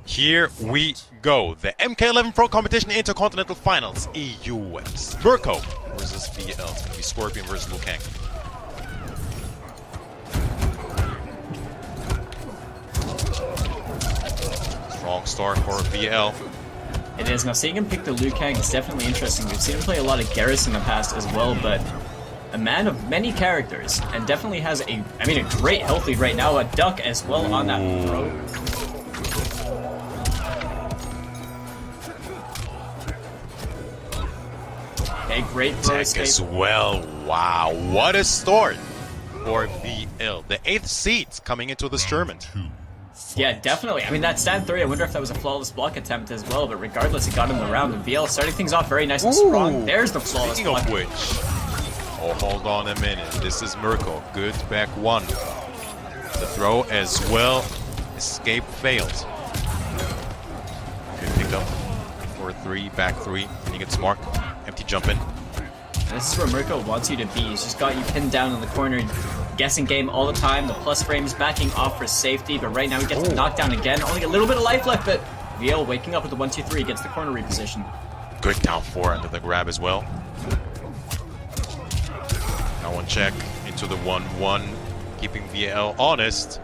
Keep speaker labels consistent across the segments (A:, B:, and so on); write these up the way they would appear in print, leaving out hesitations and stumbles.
A: Here we go. The MK11 Pro Competition Intercontinental Finals. EUS. Mirko versus VL. It's going to be Scorpion versus Liu Kang. Strong start for VL.
B: It is. Now, seeing him pick the Liu Kang is definitely interesting. We've seen him play a lot of Garrus in the past as well, but a man of many characters, and definitely has a great health lead right now. A duck as well on that throw. Okay, great throw
A: Tech
B: escape
A: as well. Wow, what a start for VL. The 8th seed coming into this tournament.
B: Yeah, definitely. I mean, that stand 3, I wonder if that was a flawless block attempt as well, but regardless, it got him the round. And VL starting things off very nice and strong. There's the flawless
A: Speaking
B: block.
A: of which, oh, hold on a minute. This is Mirko. Good back one. The throw as well. Escape failed. Good pick up. 4-3, back 3. Hitting its mark. Empty jump in.
B: And this is where Mirko wants you to be. He's just got you pinned down in the corner, guessing game all the time. The plus frames backing off for safety, but right now he gets the knockdown again. Only a little bit of life left, but VL waking up with the 1-2-3 gets the corner reposition.
A: Good down 4 under the grab as well. Now one check into the 1-1, keeping VL honest.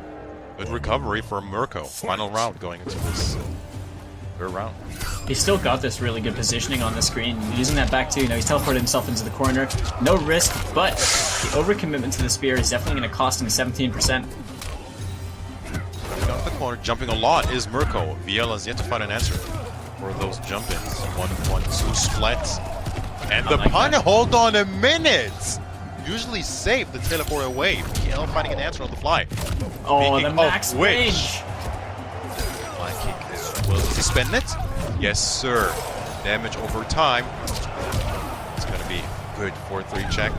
A: Good recovery for Mirko. Final round going into this third round.
B: He's still got this really good positioning on the screen. Using that back 2, you know, he's teleported himself into the corner. No risk, but the overcommitment to the spear is definitely going to cost him 17%.
A: Coming out the corner, jumping a lot is Mirko. VL has yet to find an answer for those jump-ins. 1-1-2 splits. And the pun, hold on a minute! Usually safe the teleport away. VL finding an answer on the fly.
B: Oh, the max range!
A: Fly kick as well. Suspend it? Yes, sir. Damage over time. It's going to be good 4-3 check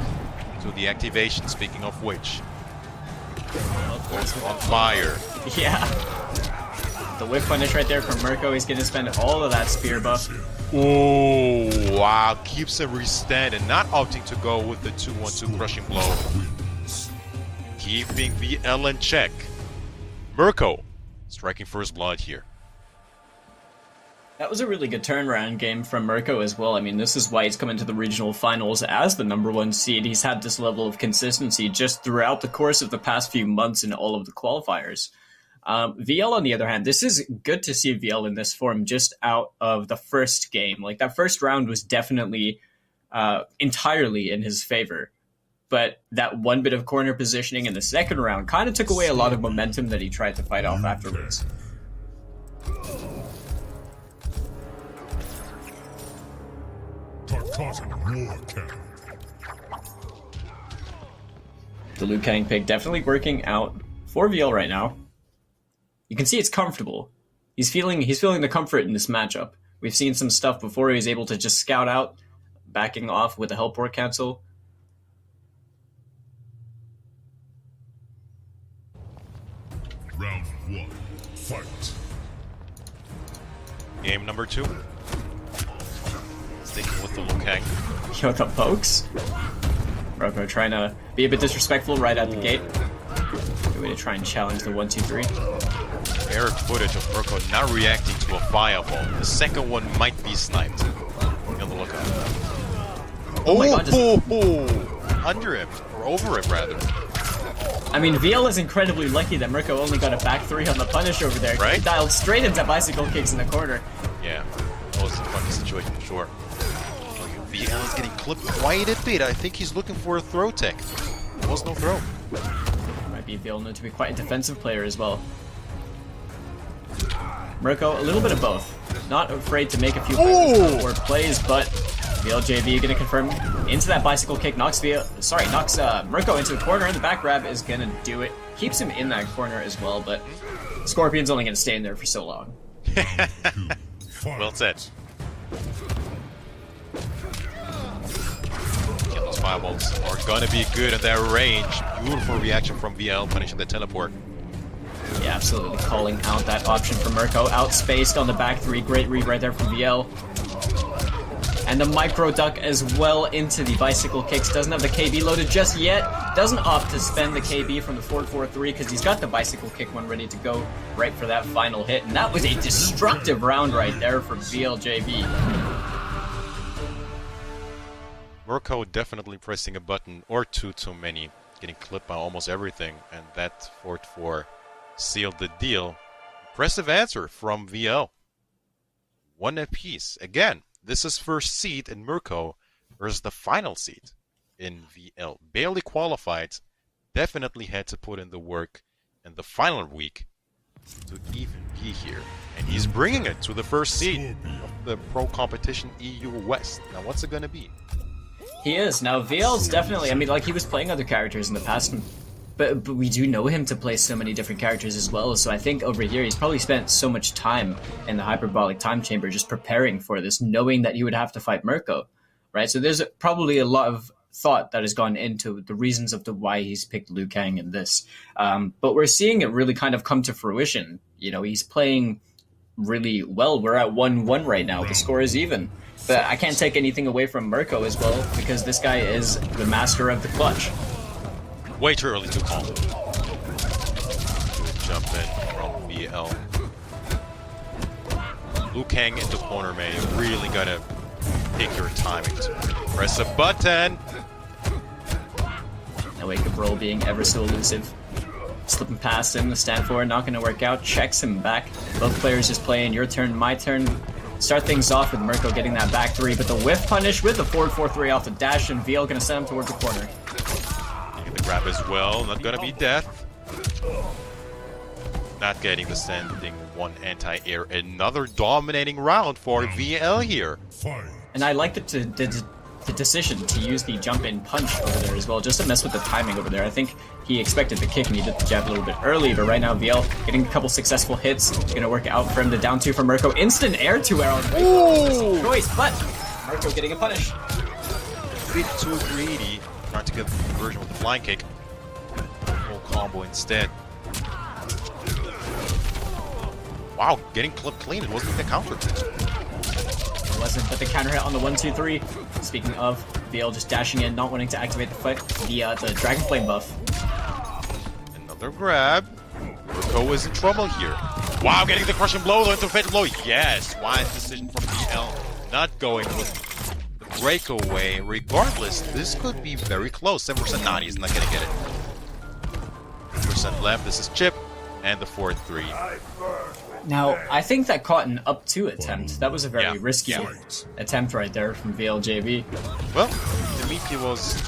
A: to the activation, speaking of which. Both on fire.
B: Yeah. The whip punish right there from Mirko. He's going to spend all of that spear buff.
A: Oh, wow. Keeps him restand and not opting to go with the 2-1-2 crushing blow. Keeping VL in check. Mirko striking first blood here.
B: That was a really good turnaround game from Mirko as well. I mean, this is why he's come into the regional finals as the #1 seed. He's had this level of consistency just throughout the course of the past few months in all of the qualifiers. VL, on the other hand, this is good to see VL in this form just out of the first game. Like, that first round was definitely entirely in his favor. But that one bit of corner positioning in the second round kind of took away a lot of momentum that he tried to fight off afterwards. The Liu Kang pick definitely working out for VL right now. You can see it's comfortable. He's feeling the comfort in this matchup. We've seen some stuff before. He was able to just scout out, backing off with a help or cancel.
C: Round 1, fight.
A: Game number 2. Sticking with the Liu Kang.
B: Yo, the pokes. Mirko trying to be a bit disrespectful right at the gate. Good way to try and challenge the 1-2-3.
A: Mirror footage of Mirko not reacting to a fireball. The second one might be sniped. Be on the lookout.
B: Oh my god,
A: Under him, or over him rather.
B: I mean, VL is incredibly lucky that Mirko only got a back 3 on the punish over there.
A: Right?
B: He dialed straight into bicycle kicks in the corner.
A: Yeah, that was a funny situation for sure. VL is getting clipped quite a bit. I think he's looking for a throw tech. There was no throw.
B: Might be VL known to be quite a defensive player as well. Mirko, a little bit of both. Not afraid to make a few forward plays, but VLJV going to confirm into that bicycle kick. Knocks Mirko into the corner, and the back grab is going to do it. Keeps him in that corner as well, but Scorpion's only going to stay in there for so long.
A: Well said. Those fireballs are going to be good in that range. Beautiful reaction from VL, punishing the teleport.
B: Yeah, absolutely calling out that option for Mirko. Outspaced on the back 3. Great read right there from VL. And the micro duck as well into the bicycle kicks. Doesn't have the KB loaded just yet. Doesn't opt to spend the KB from the 4-4-3 because he's got the bicycle kick one ready to go right for that final hit. And that was a destructive round right there for VLJB.
A: Mirko definitely pressing a button or two too many, getting clipped by almost everything, and that 4-4 sealed the deal. Impressive answer from VL. One apiece. Again, this is first seed in Mirko versus the final seed in VL. Barely qualified, definitely had to put in the work in the final week to even be here. And he's bringing it to the first seed of the Pro Competition EU West. Now what's it going to be?
B: He is. Now, VL's definitely, I mean, like, he was playing other characters in the past, but we do know him to play so many different characters as well, so I think over here he's probably spent so much time in the Hyperbolic Time Chamber just preparing for this, knowing that he would have to fight Mirko, right? So there's probably a lot of thought that has gone into the reasons of why he's picked Liu Kang in this. But we're seeing it really kind of come to fruition. You know, he's playing really well. We're at 1-1 right now. The score is even. But I can't take anything away from Mirko as well, because this guy is the master of the clutch.
A: Way too early to call. Good jump in from BL. Liu Kang in the corner, man. You really gotta take your timing to press a button.
B: Now wake up roll being ever so elusive. Slipping past him, the stand forward, not gonna work out. Checks him back. Both players just playing your turn, my turn. Start things off with Mirko getting that back three, but the whiff punish with the 4-4-3 off the dash, and VL gonna send him toward the corner.
A: Getting the grab as well, not gonna be death. Not getting the sending one anti-air. Another dominating round for VL here.
B: And I like the decision to use the jump-in punch over there as well, just to mess with the timing over there. I think he expected the kick and he did the jab a little bit early, but right now VL getting a couple successful hits. Gonna work out for him. The down two from Mirko. Instant air 2-arrow. Ooh! Choice, but Mirko getting a punish.
A: A bit too greedy, trying to get the conversion with the flying kick. Full combo instead. Wow, getting clipped clean. It wasn't even a counter.
B: It wasn't, but the counter hit on the 1-2-3. Speaking of, VL just dashing in, not wanting to activate the Dragon Flame buff.
A: Another grab. Mirko is in trouble here. Wow, getting the crushing blow into fatal blow. Yes, wise decision from VL. Not going with the breakaway. Regardless, this could be very close. 7% not, he's not gonna get it. 2% left. This is Chip and the 4-3.
B: Now, I think that caught an up 2 attempt. That was a very risky attempt right there from VLJB.
A: Well, if Dimitri was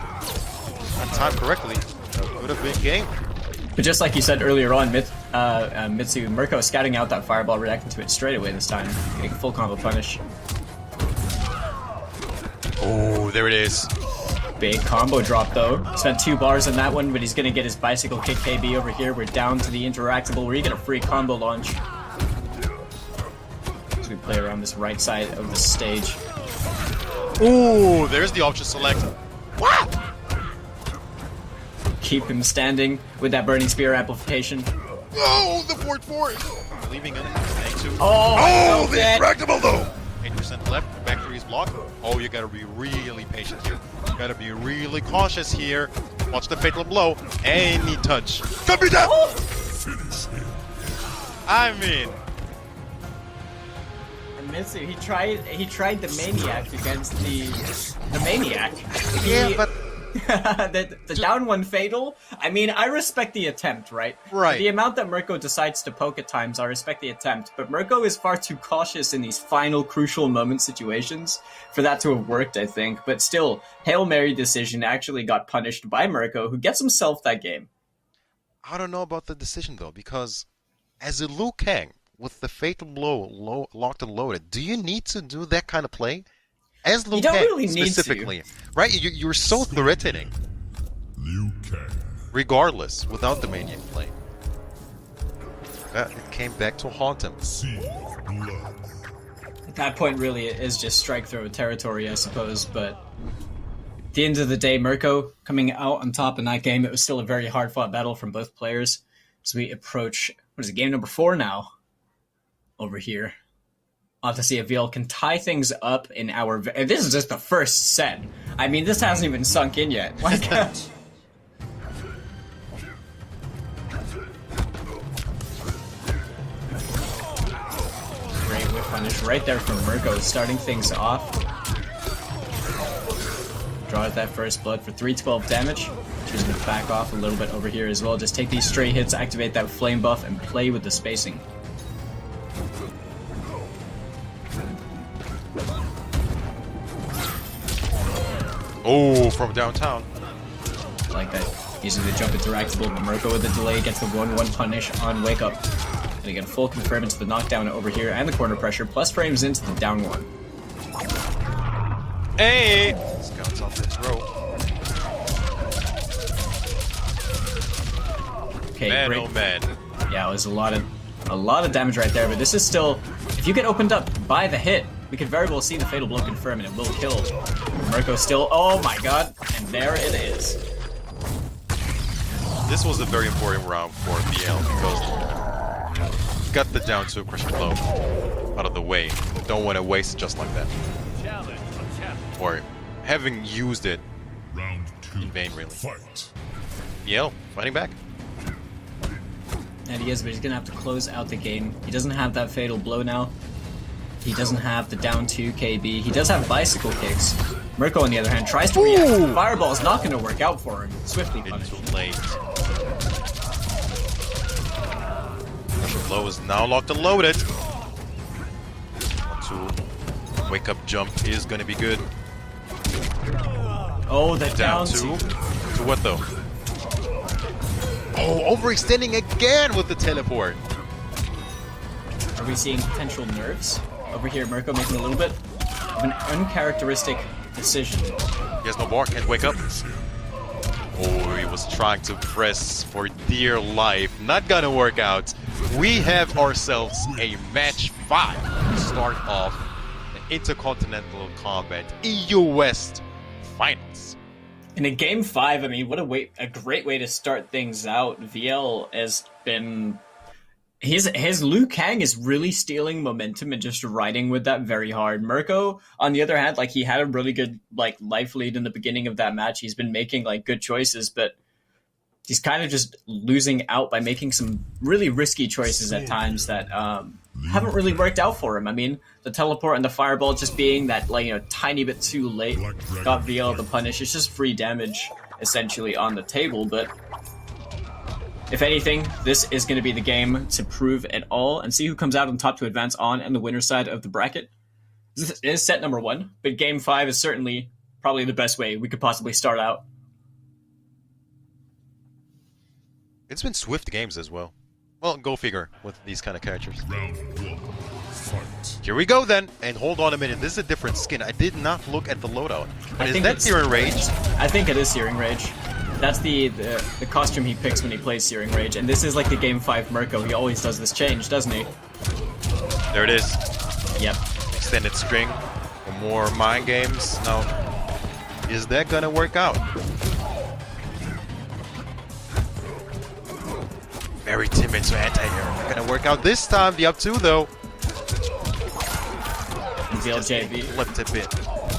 A: on time correctly, it would have been game.
B: But just like you said earlier on, Mitsu, Mirko scouting out that fireball, reacting to it straight away this time. Getting full combo punish.
A: Oh, there it is.
B: Big combo drop though. Spent 2 bars on that one, but he's gonna get his bicycle kick KB over here. We're down to the interactable where you get a free combo launch. As we play around this right side of the stage.
A: Ooh, there's the option select. What?
B: Keep him standing with that burning spear amplification.
A: Oh, the 4-4. Leaving it. Thank you.
B: Oh,
A: the interactable though. 8% left. Back to his block. Oh, you gotta be really patient here. You gotta be really cautious here. Watch the fatal blow. Any touch. Could be death. I mean,
B: and Mitsu, he tried the maniac against the maniac.
A: yeah, but
B: the down one fatal. I mean, I respect the attempt, right?
A: Right.
B: The amount that Mirko decides to poke at times, I respect the attempt. But Mirko is far too cautious in these final crucial moment situations for that to have worked, I think. But still, Hail Mary decision actually got punished by Mirko, who gets himself that game.
A: I don't know about the decision though, because as a Liu Kang with the fatal blow locked and loaded, do you need to do that kind of play? As Liu Kang,
B: really need
A: specifically, right? You're so threatening.
C: Liu Kang.
A: Regardless, without the maniac play. It came back to haunt him.
C: Sea of blood.
B: At that point, really, it is just strike throw territory, I suppose. But at the end of the day, Mirko coming out on top in that game, it was still a very hard-fought battle from both players. As we approach, what is it, game number 4 now? Over here. I'll have to see if VL can tie things up in our... This is just the first set. I mean, this hasn't even sunk in yet. Like... Great whip punish right there from Mirko, starting things off. Draws that first blood for 312 damage. Choosing to back off a little bit over here as well. Just take these straight hits, activate that flame buff, and play with the spacing.
A: Oh, from downtown.
B: Like that. Using the jump interactable, but Mirko with the delay gets the 1-1 punish on Wake Up. And again, full confirm into the knockdown over here and the corner pressure, plus frames into the down one.
A: Hey! Scouts off this rope.
B: Okay,
A: Man,
B: great.
A: oh man.
B: Yeah, it was a lot of damage right there, but this is still... If you get opened up by the hit, we could very well see the Fatal Blow confirm and it will kill. Mirko still... Oh my god. And there it is.
A: This was a very important round for BL because he got the down 2 crushing blow out of the way. Don't want to waste it just like that. Or having used it
C: Round 2.
A: in vain, really.
C: Fight.
A: BL fighting back.
B: And he is, but he's gonna have to close out the game. He doesn't have that Fatal Blow now. He doesn't have the down 2 KB. He does have bicycle kicks. Mirko, on the other hand, tries to react. Fireball is not gonna work out for him. Swiftly punished.
A: Too late. Crushing blow is now locked and loaded. 1-2. Wake up jump is gonna be good.
B: Oh, the
A: Down 2. To what though? Oh, overextending again with the teleport.
B: Are we seeing potential nerfs? Over here, Mirko making a little bit of an uncharacteristic decision.
A: He has no bar, can't wake up. Oh, he was trying to press for dear life. Not gonna work out. We have ourselves a match 5 to start off the Intercontinental Kombat EU West Finals.
B: In a game 5, I mean, what a great way to start things out. VL has been... His Liu Kang is really stealing momentum and just riding with that very hard. Mirko, on the other hand, like, he had a really good, like, life lead in the beginning of that match. He's been making, like, good choices, but he's kind of just losing out by making some really risky choices at times that haven't really worked out for him. I mean, the teleport and the fireball just being that, like, you know, tiny bit too late got VL the punish. It's just free damage, essentially, on the table, but... If anything, this is going to be the game to prove it all and see who comes out on top to advance on and the winner's side of the bracket. This is set number 1, but game 5 is certainly probably the best way we could possibly start out.
A: It's been swift games as well. Well, go figure with these kind of characters.
C: Round 1. Fight.
A: Here we go then, and hold on a minute, this is a different skin. I did not look at the loadout. But is that Searing Rage?
B: I think it is Searing Rage. That's the costume he picks when he plays Searing Rage, and this is like the game 5 Mirko. He always does this change, doesn't he?
A: There it is.
B: Yep.
A: Extended string for more mind games. Now, is that gonna work out? Very timid to anti-hero. Not gonna work out this time. The up 2 though.
B: VLJV.
A: Flipped a bit.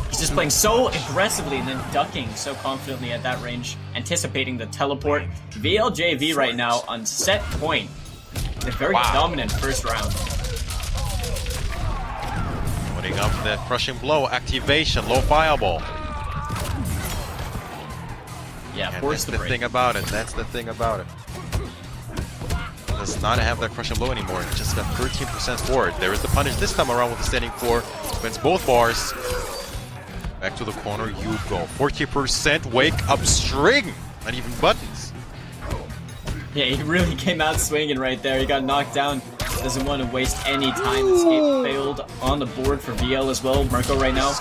B: He's just playing so aggressively and then ducking so confidently at that range, anticipating the teleport. VLJV right now on set point. A very dominant first round.
A: Putting up that crushing blow, activation, low fireball.
B: Yeah,
A: And
B: force
A: that's the
B: break.
A: thing about it. That's the thing about it. Does not have that crushing blow anymore. It just got 13% forward. There is the punish this time around with the standing 4. Wins both bars. Back to the corner you go. 40% wake up string. Not even buttons.
B: Yeah, he really came out swinging right there. He got knocked down. Doesn't want to waste any time. Escape failed on the board for VL as well. Mirko right now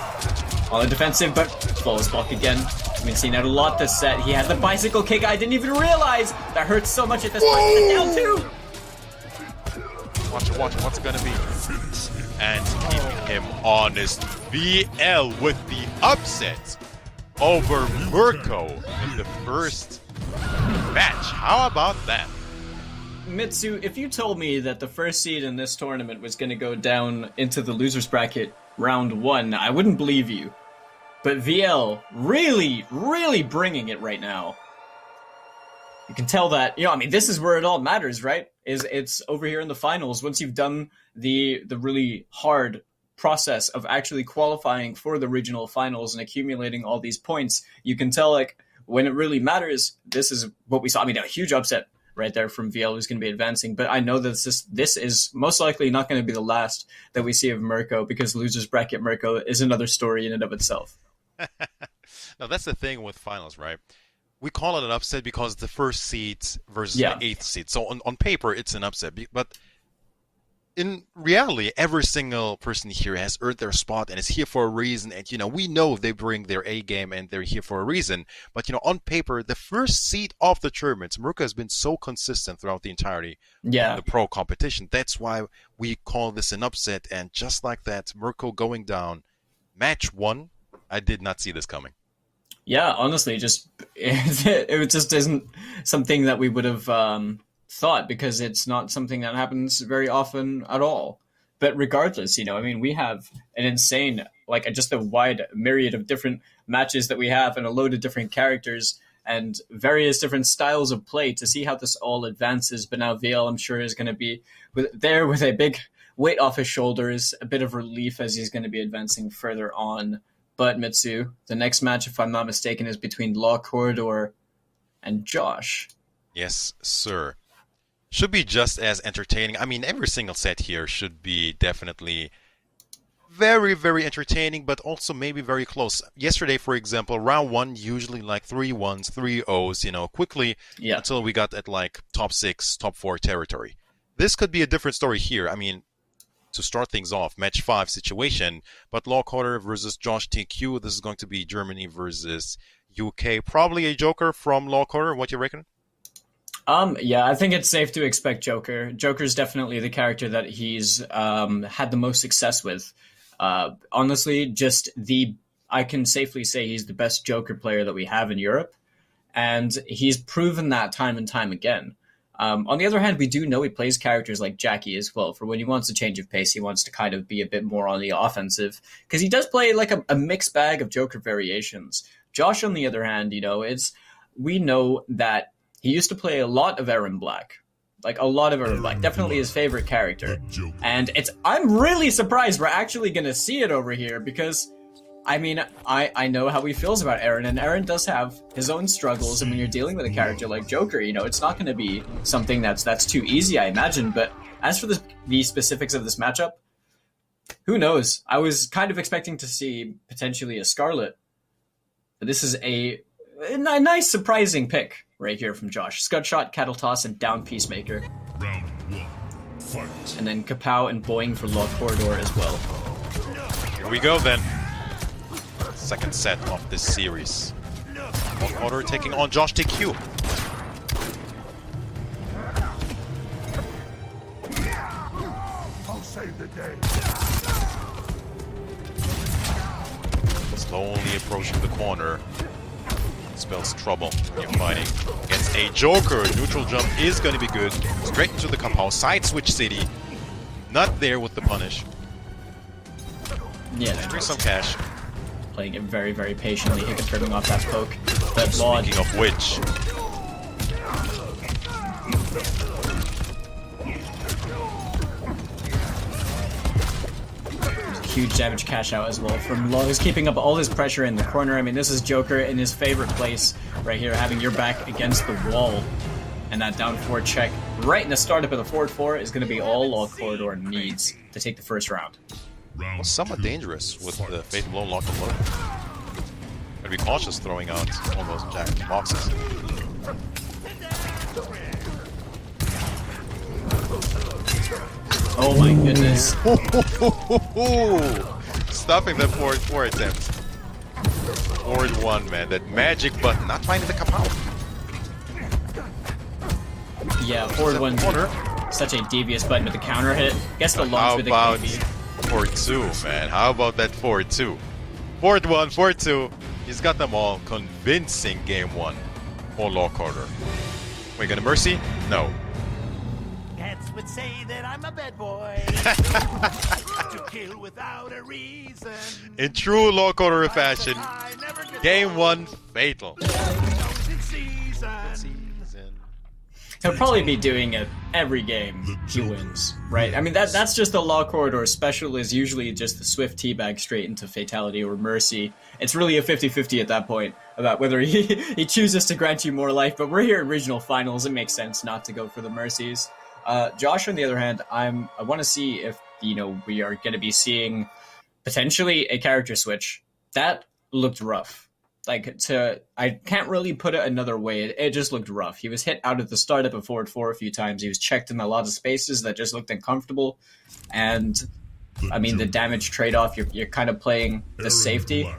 B: on the defensive, but flawless block again. We've been seeing that a lot this set. He had the bicycle kick. I didn't even realize. That hurts so much at this point. He's down 2.
A: Watch it, what's it gonna be? And keeping him honest. VL with the upset over Mirko in the first match. How about that?
B: Mitsu, if you told me that the first seed in this tournament was going to go down into the losers bracket round 1, I wouldn't believe you. But VL really, really bringing it right now. You can tell that, I mean, this is where it all matters, right? It's over here in the finals. Once you've done the really hard process of actually qualifying for the regional finals and accumulating all these points, you can tell, like, when it really matters, this is what we saw. I mean, a huge upset right there from VL, who's going to be advancing. But I know that this is most likely not going to be the last that we see of Mirko, because losers bracket Mirko is another story in and of itself.
A: Now, that's the thing with finals, right? We call it an upset because the first seed versus the 8th seed. So on paper, it's an upset. But in reality, every single person here has earned their spot and is here for a reason. And, we know they bring their A game and they're here for a reason. But, on paper, the first seed of the tournament, Mirko has been so consistent throughout the entirety of the pro competition. That's why we call this an upset. And just like that, Mirko going down, match 1, I did not see this coming.
B: Yeah, honestly, it just isn't something that we would have thought, because it's not something that happens very often at all. But regardless, I mean, we have an insane, just a wide myriad of different matches that we have, and a load of different characters and various different styles of play to see how this all advances. But now VL, I'm sure, is going to be there with a big weight off his shoulders, a bit of relief as he's going to be advancing further on. But Mitsu, the next match, if I'm not mistaken, is between Law Corridor and Josh.
A: Yes, sir. Should be just as entertaining. I mean, every single set here should be definitely very, very entertaining, but also maybe very close. Yesterday, for example, round 1, usually like 3 1s, 3 0s, quickly until we got at top 6, top 4 territory. This could be a different story here. I mean, to start things off, match 5 situation, but Law Corridor versus Josh TQ. This is going to be Germany versus UK. Probably a Joker from Law Corridor. What do you reckon?
B: Yeah, I think it's safe to expect Joker. Joker's definitely the character that he's had the most success with. Honestly, I can safely say he's the best Joker player that we have in Europe, and he's proven that time and time again. On the other hand, we do know he plays characters like Jackie as well. For when he wants a change of pace, he wants to kind of be a bit more on the offensive, because he does play like a mixed bag of Joker variations. Josh, on the other hand, we know that he used to play a lot of Aaron Black. Definitely his favorite character. And I'm really surprised we're actually going to see it over here, because I mean, I know how he feels about Aaron, and Aaron does have his own struggles, and when you're dealing with a character like Joker, it's not going to be something that's too easy, I imagine. But as for the specifics of this matchup, who knows? I was kind of expecting to see potentially a Scarlet, but this is a nice, surprising pick right here from Josh. Scud Shot, Cattle Toss, and Down Peacemaker.
C: Round 1, fight.
B: And then Kapow and Boing for Law Corridor as well.
A: Here we go then. Second set of this series. Law Corridor taking on Josh TQ.
D: I'll save the day.
A: Slowly approaching the corner. Spells trouble when you're fighting against a Joker. Neutral jump is going to be good. Straight into the compound. Side switch city. Not there with the punish.
B: Yeah,
A: entering some cash.
B: Playing it very, very patiently. Hickett turning off that poke. But
A: Speaking of which,
B: huge damage cash out as well from Law, who's keeping up all his pressure in the corner. I mean, this is Joker in his favorite place right here, having your back against the wall. And that down forward check right in the startup of the forward 4 is going to be all Law Corridor needs to take the first round.
A: was somewhat dangerous with the Fatal Blow locked and loaded. Gotta be cautious throwing out all those jacked boxes.
B: Oh my goodness.
A: Stopping the forward 4 attempt. Forward 1, man. That magic button. Not finding the Kapow.
B: Yeah, forward 1. Such a devious button with the counter hit. Guess the launch with the
A: KP. Forward 2, man. How about that forward 2? Forward 1, forward 2. He's got them all. Convincing game 1 for Law Corridor. We're gonna Mercy? No.
D: cats would say that I'm a bad boy. To kill without a reason.
A: In true Law Quarter fashion,
D: I never get
A: game 1 fatal.
D: chosen season.
B: He'll probably be doing it every game he wins, right? I mean, that's just the Law Corridor. Special is usually just the swift teabag straight into Fatality or Mercy. It's really a 50-50 at that point about whether he chooses to grant you more life, but we're here in regional finals. It makes sense not to go for the Mercies. Josh, on the other hand, I want to see if, we are going to be seeing potentially a character switch. That looked rough. I can't really put it another way. It just looked rough. He was hit out at the start up of forward 4 a few times. He was checked in a lot of spaces that just looked uncomfortable. And, I mean, the damage trade-off, you're kind of playing the safety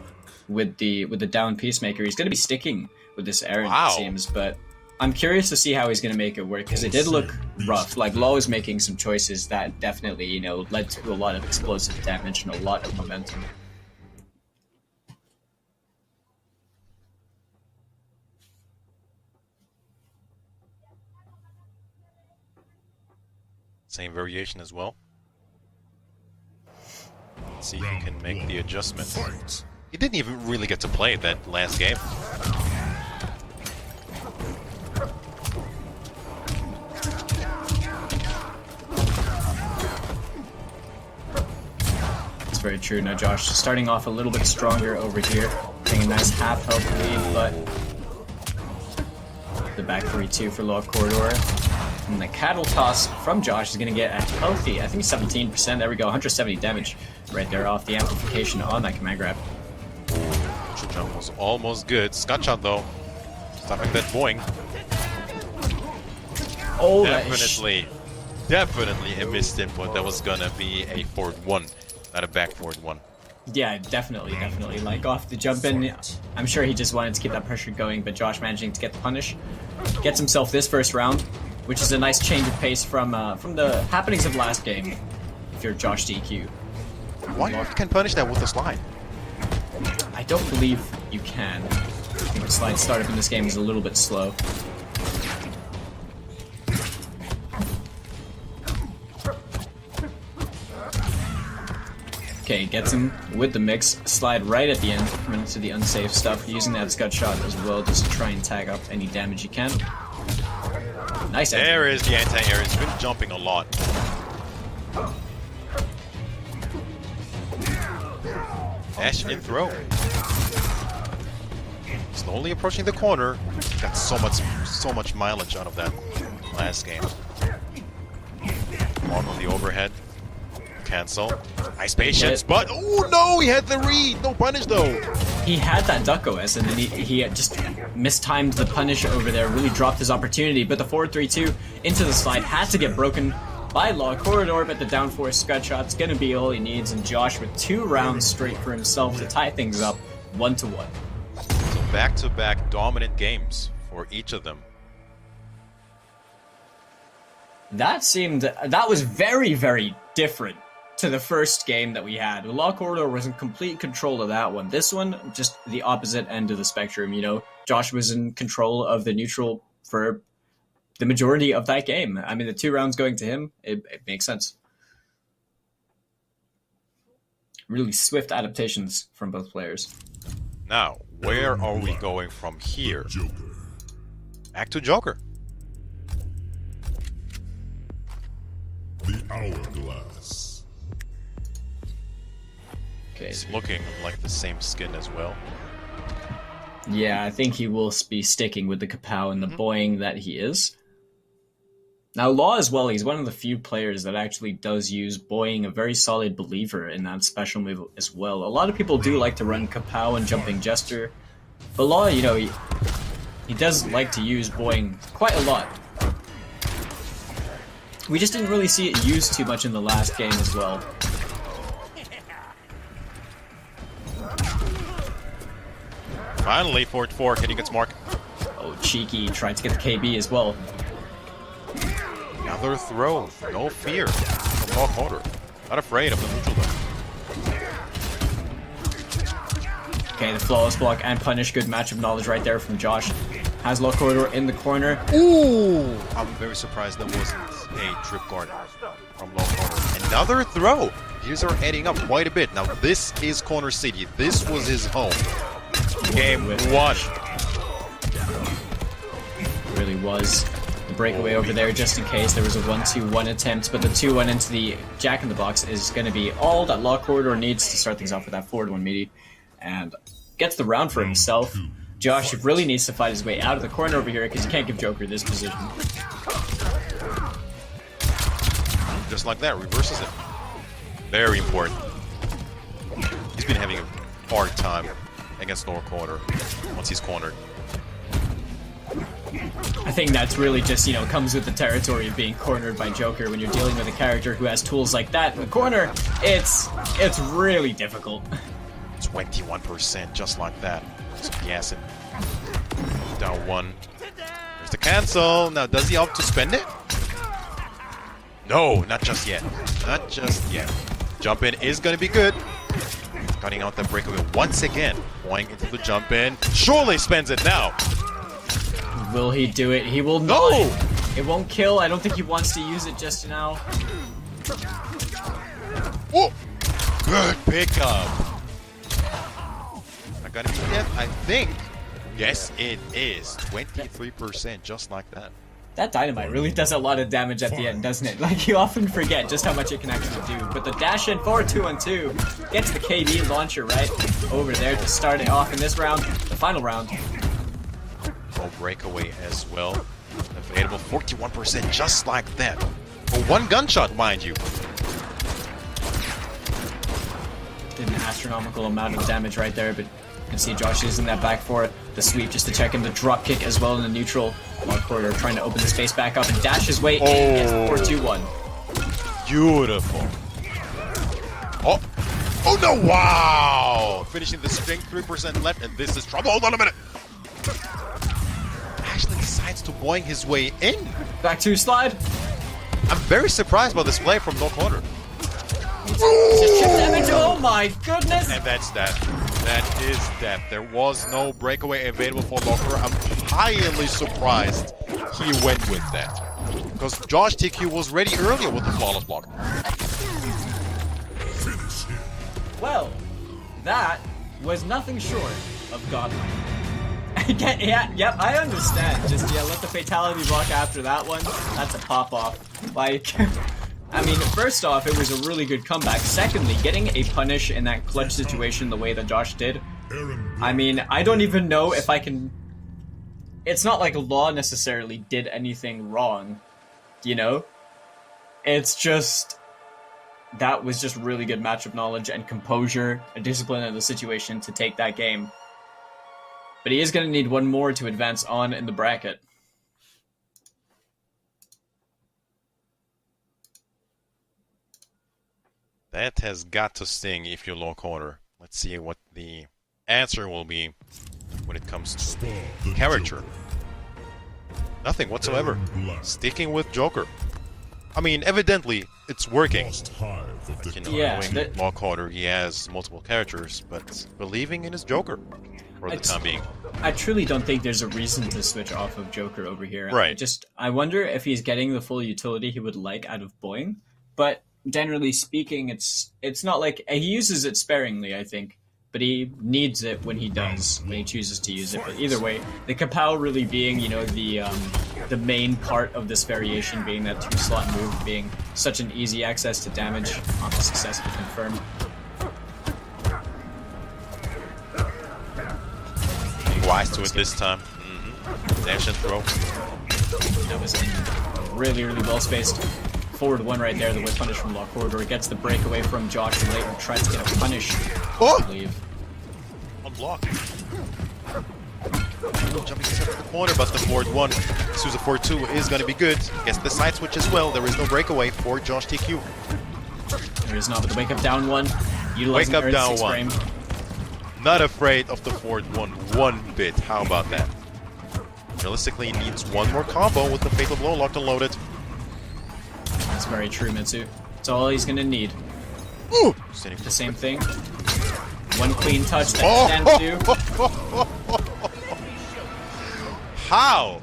B: with the down Peacemaker. He's going to be sticking with this Aaron, it seems. But I'm curious to see how he's going to make it work, because it did look rough. Like, Law was making some choices that definitely, led to a lot of explosive damage and a lot of momentum.
A: Same variation as well. Let's see if he can make the adjustment. He didn't even really get to play that last game.
B: That's very true. Now, Josh starting off a little bit stronger over here, getting a nice half health lead, but the back 3-2 for Law Corridor. And the cattle toss from Josh is going to get a healthy, I think 17%. There we go, 170 damage right there off the amplification on that command grab.
A: Neutral jump was almost good. Scott shot though, stopping that boing.
B: Oh,
A: definitely a missed input. That was gonna be a forward 1, not a back forward 1.
B: Yeah, definitely. Like, off the jump in, I'm sure he just wanted to keep that pressure going, but Josh managing to get the punish. Gets himself this first round, which is a nice change of pace from the happenings of last game, if you're Josh DQ.
A: Why you can punish that with a slide?
B: I don't believe you can. I think the slide startup in this game is a little bit slow. Okay, gets him with the mix. Slide right at the end, coming into the unsafe stuff, using that Scud shot as well, just to try and tag up any damage you can. Nice.
A: There is the anti-air. He's been jumping a lot. Dash in throw. Slowly approaching the corner. Got so much mileage out of that last game. Mark on the overhead. Cancel. Nice patience, but oh no, he had the read. No punish though.
B: He had that duck OS, and then he had just mistimed the punish over there, really dropped his opportunity, but the forward 3-2 into the slide had to get broken by Law Corridor, but the down 4 Scud shot's gonna be all he needs, and Josh with 2 rounds straight for himself to tie things up 1-1.
A: So back-to-back dominant games for each of them.
B: That was very, very different to the first game that we had. The Law Corridor was in complete control of that one. This one, just the opposite end of the spectrum, Josh was in control of the neutral for the majority of that game. I mean, the 2 rounds going to him, it makes sense. Really swift adaptations from both players.
A: Now, where are we going from here? Back to Joker.
C: The hourglass.
B: Okay.
A: He's looking like the same skin as well.
B: Yeah, I think he will be sticking with the kapow and the boing that he is. Now, Law as well, he's one of the few players that actually does use boing, a very solid believer in that special move as well. A lot of people do like to run kapow and jumping jester, but Law, he does like to use boing quite a lot. We just didn't really see it used too much in the last game as well.
A: Finally, forward 4 hitting its mark.
B: Oh, cheeky, tried to get the KB as well.
A: Another throw, no fear from Law Corridor. Not afraid of the neutral though.
B: Okay, the flawless block and punish, good match of knowledge right there from Josh. Has low corridor in the corner.
A: Ooh! I'm very surprised that wasn't a trip guard from low corner. Another throw! These are adding up quite a bit. Now this is Corner City. This was his home. Game 1.
B: Really was. The breakaway over there just in case there was a 1-2-1 attempt, but the 2-1 into the Jack in the Box is going to be all that Law Corridor needs to start things off with that forward one meaty. And gets the round for himself. Josh really needs to fight his way out of the corner over here because you can't give Joker this position.
A: Just like that, reverses it. Very important. He's been having a hard time against lower corner once he's cornered.
B: I think that's really just, you know, comes with the territory of being cornered by Joker. When you're dealing with a character who has tools like that in the corner, it's really difficult.
A: 21%, just like that. So yes, down 1. There's the cancel. Now, does he opt to spend it? No, not just yet. Not just yet. Jump in is going to be good. Cutting out that breakaway once again. Going into the jump in. Surely spends it now.
B: Will he do it? He will not.
A: No!
B: It won't kill. I don't think he wants to use it just now.
A: Whoa! Good pickup. Not gonna be dead, I think. Yes, it is. 23%, just like that.
B: That dynamite really does a lot of damage at the end, doesn't it? Like, you often forget just how much it can actually do. But the dash in for 2-on-2 gets the KD launcher right over there to start it off in this round, the final round.
A: Oh, breakaway as well. Available 41%, just like that. For one gunshot, mind you.
B: Did an astronomical amount of damage right there, but you can see Josh using that back for the sweep just to check in the drop kick as well in the neutral. Long corridor trying to open the space back up and dash his way in. Gets the 4-2-1.
A: Beautiful. Oh. Oh no, wow! Finishing the string, 3% left, and this is trouble. Hold on a minute. Actually decides to boing his way in.
B: Back to slide.
A: I'm very surprised by this play from no corner.
B: Just chip damage. Oh my goodness.
A: And that's that. That is that. There was no breakaway available for Locker. I'm highly surprised he went with that. Because Josh TQ was ready earlier with the flawless block.
B: Well, that was nothing short of godlike. Yep, I understand. Just, yeah, let the fatality block after that one. That's a pop-off. Like, I mean, first off, it was a really good comeback. Secondly, getting a punish in that clutch situation the way that Josh did. I mean, I don't even know if I can... It's not like Law necessarily did anything wrong, you know? It's just... That was just really good matchup knowledge and composure and discipline in the situation to take that game. But he is going to need one more to advance on in the bracket.
A: That has got to sting if you're low corner. Let's see what the answer will be when it comes to character. Nothing whatsoever. Sticking with Joker. I mean, evidently, it's working. Like, you know,
B: yeah,
A: knowing low corner, he has multiple characters, but believing in his Joker for the time being.
B: I truly don't think there's a reason to switch off of Joker over here.
A: Right.
B: I wonder if he's getting the full utility he would like out of Boing, but generally speaking, it's not like he uses it sparingly, I think, but he needs it when he does, when he chooses to use it. But either way, the Kapow really being, you know, the main part of this variation being that 2-slot move, being such an easy access to damage on the successful confirm.
A: Being wise to it this time. Dash and throw.
B: That was really, really well spaced. Forward one right there, the whip punish from Law Corridor. Gets the breakaway from Josh and later tries to get a punish.
A: Oh!
B: I believe.
A: On block. Jumping into the corner, but the forward one, Sousa 4-2 is going to be good. Gets the side switch as well. There is no breakaway for Josh TQ.
B: There is not, but the wake up down one. Utilizing
A: Wake up
B: Earth
A: down
B: 6
A: one.
B: frame.
A: Not afraid of the forward one bit. How about that? Realistically, he needs one more combo with the Fatal Blow locked and loaded.
B: That's very true, Mitsu. That's all he's gonna need.
A: Ooh!
B: The same thing. One clean touch that can do.
A: How?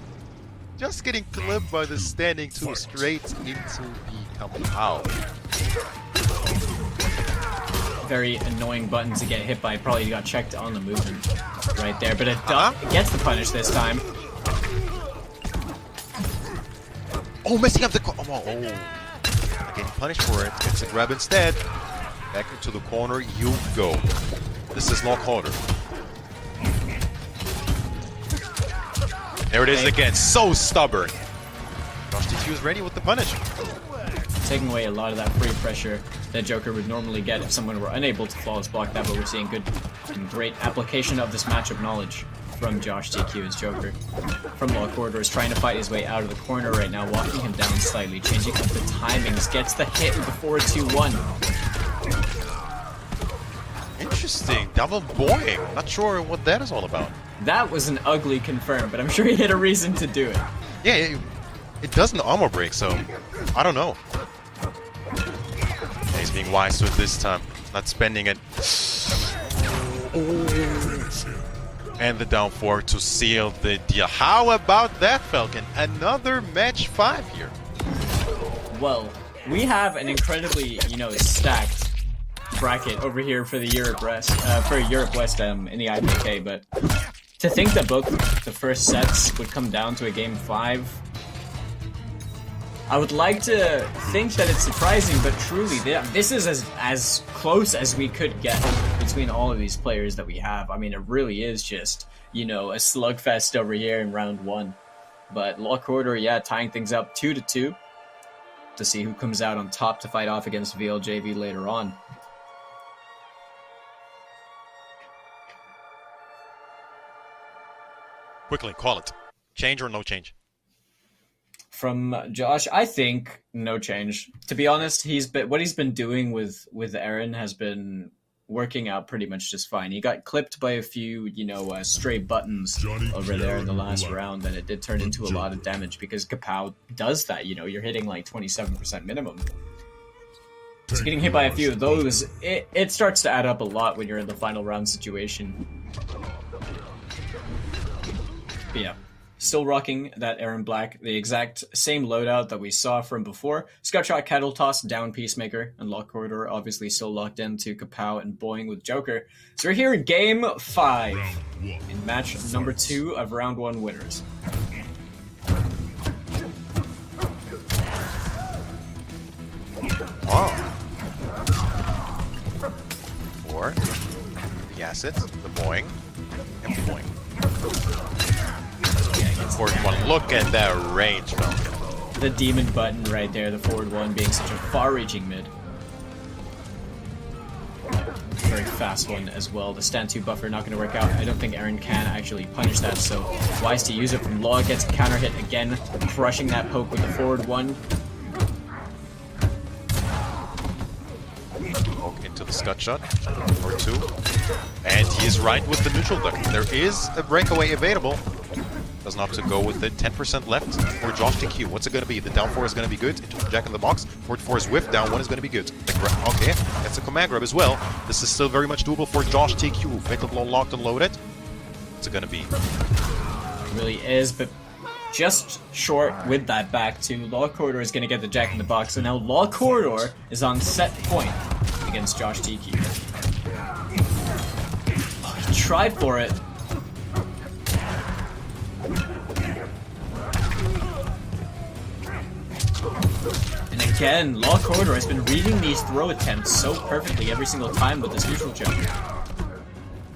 A: Just getting clipped by the standing 2 straight into the Kapow.
B: Very annoying button to get hit by. Probably got checked on the movement right there, but it gets the punish this time.
A: Oh, messing up the getting punished for it. Gets a grab instead. Back into the corner you go. This is Lock Harder. There it is again. So stubborn. Josh TQ is ready with the punish.
B: Taking away a lot of that free pressure that Joker would normally get if someone were unable to flawless block that, but we're seeing good and great application of this matchup knowledge from Josh TQ as Joker. From Law Corridor is trying to fight his way out of the corner right now, walking him down slightly, changing up the timings, gets the hit with the 4-2-1.
A: Interesting. Double boing. Not sure what that is all about.
B: That was an ugly confirm, but I'm sure he had a reason to do it.
A: Yeah, it doesn't armor break, so I don't know. Yeah, he's being wise to it this time, not spending it. And the down 4 to seal the deal. How about that, Falcon? Another match 5 here.
B: Well, we have an incredibly, stacked bracket over here for the Europe West, in the IPK, but to think that both the first sets would come down to a game 5, I would like to think that it's surprising, but truly, this is as close as we could get between all of these players that we have. I mean, it really is just, a slugfest over here in round 1. But Law Corridor, tying things up 2-2 to see who comes out on top to fight off against VLJV later on.
A: Quickly, call it. Change or no change?
B: From Josh, I think no change. To be honest, what he's been doing with Aaron has been working out pretty much just fine. He got clipped by a few, stray buttons over there in the last round, and it did turn into a lot of damage because Kapow does that. You're hitting like 27% minimum. So getting hit by a few of those, it starts to add up a lot when you're in the final round situation. But yeah. Still rocking that Aaron Black, the exact same loadout that we saw from before. Scutshot, Cattle Toss, down Peacemaker, and Lock Corridor obviously still locked into Kapow and Boing with Joker. So we're here in Game 5, in match number 2 of Round 1 winners.
A: Wow. 4, the assets, the Boing, and Boing. 4-1. Look at that range, Falcon.
B: The demon button right there, the forward one being such a far-reaching mid. Very fast one as well. The stand 2 buffer not going to work out. I don't think Aaron can actually punish that, so wise to use it from Law. Gets a counter hit again, crushing that poke with the forward one.
A: Poke into the Scud Shot for 2. And he is right with the neutral duck. There is a breakaway available. Doesn't have to go with it. 10% left for Josh TQ. What's it going to be? The down 4 is going to be good. Into the Jack in the box. Forward 4 is whiffed. Down 1 is going to be good. Okay, that's a command grab as well. This is still very much doable for Josh TQ. Fatal Blow locked and loaded. What's it going to be?
B: It really is, but just short with that back two. Law Corridor is going to get the Jack in the box, so now Law Corridor is on set point against Josh TQ. Oh, he tried for it. And again, Law Corridor has been reading these throw attempts so perfectly every single time with this neutral jump.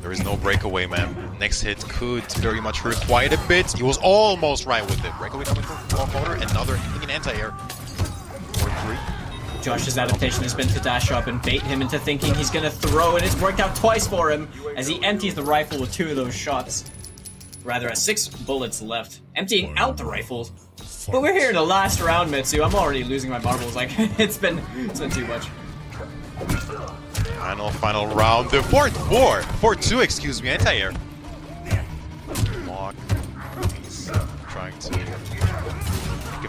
A: There is no breakaway, man. Next hit could very much hurt quite a bit. He was almost right with it. Breakaway coming from Law Corridor. Another an anti-air. 4-3.
B: Josh's adaptation has been to dash up and bait him into thinking he's going to throw, and it's worked out twice for him as he empties the rifle with 2 of those shots. Rather, has 6 bullets left, emptying out the rifles. But we're here in the last round, Mitsu. I'm already losing my marbles. Like, it's been too much.
A: Final round. The 4-4. 4-2, excuse me. Anti-air. Lock. He's trying to...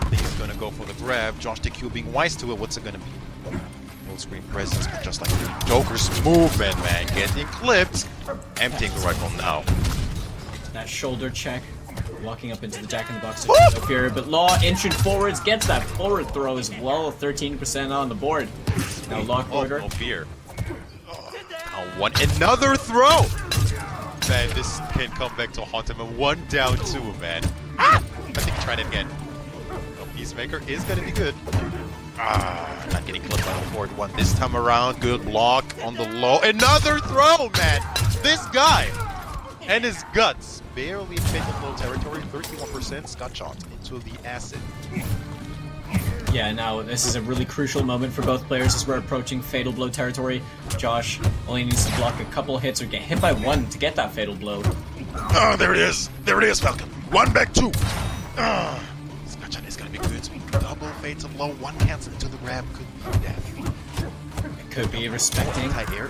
A: He's going to go for the grab. Josh TQ being wise to it. What's it going to be? Full screen presence, but just like the Joker's movement, man. Getting clipped. Emptying the rifle now.
B: That shoulder check Walking up into the jack-in-the-box of here, but Law inching forwards, gets that forward throw as well, 13% on the board. Now Law quarter.
A: No fear. Now another throw! Man, this can come back to haunt him. A 1 down 2, man. I think he tried it again. No, Peacemaker is gonna be good. Not getting clipped by the forward one this time around. Good block on the low. Another throw, man! This guy and his guts barely in fatal blow territory. 31% got shot into the acid.
B: Yeah, now this is a really crucial moment for both players as we're approaching fatal blow territory. Josh only needs to block a couple hits or get hit by one to get that fatal blow.
A: Oh, there it is. There it is, Falcon. 1 back 2. This matchup is going to be good. Double fatal blow. 1 cancel into the grab. Could be death.
B: It could be respecting.
A: Anti-air.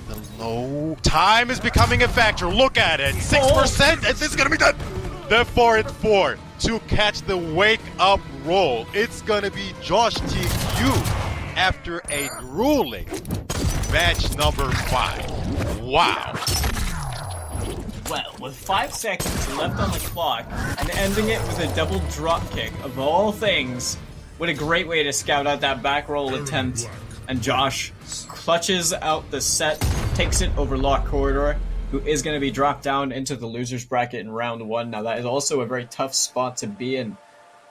A: The low. Time is becoming a factor. Look at it. 6%. And this is going to be done. The 4-4 to catch the wake-up roll. It's going to be Josh TQ after a grueling match number 5. Wow.
B: Well, with 5 seconds left on the clock and ending it with a double drop kick, of all things, what a great way to scout out that back roll attempt. And Josh clutches out the set, takes it over Lock Corridor, who is going to be dropped down into the loser's bracket in round 1. Now, that is also a very tough spot to be in,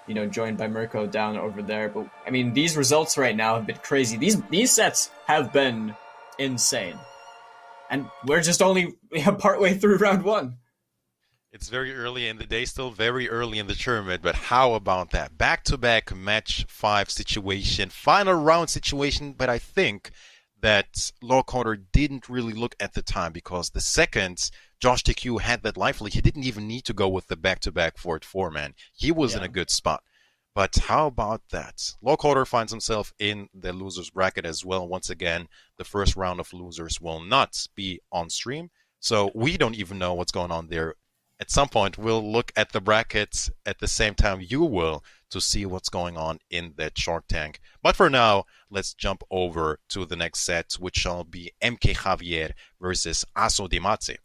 B: you know, joined by Mirko down over there. But, I mean, these results right now have been crazy. These sets have been insane. And we're just only partway through round 1.
A: It's very early in the day, still very early in the tournament, but how about that? Back-to-back match 5 situation, final round situation, but I think that Law Corner didn't really look at the time because the second Josh TQ had that life lead, he didn't even need to go with the back-to-back 4-4, man. He was in a good spot. But how about that? Law Corner finds himself in the loser's bracket as well. Once again, the first round of losers will not be on stream, so we don't even know what's going on there. At some point, we'll look at the brackets at the same time you will to see what's going on in that Shark Tank. But for now, let's jump over to the next set, which shall be MK Javier versus Aso Dimatse.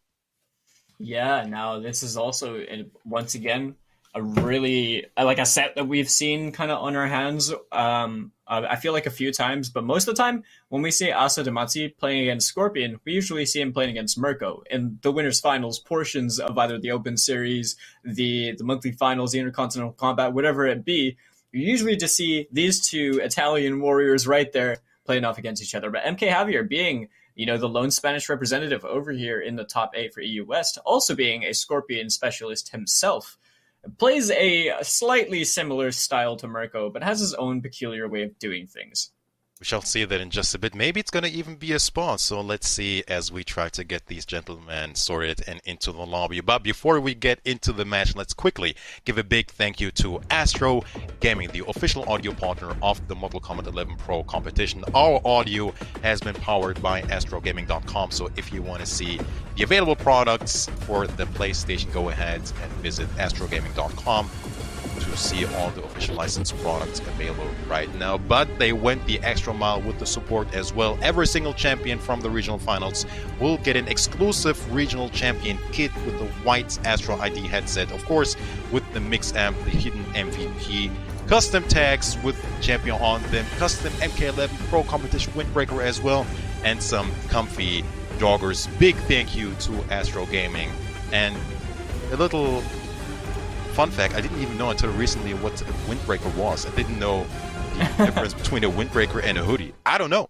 B: Yeah, now this is also, once again, a really, like a set that we've seen kind of on our hands. I feel like a few times, but most of the time when we see Asa Dimatse playing against Scorpion, we usually see him playing against Mirko in the winners finals portions of either the Open Series, the monthly finals, the Intercontinental Combat, whatever it be. You usually just see these two Italian warriors right there playing off against each other. But MK Javier being, you know, the lone Spanish representative over here in the top 8 for EU West, also being a Scorpion specialist himself, plays a slightly similar style to Mirko, but has his own peculiar way of doing things.
A: We shall see that in just a bit. Maybe it's going to even be a spawn, so let's see as we try to get these gentlemen sorted and into the lobby. But before we get into the match, let's quickly give a big thank you to Astro Gaming, the official audio partner of the Mortal Kombat 11 Pro competition. Our audio has been powered by astrogaming.com, so if you want to see the available products for the PlayStation, go ahead and visit astrogaming.com to see all the official licensed products available right now. But they went the extra mile with the support as well. Every single champion from the regional finals will get an exclusive regional champion kit with the white Astro ID headset, of course with the mix amp, the hidden MVP, custom tags with champion on them, custom MK11 Pro competition windbreaker as well, and some comfy joggers. Big thank you to Astro Gaming. And a little fun fact, I didn't even know until recently what a windbreaker was. I didn't know the difference between a windbreaker and a hoodie. I don't know.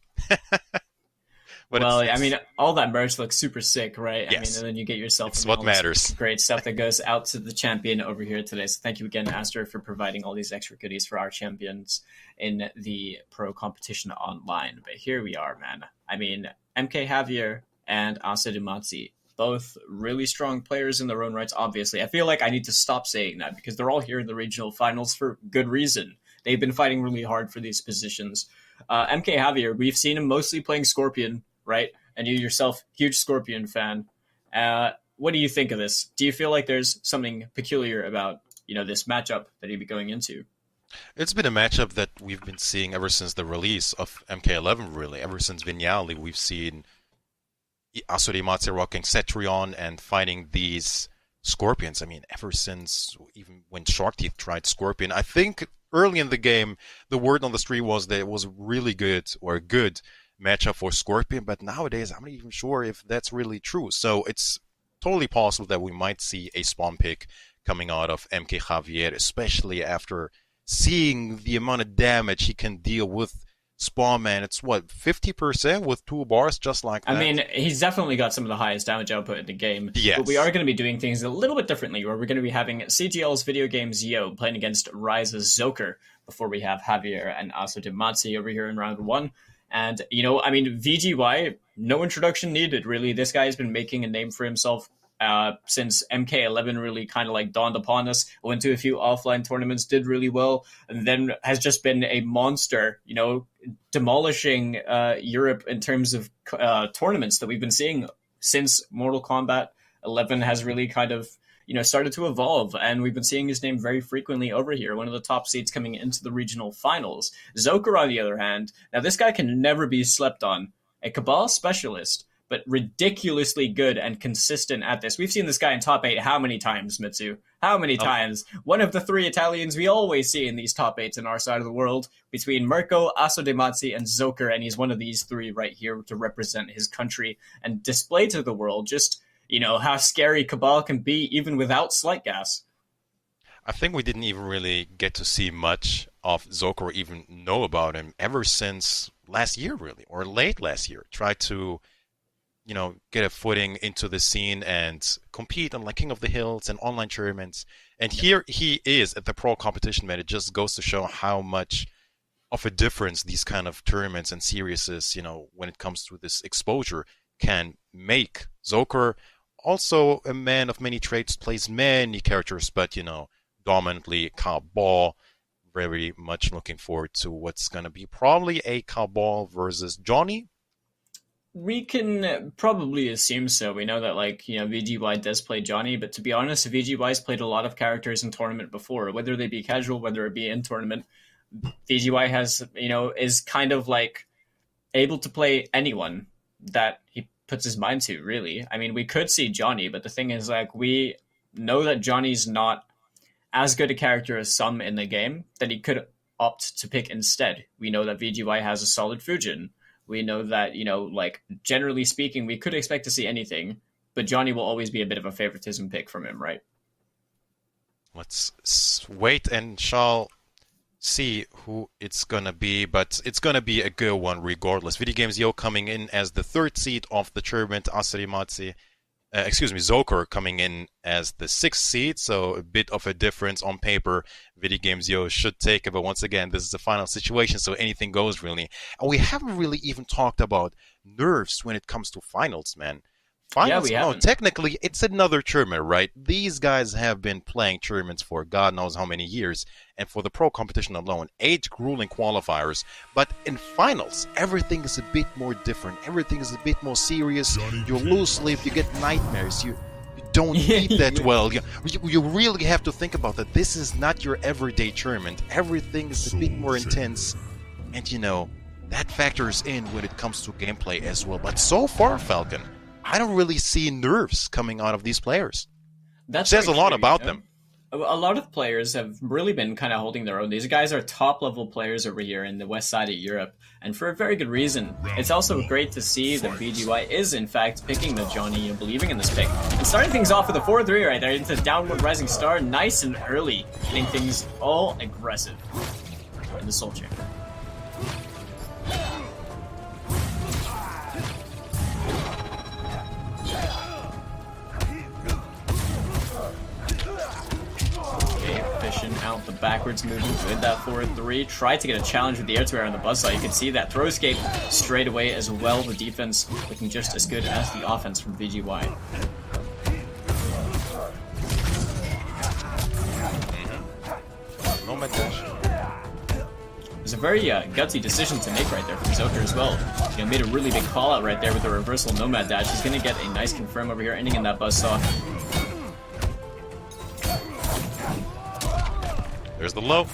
B: Well, I mean, all that merch looks super sick, right?
A: Yes.
B: I mean, and then you get yourself
A: It's what matters.
B: Great stuff that goes out to the champion over here today. So thank you again, Aster, for providing all these extra goodies for our champions in the pro competition online. But here we are, man. I mean, MK Javier and Asa Dimatse, both really strong players in their own rights, obviously. I feel like I need to stop saying that because they're all here in the regional finals for good reason. They've been fighting really hard for these positions. MK Javier, we've seen him mostly playing Scorpion, right? And you yourself, huge Scorpion fan. What do you think of this? Do you feel like there's something peculiar about, you know, this matchup that he'd be going into?
A: It's been a matchup that we've been seeing ever since the release of MK11, really. Ever since Vignali, we've seen Asa Dimatse rocking Cetrion and fighting these Scorpions. I mean, ever since even when Shark Teeth tried Scorpion, I think early in the game, the word on the street was that it was really good or a good matchup for Scorpion, but nowadays I'm not even sure if that's really true. So it's totally possible that we might see a spawn pick coming out of MK Javier, especially after seeing the amount of damage he can deal with Spawn Man. It's what, 50% with 2 bars, just like that?
B: I mean, he's definitely got some of the highest damage output in the game.
A: Yes.
B: But we are going to be doing things a little bit differently, where we're going to be having CGL's Video Games Yo playing against Ryza's Zoker before we have Javier and Aso Dimatsi over here in round 1. And, you know, I mean, VGY, no introduction needed, really. This guy has been making a name for himself since MK11 really kind of like dawned upon us. Went to a few offline tournaments, did really well, and then has just been a monster, you know, demolishing Europe in terms of tournaments that we've been seeing since Mortal Kombat 11 has really kind of, you know, started to evolve, and we've been seeing his name very frequently over here, one of the top seeds coming into the regional finals. Zoker, on the other hand, now this guy can never be slept on. A Cabal specialist, but ridiculously good and consistent at this. We've seen this guy in top 8 how many times, Mitsu? How many times? One of the 3 Italians we always see in these top 8s in our side of the world, between Mirko, Aso Dimatsi, and Zoker, and he's one of these 3 right here to represent his country and display to the world just, you know, how scary Cabal can be even without Slight Gas.
A: I think we didn't even really get to see much of Zoker or even know about him ever since last year, really, or late last year. Tried to, you know, get a footing into the scene and compete on like King of the Hills and online tournaments. And here he is at the pro competition, man. It just goes to show how much of a difference these kind of tournaments and series, you know, when it comes to this exposure, can make. Zoker, also a man of many traits, plays many characters, but, you know, dominantly Cabal. Very much looking forward to what's going to be probably a Cabal versus Johnny.
B: We can probably assume so. We know that, like, you know, VGY does play Johnny, but to be honest, VGY's played a lot of characters in tournament before, whether they be casual, whether it be in tournament. VGY has, you know, is kind of like able to play anyone that he puts his mind to, really. I mean, we could see Johnny, but the thing is, like, we know that Johnny's not as good a character as some in the game, that he could opt to pick instead. We know that VGY has a solid Fujin. We know that, you know, like, generally speaking, we could expect to see anything, but Johnny will always be a bit of a favoritism pick from him, right?
A: Let's wait and shall see who it's gonna be, but it's gonna be a good one regardless. Video Games Yo coming in as the 3rd seed of the tournament, Zoker coming in as the 6th seed, so a bit of a difference on paper. Video Games Yo should take it, but once again, this is the final situation, so anything goes, really. And we haven't really even talked about nerfs when it comes to finals, man. Finals,
B: Yeah, we haven't.
A: technically, it's another tournament, right? These guys have been playing tournaments for God knows how many years, and for the pro competition alone, 8 grueling qualifiers. But in finals, everything is a bit more different. Everything is a bit more serious. You lose sleep, you get nightmares, you don't eat that well. You really have to think about that. This is not your everyday tournament. Everything is a bit more intense, and you know, that factors in when it comes to gameplay as well. But so far, Falcon, I don't really see nerfs coming out of these players.
B: That
A: says a lot about them.
B: A lot of players have really been kind of holding their own. These guys are top-level players over here in the west side of Europe, and for a very good reason. It's also great to see that VGY is, in fact, picking the Johnny and believing in this pick. And starting things off with a 4-3 right there into Downward Rising Star, nice and early, getting things all aggressive in the Soul Chamber. Out the backwards movement with that 4-3. Tried to get a challenge with the air to air on the buzzsaw. You can see that throw escape straight away as well. The defense looking just as good as the offense from VGY.
A: Nomad dash.
B: It was a very gutsy decision to make right there from Zoker as well. You know, made a really big call out right there with the reversal Nomad dash. He's going to get a nice confirm over here, ending in that buzzsaw.
A: There's the low.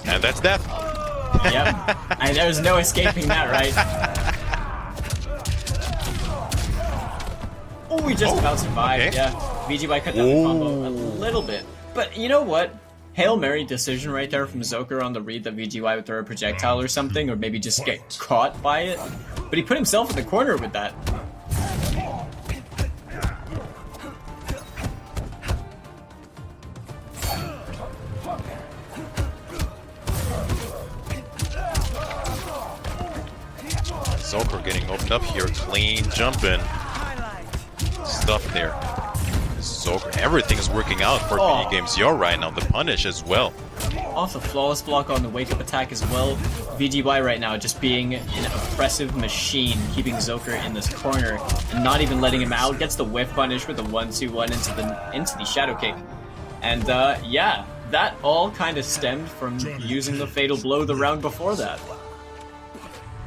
A: And that's death.
B: Yep. And there's no escaping that, right? Oh, we just about survived,
A: okay.
B: yeah. VGY cut down the combo a little bit. But you know what? Hail Mary decision right there from Zoker on the read that VGY would throw a projectile or something, or maybe just get caught by it. But he put himself in the corner with that.
A: Zoker getting opened up here. Clean jump in. Stuff there. Zoker, everything is working out for Video Games Yo right now. The punish as well.
B: Off the flawless block on the wake-up attack as well. VGY right now just being an oppressive machine, keeping Zoker in this corner and not even letting him out. Gets the whiff punish with the 1-2-1 into the shadow kick. And yeah, that all kind of stemmed from using the fatal blow the round before that.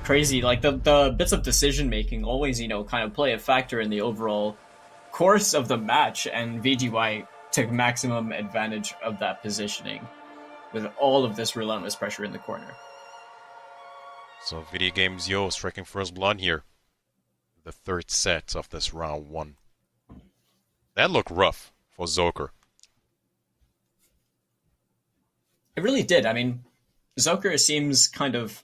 B: Crazy, like the bits of decision making always, you know, kind of play a factor in the overall course of the match, and VGY took maximum advantage of that positioning with all of this relentless pressure in the corner.
A: So Video Games Yo striking first blood here. The third set of this round 1. That looked rough for Zoker.
B: It really did. I mean, Zoker seems kind of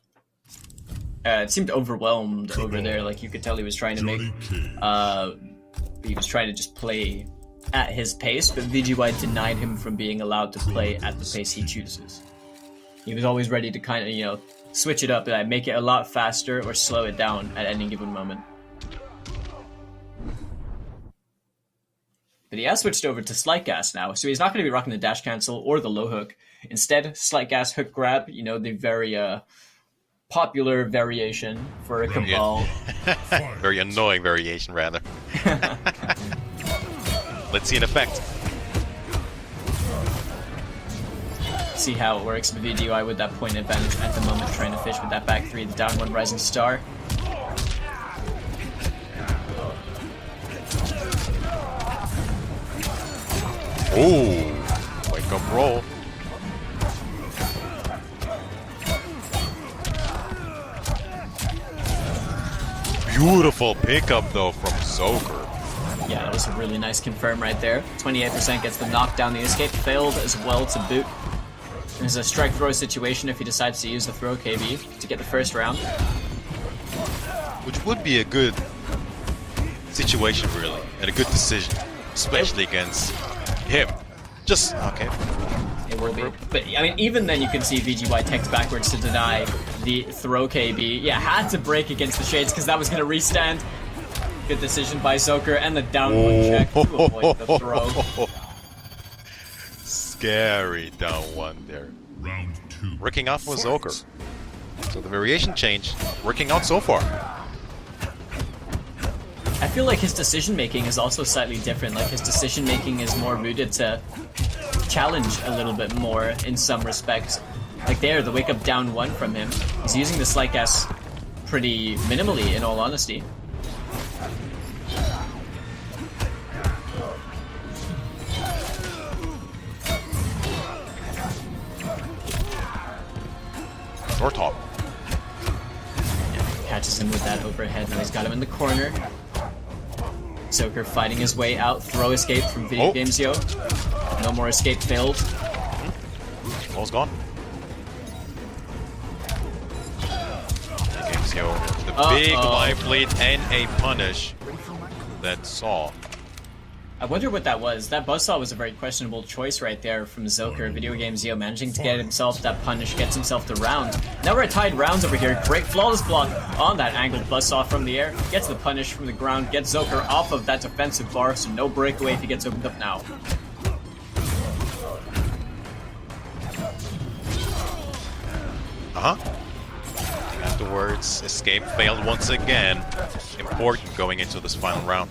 B: it seemed overwhelmed over there. Like, you could tell he was trying to make he was trying to just play at his pace, but VGY denied him from being allowed to play at the pace he chooses. He was always ready to kind of, you know, switch it up, make it a lot faster or slow it down at any given moment. But he has switched over to Slight Gas now, so he's not going to be rocking the dash cancel or the low hook. Instead, Slight Gas hook grab, you know, the very popular variation for a Cabal.
A: Very annoying variation, rather. Let's see an effect.
B: See how it works. VGY with that point advantage at the moment, trying to fish with that back three, the down one rising star.
A: Oh, wake up roll. Beautiful pickup though from Zoker.
B: Yeah, that was a really nice confirm right there. 28% gets the knockdown. The escape failed as well to boot. There's a strike throw situation if he decides to use the throw KB to get the first round.
A: Which would be a good situation, really, and a good decision, especially against him. Just, okay.
B: It will be. But, I mean, even then you can see VGY text backwards to deny the throw KB. Yeah, had to break against the Shades because that was going to restand. Good decision by Zoker, and the down one check to avoid the throw.
A: Scary down one there.
C: Round 2.
A: Working out for Zoker. So the variation change, working out so far.
B: I feel like his decision making is also slightly different. Like, his decision making is more rooted to challenge a little bit more in some respects. Like there, the wake up down one from him. He's using the Slight Gas pretty minimally, in all honesty.
A: Or top.
B: Yeah, catches him with that overhead. Now he's got him in the corner. Zoker fighting his way out. Throw escape from Video Games Yo. No more escape failed.
A: Ball's gone. Video Games Yo, the big life lead and a punish. That saw.
B: I wonder what that was. That buzzsaw was a very questionable choice right there from Zoker. Video Games Yo managing to get himself that punish, gets himself the round. Now we're at tied rounds over here. Great flawless block on that angled buzzsaw from the air. Gets the punish from the ground, gets Zoker off of that defensive bar, so no breakaway if he gets opened up now.
A: Afterwards, escape failed once again. Important going into this final round.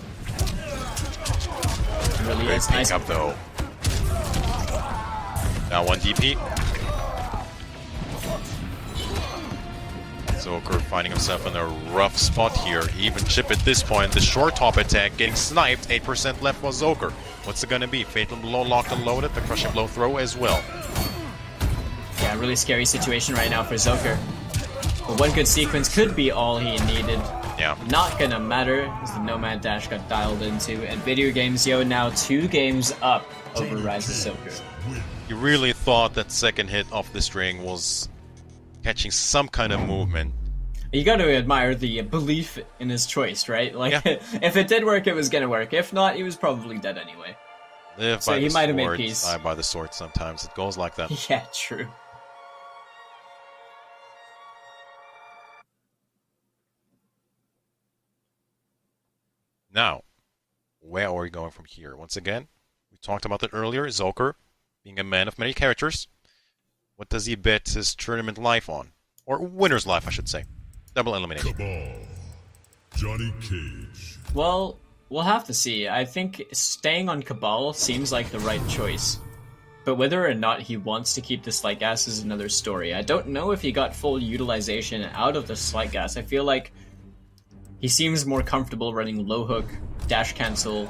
B: Really
A: Great
B: is nice.
A: pickup though. Now one DP. Zoker finding himself in a rough spot here. Even chip at this point. The short top attack getting sniped. 8% left for Zoker. What's it gonna be? Fatal blow locked and loaded. The crushing blow throw as well.
B: Yeah, really scary situation right now for Zoker. But one good sequence could be all he needed
A: Yeah.
B: Not gonna matter as the Nomad Dash got dialed into, and Video Games Yo now 2 games up over Rise of Silker.
A: You really thought that second hit off the string was catching some kind of movement.
B: You got to admire the belief in his choice, right? Like, if it did work, it was gonna work. If not, he was probably dead anyway.
A: Live
B: So
A: by
B: he
A: the
B: might have made
A: sword,
B: peace.
A: die by the sword sometimes. It goes like that.
B: Yeah, true.
A: Now, where are we going from here? Once again, we talked about it earlier. Zoker, being a man of many characters, what does he bet his tournament life on? Or winner's life, I should say. Double elimination.
C: Cabal. Johnny Cage.
B: Well, we'll have to see. I think staying on Cabal seems like the right choice. But whether or not he wants to keep the Slight Gas is another story. I don't know if he got full utilization out of the Slight Gas. I feel like he seems more comfortable running low hook, dash cancel,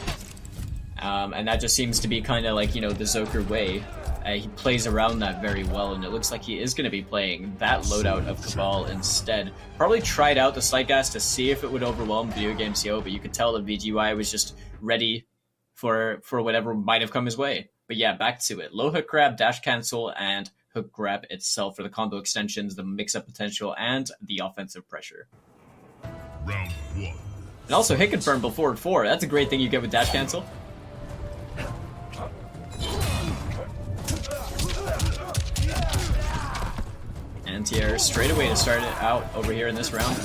B: and that just seems to be kind of like, you know, the Zoker way. He plays around that very well, and it looks like he is going to be playing that loadout of Cabal instead. Probably tried out the Slight Gas to see if it would overwhelm Video Games Yo, but you could tell that VGY was just ready for whatever might have come his way. But yeah, back to it. Low hook grab, dash cancel, and hook grab itself for the combo extensions, the mix-up potential, and the offensive pressure.
C: Round 1.
B: And also hit confirm before 4. That's a great thing you get with dash cancel. Anti-air straight away to start it out over here in this round.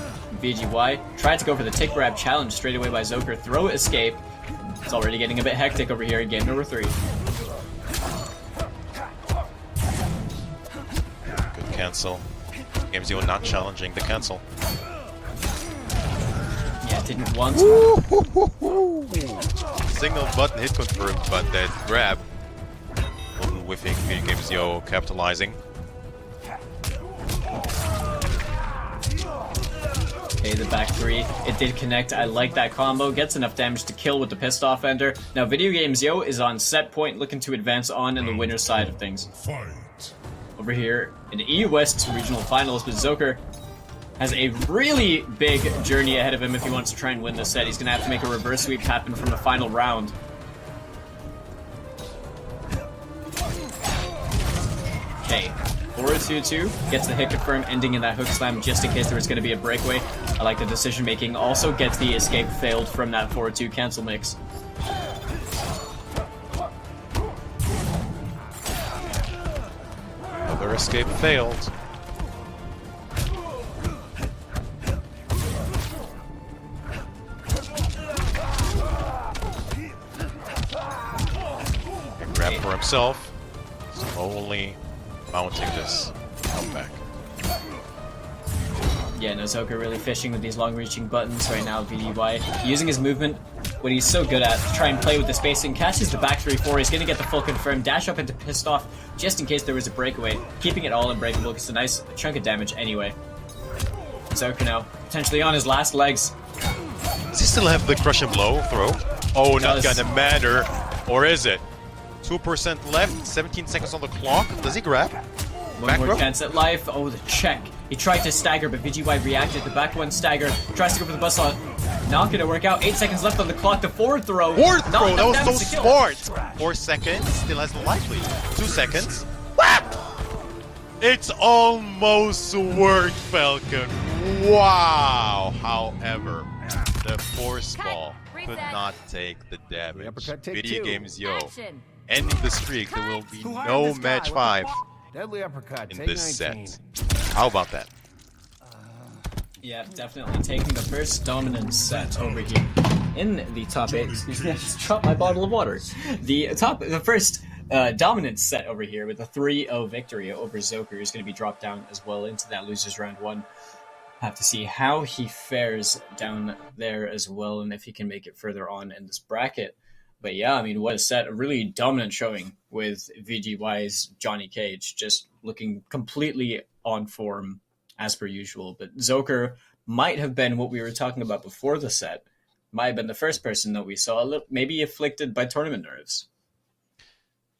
B: VGY tried to go for the tick grab challenge straight away by Zoker. Throw escape. It's already getting a bit hectic over here in game number 3.
A: Good cancel. Games Yo not challenging the cancel.
B: Yeah, didn't want to.
A: Signal button hit confirmed, but that grab wasn't whiffing. Video Games Yo capitalizing.
B: Okay, the back 3. It did connect. I like that combo. Gets enough damage to kill with the pissed off ender. Now Video Games Yo is on set point, looking to advance on in the winner's side of things.
C: Fight.
B: Over here in the EU West regional finals, but Zoker has a really big journey ahead of him if he wants to try and win this set. He's going to have to make a reverse sweep happen from the final round. Okay, 4-2-2 gets the hit confirm, ending in that hook slam just in case there was going to be a breakaway. I like the decision making. Also gets the escape failed from that 4-2 cancel mix.
A: Another escape failed. And grab for himself. Slowly mounting this comeback.
B: Yeah, Nozoka really fishing with these long-reaching buttons right now, VDY. Using his movement, what he's so good at, to try and play with the spacing. Catches the back 3-4, he's going to get the full confirm. Dash up into Pissed Off, just in case there was a breakaway. Keeping it all unbreakable, it's a nice chunk of damage anyway. Zoka now, potentially on his last legs.
A: Does he still have the crush and blow throw? Oh, not gonna matter. Or is it? 2% left, 17 seconds on the clock. Does he grab?
B: One
A: Back
B: more
A: row?
B: chance at life. Oh, the check. He tried to stagger, but VGY reacted. The back one stagger. Tries to go for the buzzsaw. Not gonna work out. 8 seconds left on the clock. The forward throw.
A: Fourth
B: Not
A: throw, that
B: enough
A: was so
B: damage to kill.
A: smart. 4 seconds, still has the life lead. 2 seconds. Whap! It's almost worked, Falcon. Wow. However, the force ball could not take the damage.
D: uppercut, take
A: Video
D: 2.
A: Games Yo.
E: Action.
A: Ending the streak, there will be
D: Who hired
A: no
D: this guy?
A: match
D: What the
A: 5
D: Deadly uppercut.
A: in
D: Take
A: this
D: 19.
A: set. How about that?
B: Yeah, definitely taking the first dominant set over here in the top 8. Excuse me, I just dropped my bottle of water. The first dominant set over here with a 3-0 victory over Zoker, who's going to be dropped down as well into that losers round 1. Have to see how he fares down there as well, and if he can make it further on in this bracket. But yeah, I mean, what a set. A really dominant showing with VGY's Johnny Cage, just looking completely on form as per usual. But Zoker might have been what we were talking about before the set. Might have been the first person that we saw, maybe afflicted by tournament nerves.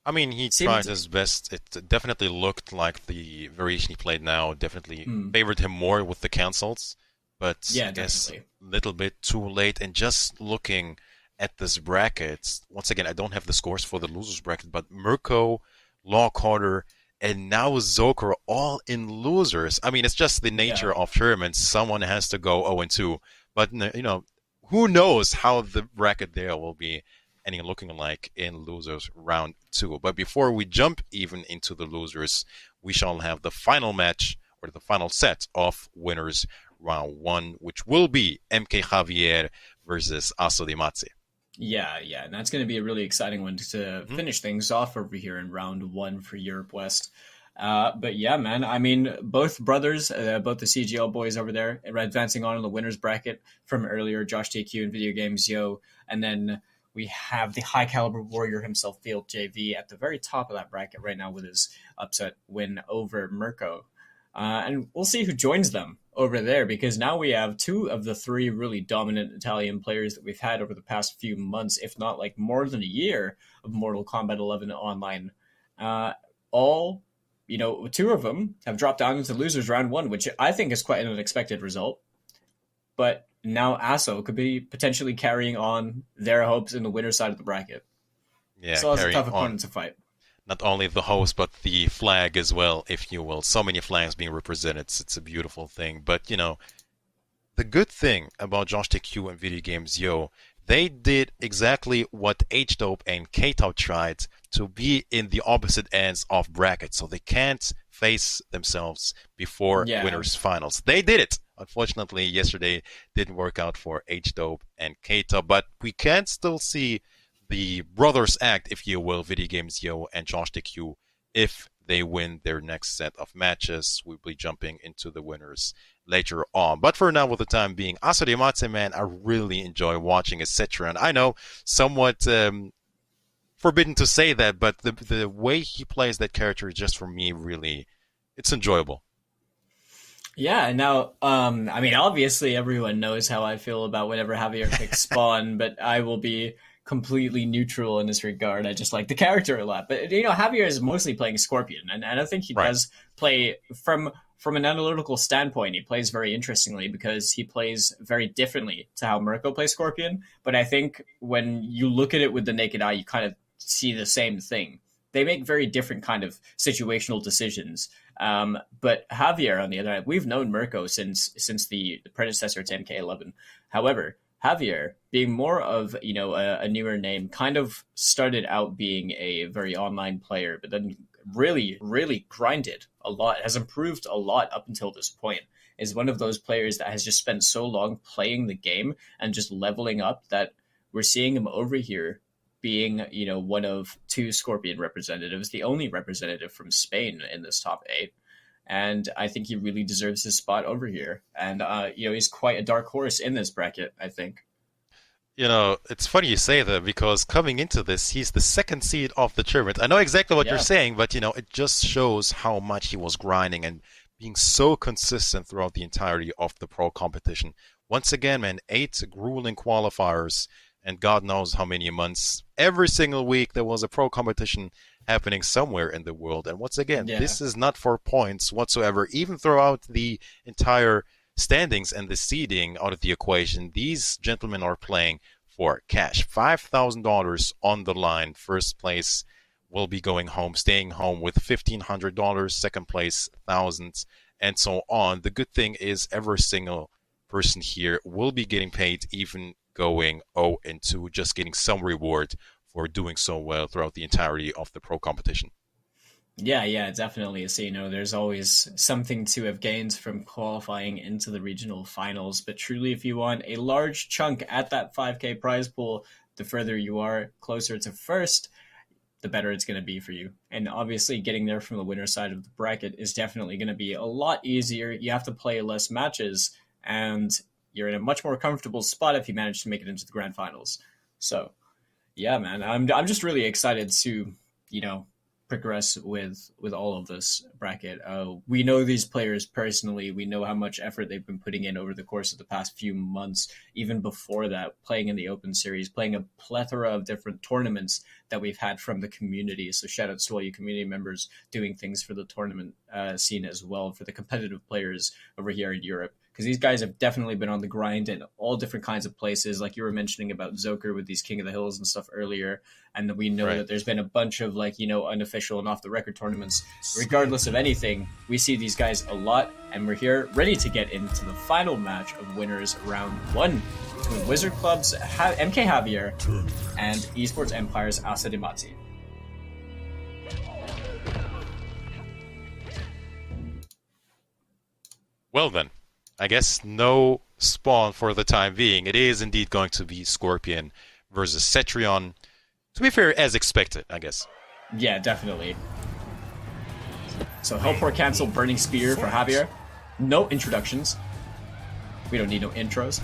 A: I mean, he tried his best. It definitely looked like the variation he played now definitely favored him more with the cancels. but
B: Yeah,
A: I guess
B: definitely.
A: a little bit too late. And just looking at this bracket, once again, I don't have the scores for the losers bracket, but Mirko, Law Carter, and now Zoker all in losers. I mean, it's just the
B: Yeah.
A: nature of tournaments. Someone has to go 0-2. But, who knows how the bracket there will be ending looking like in losers round 2. But before we jump even into the losers, we shall have the final match or the final set of winners round 1, which will be MK Javier versus Aso de Matze.
B: Yeah, and that's going to be a really exciting one to
A: Mhm.
B: finish things off over here in round 1 for Europe West. But yeah, man, I mean, both brothers, both the CGL boys over there, advancing on in the winners bracket from earlier, Josh TQ and Video Games Yo, and then we have the high caliber warrior himself, Field JV, at the very top of that bracket right now with his upset win over Mirko. And we'll see who joins them over there because now we have two of the three really dominant Italian players that we've had over the past few months, if not like more than a year of Mortal Kombat 11 online. All, two of them have dropped down into losers round 1, which I think is quite an unexpected result. But now ASO could be potentially carrying on their hopes in the winner side of the bracket.
A: Yeah,
B: So it's a
A: carrying
B: tough
A: on.
B: opponent to fight.
A: Not only the host, but the flag as well, if you will. So many flags being represented. It's a beautiful thing. But, the good thing about Josh TQ and Video Games Yo, they did exactly what H-Dope and K-Top tried to be in the opposite ends of brackets. So they can't face themselves before
B: Yeah.
A: winners finals. They did it. Unfortunately, yesterday didn't work out for H-Dope and K-Top, but we can still see the brothers act, if you will, Video Games Yo and Josh TQ, if they win their next set of matches. We'll be jumping into the winners later on. But for now, with the time being, Asode Matse, man, I really enjoy watching etc. And I know somewhat forbidden to say that, but the way he plays that character, just for me, really, it's enjoyable.
B: Yeah, now, I mean, obviously everyone knows how I feel about whenever Javier picks Spawn, but I will be completely neutral in this regard. I just like the character a lot. But, Javier is mostly playing Scorpion, and I think he
A: Right.
B: does play from an analytical standpoint, he plays very interestingly because he plays very differently to how Mirko plays Scorpion. But I think when you look at it with the naked eye, you kind of see the same thing. They make very different kind of situational decisions. But Javier, on the other hand, we've known Mirko since the predecessor to MK11. However, Javier, being more of a newer name, kind of started out being a very online player, but then really, really grinded a lot, has improved a lot up until this point. Is one of those players that has just spent so long playing the game and just leveling up that we're seeing him over here being, one of two Scorpion representatives, the only representative from Spain in this top 8. And I think he really deserves his spot over here. And, he's quite a dark horse in this bracket, I think.
A: It's funny you say that because coming into this, he's the second seed of the tournament. I know exactly what
B: Yeah.
A: you're saying, but it just shows how much he was grinding and being so consistent throughout the entirety of the pro competition. Once again, man, 8 grueling qualifiers and God knows how many months. Every single week there was a pro competition happening somewhere in the world. And once again,
B: Yeah.
A: this is not for points whatsoever. Even throughout the entire standings and the seeding out of the equation, these gentlemen are playing for cash. $5,000 on the line. First place will be going home, staying home with $1,500. Second place, thousands, and so on. The good thing is every single person here will be getting paid, even going 0-2, just getting some reward for doing so well throughout the entirety of the pro competition.
B: Yeah, definitely. So, there's always something to have gained from qualifying into the regional finals. But truly, if you want a large chunk at that 5K prize pool, the further you are closer to first, the better it's going to be for you. And obviously, getting there from the winner side of the bracket is definitely going to be a lot easier. You have to play less matches, and you're in a much more comfortable spot if you manage to make it into the grand finals. So, yeah, man, I'm just really excited to, progress with all of this bracket. We know these players personally. We know how much effort they've been putting in over the course of the past few months, even before that, playing in the Open Series, playing a plethora of different tournaments that we've had from the community. So shout outs to all you community members doing things for the tournament scene as well, for the competitive players over here in Europe. because these guys have definitely been on the grind in all different kinds of places, like you were mentioning about Zoker with these King of the Hills and stuff earlier, and we know that there's been a bunch of unofficial and off the record tournaments. Regardless of anything, we see these guys a lot, and we're here ready to get into the final match of winners round 1 between Wizard Club's MK Javier and Esports Empire's Asadimati.
A: Well then, I guess no spawn for the time being. It is indeed going to be Scorpion versus Cetrion. To be fair, as expected, I guess.
B: Yeah, definitely. So Helport cancel, Burning Spear for Javier. No introductions. We don't need no intros.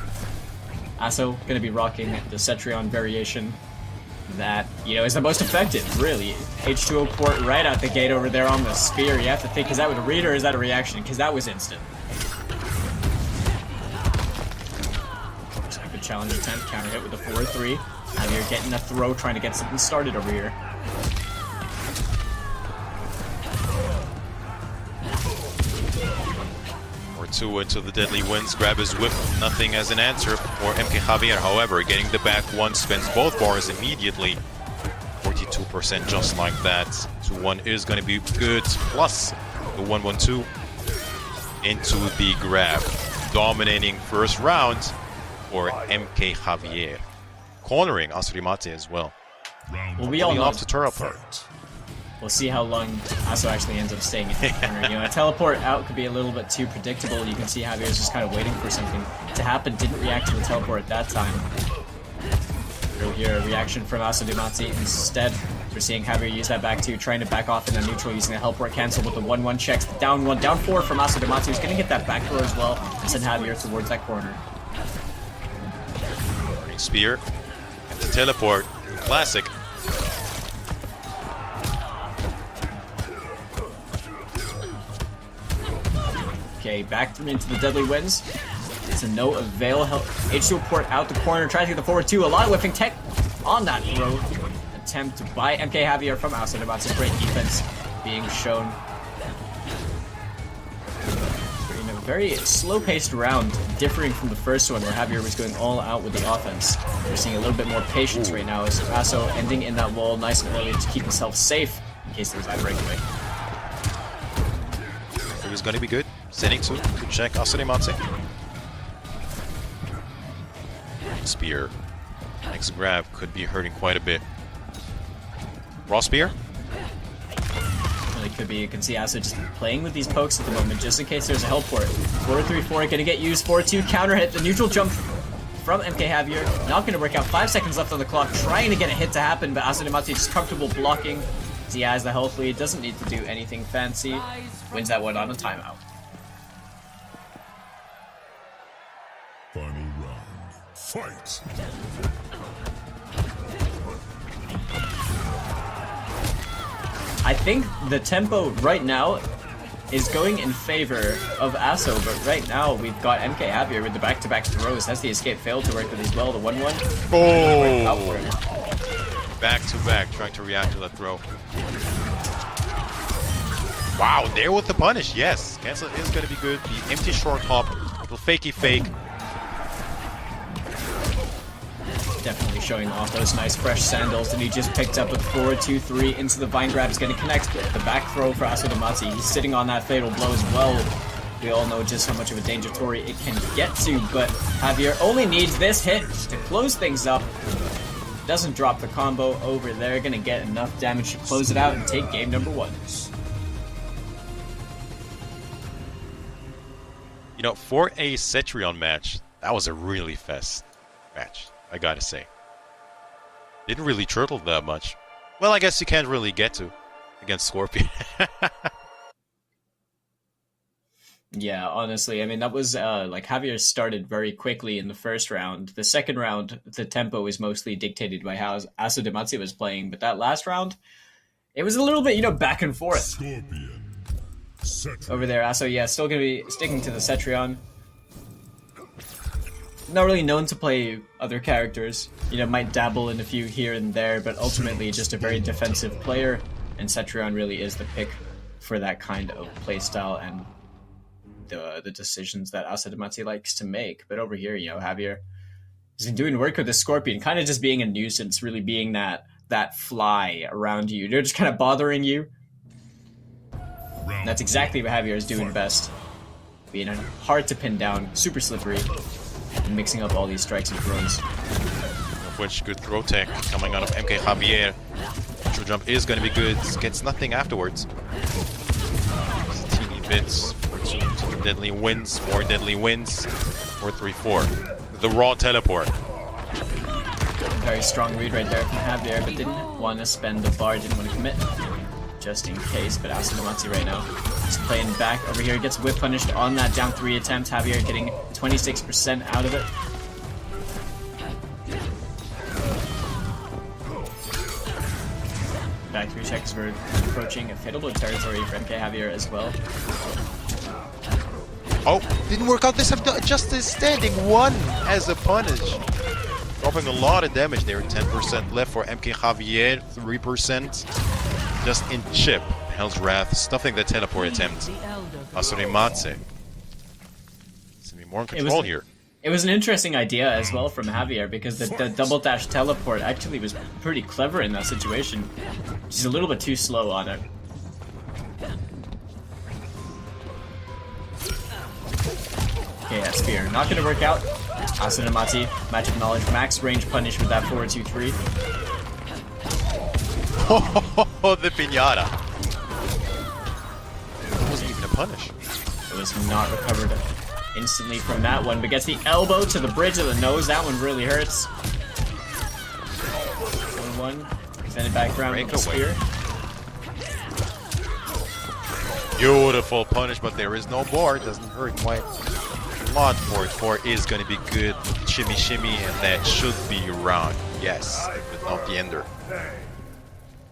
B: Aso gonna be rocking the Cetrion variation that, is the most effective, really. H2O port right out the gate over there on the spear. You have to think, is that with a read or is that a reaction? Because that was instant. Good challenge attempt, counter hit with a 4-3. Javier getting a throw, trying to get something started over here.
A: Or 2 into the deadly winds, grab his whip, nothing as an answer for MK Javier. However, getting the back one, spends both bars immediately. 42% just like that. 2-1 is going to be good. Plus the 1-1-2 into the grab. Dominating first round for MK Javier. Cornering Asadimati as well.
B: Well, we all know
A: off to teleport.
B: We'll see how long Aso actually ends up staying in the corner. A teleport out could be a little bit too predictable. You can see Javier's just kind of waiting for something to happen. Didn't react to the teleport at that time. We'll hear a reaction from Asadimati instead. We're seeing Javier use that back two, trying to back off in a neutral using a helport cancel with the 1-1 checks. The down 1, down 4 from Asadimati, who's going to get that back throw as well and send Javier towards that corner.
A: Burning Spear. And the teleport. Classic.
B: Okay, back into the deadly winds. It's a no avail. H2 port out the corner, tries to get the forward 2. A lot of whiffing tech on that throw. Attempt by MK Javier from Asadimati. Great defense being shown. In a very slow-paced round, differing from the first one where Javier was going all out with the offense. We're seeing a little bit more patience right now as Aso ending in that wall nice and early to keep himself safe in case there was that breakaway.
A: It was going to be good. Setting to check Asadimati. Spear. Next grab could be hurting quite a bit. Raw spear.
B: Really could be. You can see Aso just playing with these pokes at the moment, just in case there's a help port. 4-3-4 gonna get used. 4-2 counter hit. The neutral jump from MK Javier. Not gonna work out. 5 seconds left on the clock. Trying to get a hit to happen, but Asadimati just comfortable blocking. He has the health lead. Doesn't need to do anything fancy. Wins that one on a timeout.
C: Final round. Fight!
B: I think the tempo right now is going in favor of Aso, but right now we've got MK Javier with the back-to-back throws. Has the escape failed to work with as well? The 1-1.
A: Oh! Back-to-back, trying to react to that throw. Wow, there with the punish, yes. Cancel is going to be good. The empty short hop, little fakey fake.
B: Definitely showing off those nice fresh sandals that he just picked up with 4-2-3 into the vine grab. Is going to connect the back throw for Asadimati. He's sitting on that fatal blow as well. We all know just how much of a danger Tori it can get to, but Javier only needs this hit to close things up. Doesn't drop the combo over there. Going to get enough damage to close it out and take game number 1.
A: You know, for a Cetrion match, that was a really fast match, I gotta say. Didn't really turtle that much. Well, I guess you can't really get to against Scorpion.
B: Yeah, honestly, I mean, that was, like, Javier started very quickly in the first round. The second round, the tempo was mostly dictated by how Asadimati was playing, but that last round, it was a little bit, back and forth.
C: Scorpion.
B: Over there, Aso, yeah, still gonna be sticking to the Cetrion. Not really known to play other characters. Might dabble in a few here and there, but ultimately just a very defensive player, and Cetrion really is the pick for that kind of playstyle, and the decisions that Asadamati likes to make. But over here, Javier has been doing work with the Scorpion, kind of just being a nuisance, really being that fly around you. They're just kind of bothering you. And that's exactly what Javier is doing best. Being hard to pin down, super slippery, and mixing up all these strikes and throws.
A: Which good throw tech coming out of MK Javier. Neutral jump is going to be good. Gets nothing afterwards. Teeny bits. To the deadly wins. More deadly wins. 4-3-4. The raw teleport.
B: Very strong read right there from Javier, but didn't want to spend the bar, didn't want to commit. Just in case, but Asadamati right now is playing back over here. Gets whip punished on that down 3 attempt. Javier getting 26% out of it. Back 3 checks, we're approaching a fatal blow territory for MK Javier as well.
A: Oh, didn't work out this time. Just is standing 1 as a punish. Dropping a lot of damage there. 10% left for MK Javier. 3%. Just in chip. Hell's Wrath, stuffing the teleport attempt. Asurimatse. Needs to be more in control here.
B: It was an interesting idea as well from Javier, because the double dash teleport actually was pretty clever in that situation. She's a little bit too slow on it. Okay, that spear not going to work out. Asadamati, magic knowledge, max range punish with that 4-2-3.
A: Oh, the pinata. It wasn't even a punish.
B: It was not recovered instantly from that one, but gets the elbow to the bridge of the nose. That one really hurts. 1-1. Send it back around with the spear.
A: Beautiful punish, but there is no bar. Doesn't hurt quite a lot for it. 4 is going to be good. Shimmy, shimmy, and that should be round. Yes, but not the ender.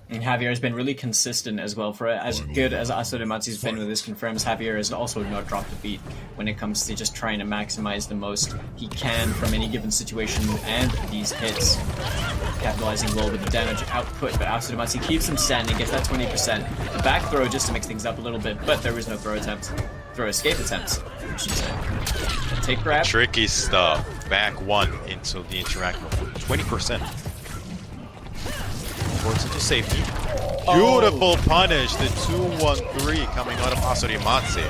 B: And Javier has been really consistent as well. For as good as Asadamati's been with this confirms, Javier has also not dropped a beat when it comes to just trying to maximize the most he can from any given situation and these hits. Capitalizing well with the damage output, but Asadamati keeps him standing, gets that 20%. The back throw just to mix things up a little bit, but there was no throw attempt. Throw escape attempt, I should say. Take grab.
A: Tricky stuff. Back 1 into the interaction. 20%. Towards into safety. Beautiful punish. The 2-1-3 coming out of Asurimatse.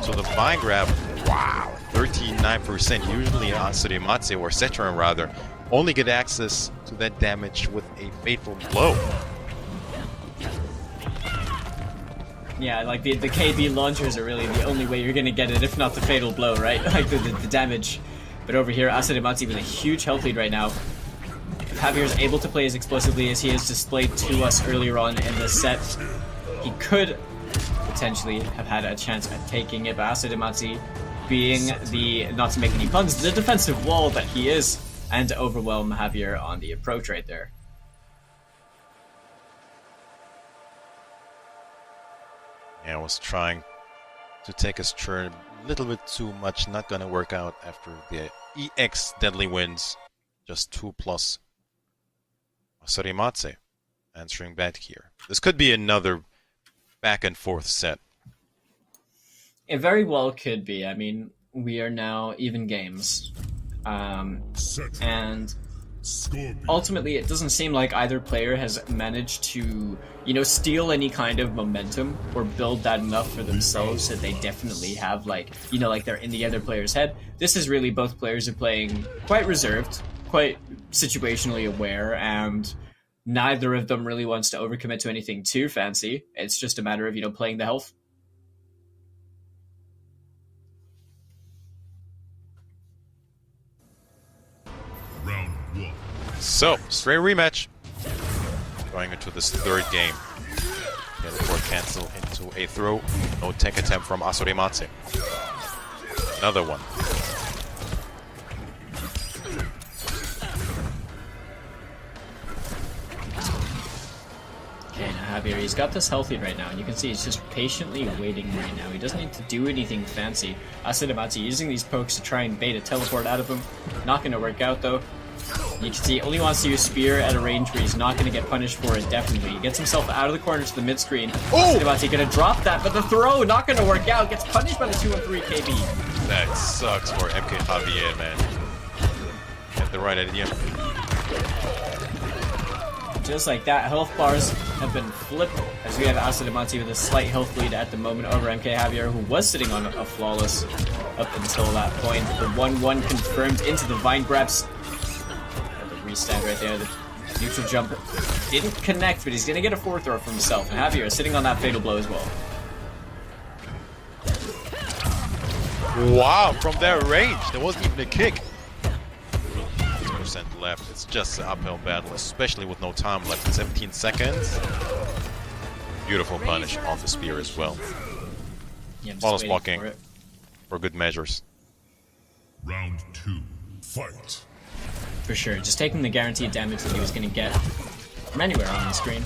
A: So the vine grab, wow, 39%. Usually Asurimatse, or Setran rather, only get access to that damage with a fatal blow.
B: Yeah, like the KB launchers are really the only way you're gonna get it, if not the fatal blow, right? Like the damage. But over here, Asadamati with a huge health lead right now. If Javier is able to play as explosively as he has displayed to us earlier on in the set, he could potentially have had a chance at taking it, but Asadamati being the, not to make any puns, the defensive wall that he is, and to overwhelm Javier on the approach right there.
A: Yeah, I was trying to take his turn a little bit too much. Not gonna work out after the EX deadly wins. Just 2+. Asurimatse answering back here. This could be another back and forth set.
B: It very well could be. I mean, we are now even games. And ultimately, it doesn't seem like either player has managed to, steal any kind of momentum or build that enough for themselves that they definitely have, like they're in the other player's head. This is really both players are playing quite reserved, quite situationally aware, and neither of them really wants to overcommit to anything too fancy. It's just a matter of, playing the health.
C: Round 1.
A: So, straight rematch. Going into this third game. Teleport cancel into a throw. No tech attempt from Asurimatse. Another one.
B: Okay, now Javier, he's got this healthy right now, and you can see he's just patiently waiting right now. He doesn't need to do anything fancy. Asadamati using these pokes to try and bait a teleport out of him. Not going to work out, though. You can see he only wants to use Spear at a range where he's not going to get punished for it, definitely. He gets himself out of the corner to the mid-screen. Asadamati going to drop that, but the throw not going to work out. Gets punished by the 2-on-3 KB.
A: That sucks for MK Javier, man. Get the right idea.
B: Just like that, health bars have been flipped as we have Asadamati with a slight health lead at the moment over MK Javier, who was sitting on a flawless up until that point. The 1-1 confirmed into the Vine grabs. The restand right there. The neutral jump didn't connect, but he's going to get a forward throw for himself. And Javier is sitting on that fatal blow as well.
A: Wow, from that range, there wasn't even a kick. 6% left. It's just an uphill battle, especially with no time left. 17 seconds. Beautiful punish on the spear as well.
B: Yeah, I'm just
A: Flawless
B: waiting
A: blocking
B: for it.
A: for good measures.
C: Round 2. Fight.
B: For sure, just taking the guaranteed damage that he was going to get from anywhere on the screen.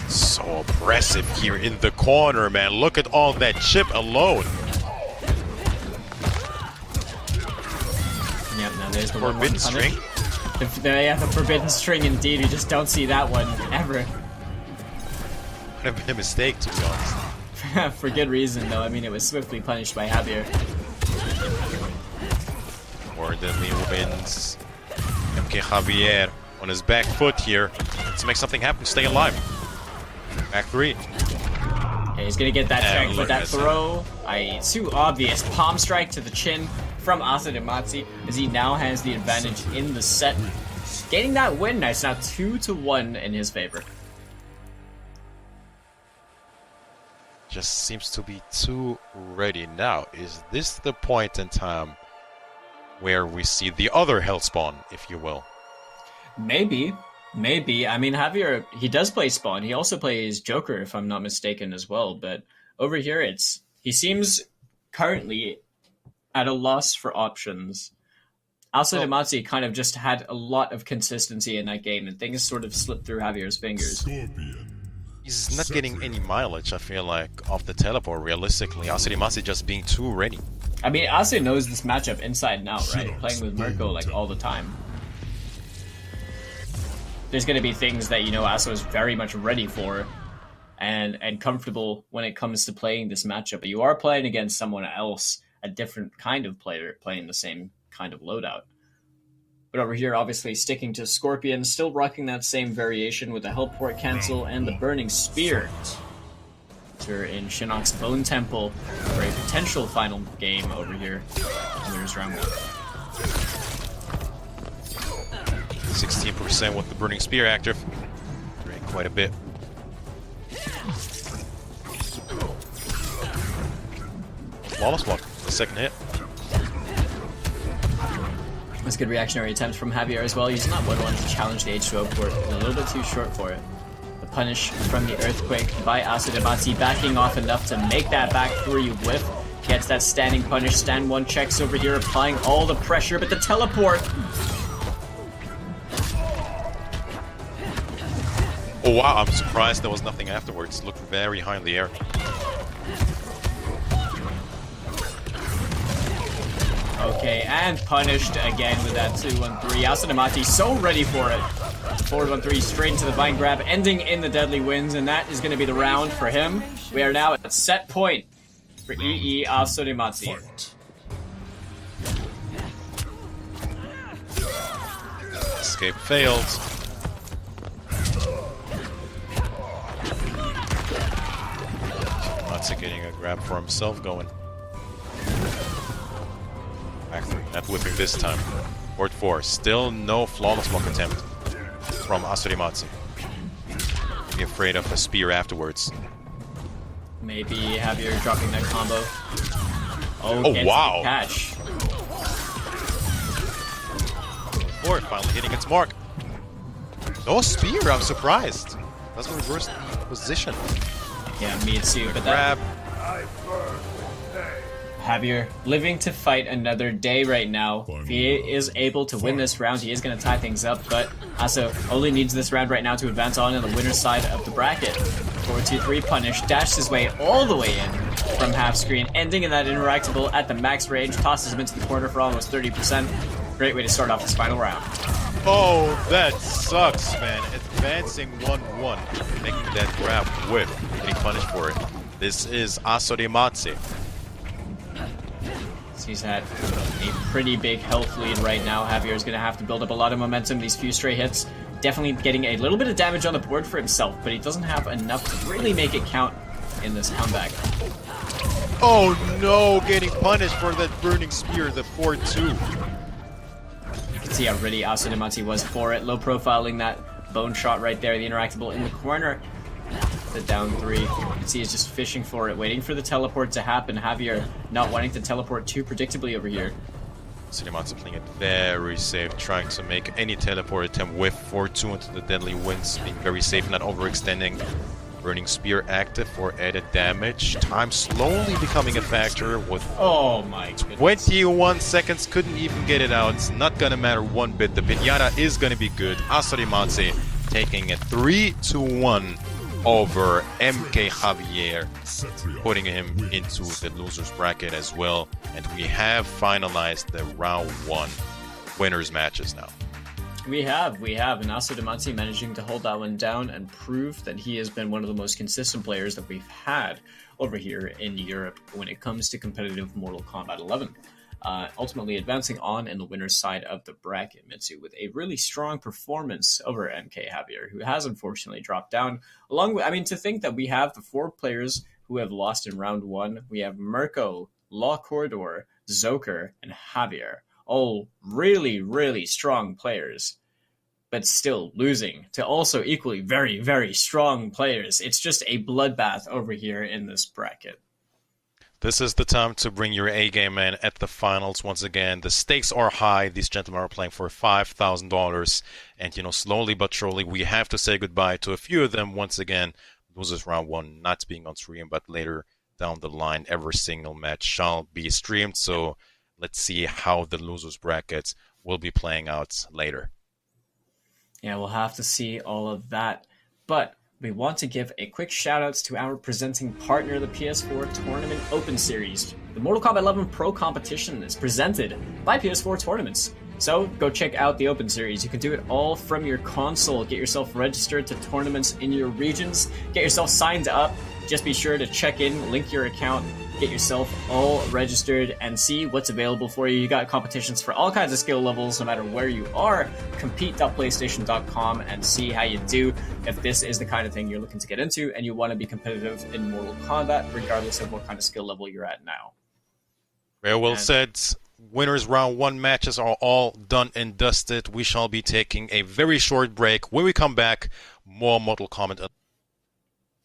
A: So oppressive here in the corner, man. Look at all that chip alone.
B: Yep, now there's the
A: Forbidden
B: 1-1
A: string.
B: punish. Yeah, the forbidden string indeed. You just don't see that one ever.
A: Would have been a mistake, to be honest.
B: For good reason, though. I mean, it was swiftly punished by Javier.
A: More than he wins. MK Javier on his back foot here. Let's make something happen. Stay alive. Back 3.
B: Okay, he's gonna get that check, but that throw, it's too obvious. Palm strike to the chin from Asadamati, as he now has the advantage in the set. Getting that win, it's now 2-1 in his favor.
A: Just seems to be too ready now. Is this the point in time where we see the other hell spawn, if you will?
B: Maybe. I mean, Javier, he does play Spawn. He also plays Joker, if I'm not mistaken, as well. But over here, he seems currently at a loss for options. Asadamati kind of just had a lot of consistency in that game, and things sort of slipped through Javier's fingers.
C: Scorpion.
A: He's not getting any mileage, I feel like, off the teleport, realistically. Asadamati just being too ready.
B: I mean, Ase knows this matchup inside and out, right? Playing with Mirko, like, all the time. There's going to be things that, you know, Ase is very much ready for and comfortable when it comes to playing this matchup. But you are playing against someone else, a different kind of player, playing the same kind of loadout. But over here, obviously sticking to Scorpion, still rocking that same variation with the Helport Cancel and the Burning Spear. We're in Shinnok's Bone Temple for a potential final game over here. And there's round 1.
A: 16% with the Burning Spear active. Doing quite a bit. Flawless block. The second hit.
B: That's a good reactionary attempt from Javier as well, using that 1-1 to challenge the H2O port, but a little bit too short for it. The punish from the Earthquake by Asadamati, backing off enough to make that back 3 whiff. Gets that standing punish, stand 1 checks over here, applying all the pressure, but the teleport!
A: Oh wow, I'm surprised there was nothing afterwards. Looked very high in the air.
B: Okay, and punished again with that 2-1-3. Asadamati so ready for it. Forward 1-3 straight into the Vine grab, ending in the Deadly Winds, and that is going to be the round for him. We are now at set point for EE Asadamati.
C: Fight.
A: Escape failed. Matsu getting a grab for himself going. Back 3, not whipping this time. Port 4, still no flawless block attempt from Asadamati. Be afraid of a spear afterwards.
B: Maybe Javier dropping that combo.
A: Oh,
B: gets
A: wow.
B: the catch.
A: Port finally hitting its mark. No spear, I'm surprised. That's the reverse position.
B: Yeah, me too, but that...
A: Grab.
B: Javier living to fight another day right now. If he is able to win this round, he is going to tie things up, but Asa only needs this round right now to advance on the winner's side of the bracket. 4-2-3 punish, dashed his way all the way in from half screen, ending in that interactable at the max range, tosses him into the corner for almost 30%. Great way to start off this final round.
A: Oh, that sucks, man. Advancing 1-1, making that grab whip, getting punished for it. This is Asorimatsu.
B: He's had a pretty big health lead right now. Javier's going to have to build up a lot of momentum. These few stray hits, definitely getting a little bit of damage on the board for himself, but he doesn't have enough to really make it count in this comeback.
A: Oh no, getting punished for that burning spear, the 4-2.
B: You can see how ready Asorimatsu was for it. Low profiling that bone shot right there, the interactable in the corner. The down 3. You can see he's just fishing for it, waiting for the teleport to happen. Javier not wanting to teleport too predictably over here.
A: Asorimatsu playing it very safe, trying to make any teleport attempt with 4-2 into the deadly winds, being very safe, not overextending. Burning Spear active for added damage. Time slowly becoming a factor with
B: oh my goodness.
A: 21 seconds, couldn't even get it out. It's not gonna matter one bit. The pinata is gonna be good. Asorimatsu taking a 3-1 over MK Javier, putting him into the loser's bracket as well. And we have finalized the round 1 winners matches now.
B: We have, and Asorimatsu managing to hold that one down and prove that he has been one of the most consistent players that we've had over here in Europe when it comes to competitive Mortal Kombat 11. Ultimately advancing on in the winner's side of the bracket, Mitsu, with a really strong performance over MK Javier, who has unfortunately dropped down. Along with, I mean, to think that we have the 4 players who have lost in round 1, we have Mirko, Law Corridor, Zoker, and Javier. All really, really strong players, but still losing to also equally very, very strong players. It's just a bloodbath over here in this bracket.
A: This is the time to bring your A-game, man, at the finals once again. The stakes are high. These gentlemen are playing for $5,000. And, slowly but surely, we have to say goodbye to a few of them once again. Losers round 1 not being on stream, but later down the line, every single match shall be streamed. So let's see how the losers brackets will be playing out later.
B: Yeah, we'll have to see all of that. But we want to give a quick shout outs to our presenting partner, the PS4 Tournament Open Series. The Mortal Kombat 11 Pro Competition is presented by PS4 Tournaments. So go check out the Open Series. You can do it all from your console. Get yourself registered to tournaments in your regions. Get yourself signed up. Just be sure to check in, link your account, get yourself all registered, and see what's available for you. You got competitions for all kinds of skill levels, no matter where you are. Compete.playstation.com and see how you do. If this is the kind of thing you're looking to get into and you want to be competitive in Mortal Kombat, regardless of what kind of skill level you're at now.
A: Very well said. Winners round 1 matches are all done and dusted. We shall be taking a very short break. When we come back, more Mortal Kombat.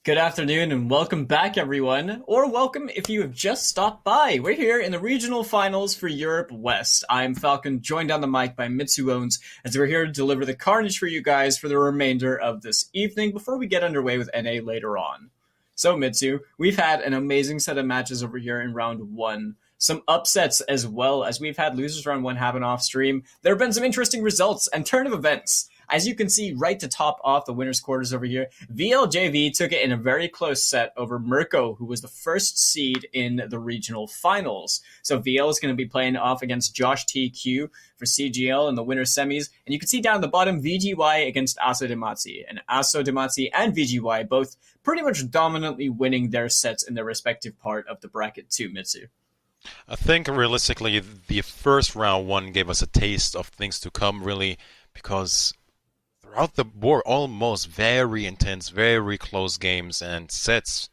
B: Good afternoon and welcome back, everyone. Or welcome if you have just stopped by. We're here in the regional finals for Europe West. I'm Falcon, joined on the mic by Mitsu Owens, as we're here to deliver the carnage for you guys for the remainder of this evening before we get underway with NA later on. So, Mitsu, we've had an amazing set of matches over here in round 1. Some upsets as well, as we've had losers round 1 happen off stream. There have been some interesting results and turn of events. As you can see right to top off the winner's quarters over here, VLJV took it in a very close set over Mirko, who was the first seed in the regional finals. So VL is going to be playing off against Josh TQ for CGL in the winner semis. And you can see down at the bottom, VGY against Asorimatsu. And Asorimatsu and VGY both pretty much dominantly winning their sets in their respective part of the bracket too, Mitsu.
A: I think realistically, the first round 1 gave us a taste of things to come, really, because throughout the board, almost very intense, very close games and sets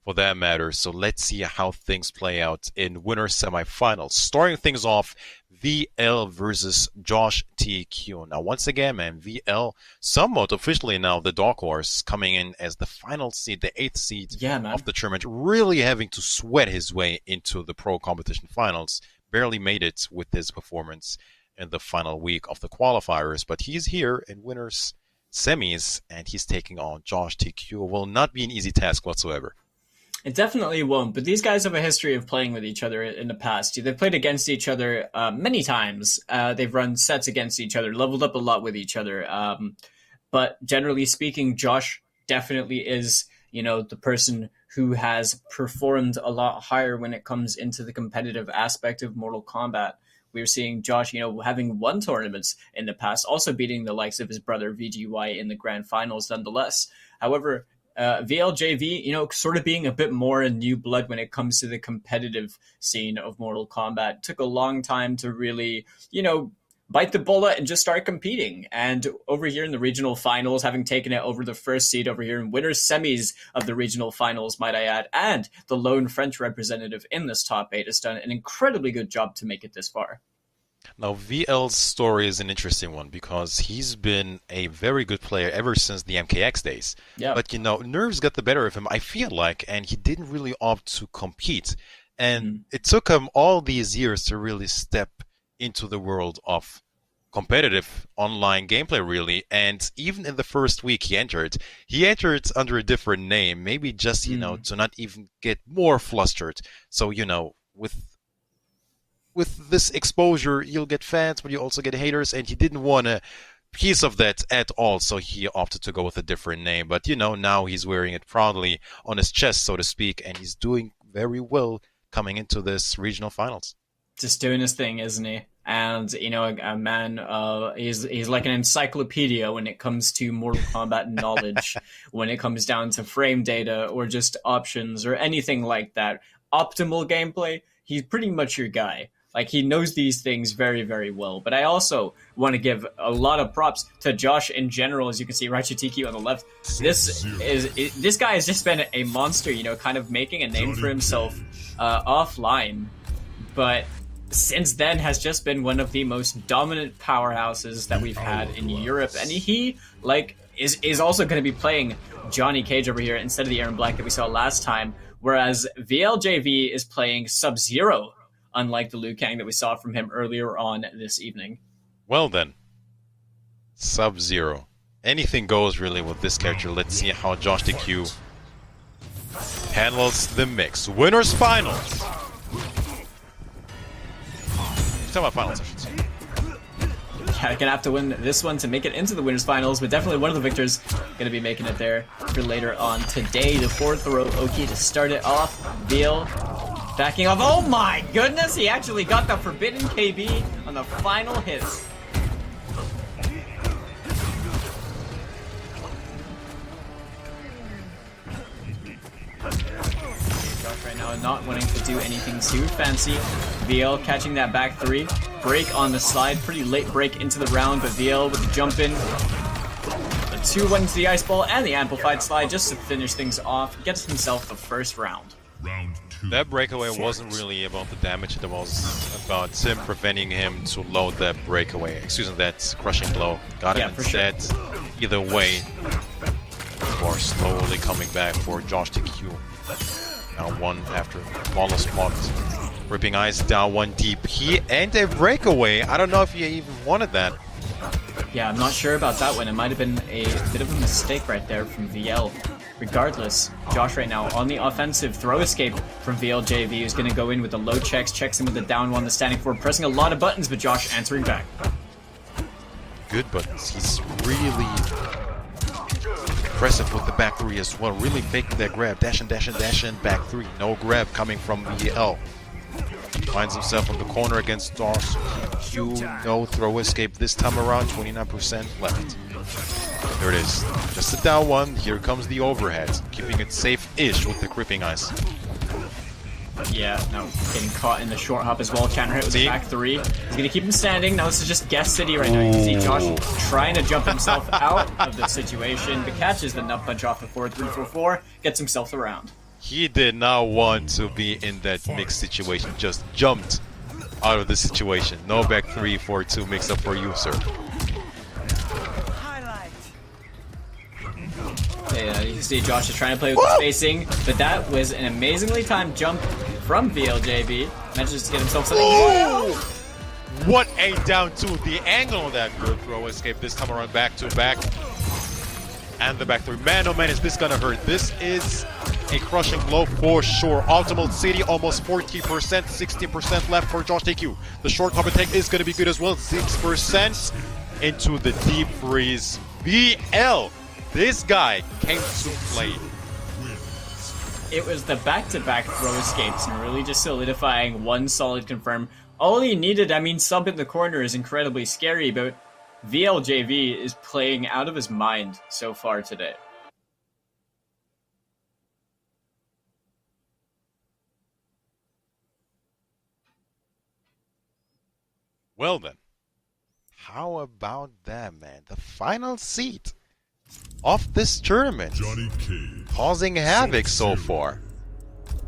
A: for that matter. So let's see how things play out in winner semifinals. Starting things off, VL versus Josh TQ. Now, once again, man, VL somewhat officially now the dark horse, coming in as the final seed, the 8th seed of the tournament, really having to sweat his way into the pro competition finals. Barely made it with his performance in the final week of the qualifiers, but he's here in winners semis and he's taking on Josh TQ. Will not be an easy task whatsoever.
B: It definitely won't, but these guys have a history of playing with each other in the past. They've played against each other many times. They've run sets against each other, leveled up a lot with each other. But generally speaking, Josh definitely is you know, the person who has performed a lot higher when it comes into the competitive aspect of Mortal Kombat. We're seeing Josh, you know, having won tournaments in the past, also beating the likes of his brother VGY in the grand finals nonetheless. However, VLJV, you know, sort of being a bit more a new blood when it comes to the competitive scene of Mortal Kombat. Took a long time to really, you know, bite the bullet and just start competing. And over here in the regional finals, having taken it over the first seed over here in winners semis of the regional finals, might I add, and the lone French representative in this top 8 has done an incredibly good job to make it this far.
A: Now, VL's story is an interesting one because he's been a very good player ever since the MKX days.
B: Yeah.
A: But, you know, nerves got the better of him, I feel like, and he didn't really opt to compete. And it took him all these years to really step into the world of competitive online gameplay, really. And even in the first week he entered under a different name, maybe just, you know, to not even get more flustered. So, you know, with this exposure, you'll get fans, but you also get haters, and he didn't want a piece of that at all, so he opted to go with a different name. But, you know, now he's wearing it proudly on his chest, so to speak, and he's doing very well coming into this regional finals.
B: Just doing his thing, isn't he? And, you know, a man, he's like an encyclopedia when it comes to Mortal Kombat knowledge, when it comes down to frame data or just options or anything like that. Optimal gameplay, he's pretty much your guy. Like, he knows these things very, very well. But I also want to give a lot of props to Josh in general. As you can see, Raichu on the left. This guy has just been a monster, you know, kind of making a name for himself offline. But since then has just been one of the most dominant powerhouses that we've had in Europe. And he, like, is also going to be playing Johnny Cage over here instead of the Aaron Black that we saw last time. Whereas VLJV is playing Sub-Zero, unlike the Liu Kang that we saw from him earlier on this evening.
A: Well then, Sub-Zero. Anything goes really with this character. Let's see how Josh DQ handles the mix. Winners finals. Talking about finals, I should say.
B: Yeah, gonna have to win this one to make it into the winners finals, but definitely one of the victors gonna be making it there for later on today. The fourth row Oki to start it off. Veal backing off. Oh my goodness, he actually got the forbidden KB on the final hits. Josh right now not wanting to do anything too fancy. VL catching that back three. Break on the slide. Pretty late break into the round, but VL with the jump in. The 2-1 into the ice ball and the amplified slide just to finish things off. Gets himself the first round.
C: Round 2.
A: That breakaway wasn't really about the damage, it was about Sim preventing him to load that breakaway. Excuse me, that crushing blow. Got him instead. Sure. Either way, we're slowly coming back for Josh DQ. Now one after flawless spot. Ripping Eyes down one deep. He and a breakaway. I don't know if he even wanted that.
B: Yeah, I'm not sure about that one. It might have been a bit of a mistake right there from VL. Regardless, Josh right now on the offensive. Throw escape from VLJV, who's going to go in with the low checks in with the down one, the standing forward, pressing a lot of buttons, but Josh answering back.
A: Good buttons. He's really impressive with the back three as well. Really faking that grab. Dash and back three. No grab coming from VL. Finds himself in the corner against Josh DQ. No throw escape this time around. 29% left. There it is. Just a down one. Here comes the overhead. Keeping it safe-ish with the Gripping Eyes.
B: Yeah, no, getting caught in the short hop as well. Counter hit with the back three. He's gonna keep him standing. Now this is just Guest City right now. You can see Josh trying to jump himself out of the situation, but catches the nut punch off the 4-3-4-4, gets himself the round. He
A: did not want to be in that mixed situation. Just jumped out of the situation. No back 3-4-2 mix up for you, sir.
B: Yeah, you can see Josh is trying to play with the spacing, but that was an amazingly timed jump from VLJB. Manages to get himself something.
A: Ooh! What a down two. The angle of that good throw escape this time around back to back. And the back three. Man, oh man, is this gonna hurt. This is a crushing blow for sure. Optimal City, almost 40%, 60% left for Josh DQ. The short top attack is gonna be good as well. 6% into the deep freeze. VL. This guy came to play.
B: It was the back-to-back throw escapes and really just solidifying one solid confirm. All he needed, I mean, sub in the corner is incredibly scary, but VLJV is playing out of his mind so far today.
A: Well then, how about that, man? The final seat of this tournament,
C: Johnny Cage.
A: causing havoc so far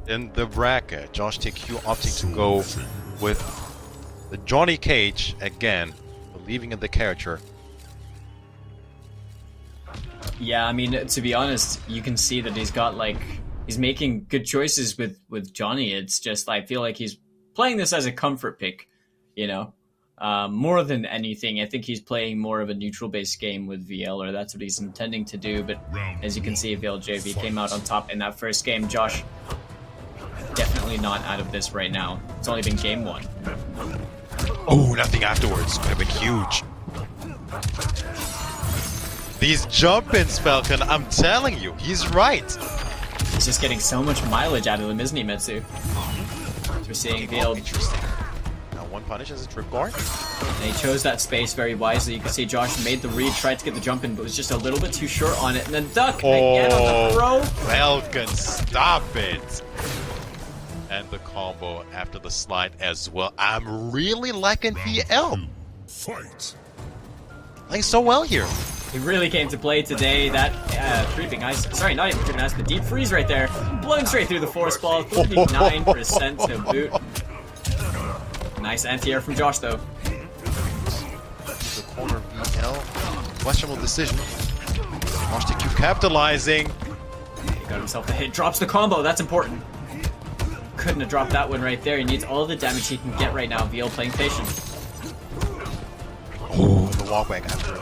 A: in the bracket. Josh TQ opting to go with the Johnny Cage again, believing in the character.
B: Yeah, I mean, to be honest, you can see that he's making good choices with Johnny. It's just, I feel like he's playing this as a comfort pick, you know? More than anything, I think he's playing more of a neutral-based game with VL, or that's what he's intending to do. But as you can see, VLJV came out on top in that first game. Josh, definitely not out of this right now. It's only been game one.
A: Oh, nothing afterwards. Could have been huge. These jump-ins, Falcon, I'm telling you, he's right.
B: He's just getting so much mileage out of them, isn't he, Metsu? We're seeing VL.
A: Interesting. One punish as a trip guard.
B: And he chose that space very wisely. You can see Josh made the read, tried to get the jump in, but was just a little bit too short on it. And then duck again on the throw.
A: Falcon, stop it. And the combo after the slide as well. I'm really liking VL.
C: Fight.
A: Playing so well here.
B: He really came to play today. That creeping ice, sorry, not even creeping ice, but deep freeze right there. Blowing straight through the force ball. 39% to boot. Nice anti-air from Josh, though.
A: The corner VL. Questionable decision. Josh TQ capitalizing.
B: He got himself a hit. Drops the combo. That's important. Couldn't have dropped that one right there. He needs all the damage he can get right now. VL playing patient.
A: Oh, the walkback after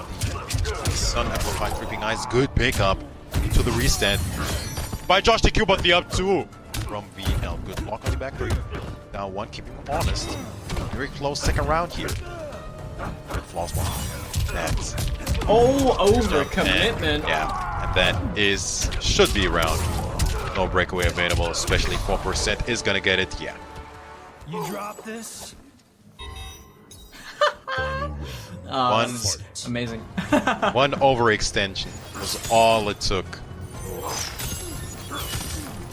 A: the Sun Amplified Creeping Eyes. Good pickup to the restand by Josh TQ, but the up two from VL. Good block on the back three. Down one, keeping him honest. Very close second round here. Good flaws one. That's
B: over commitment.
A: Yeah, and that should be around. No breakaway available, especially 4% is gonna get it. Yeah.
D: You drop this?
B: Amazing.
A: One overextension was all it took.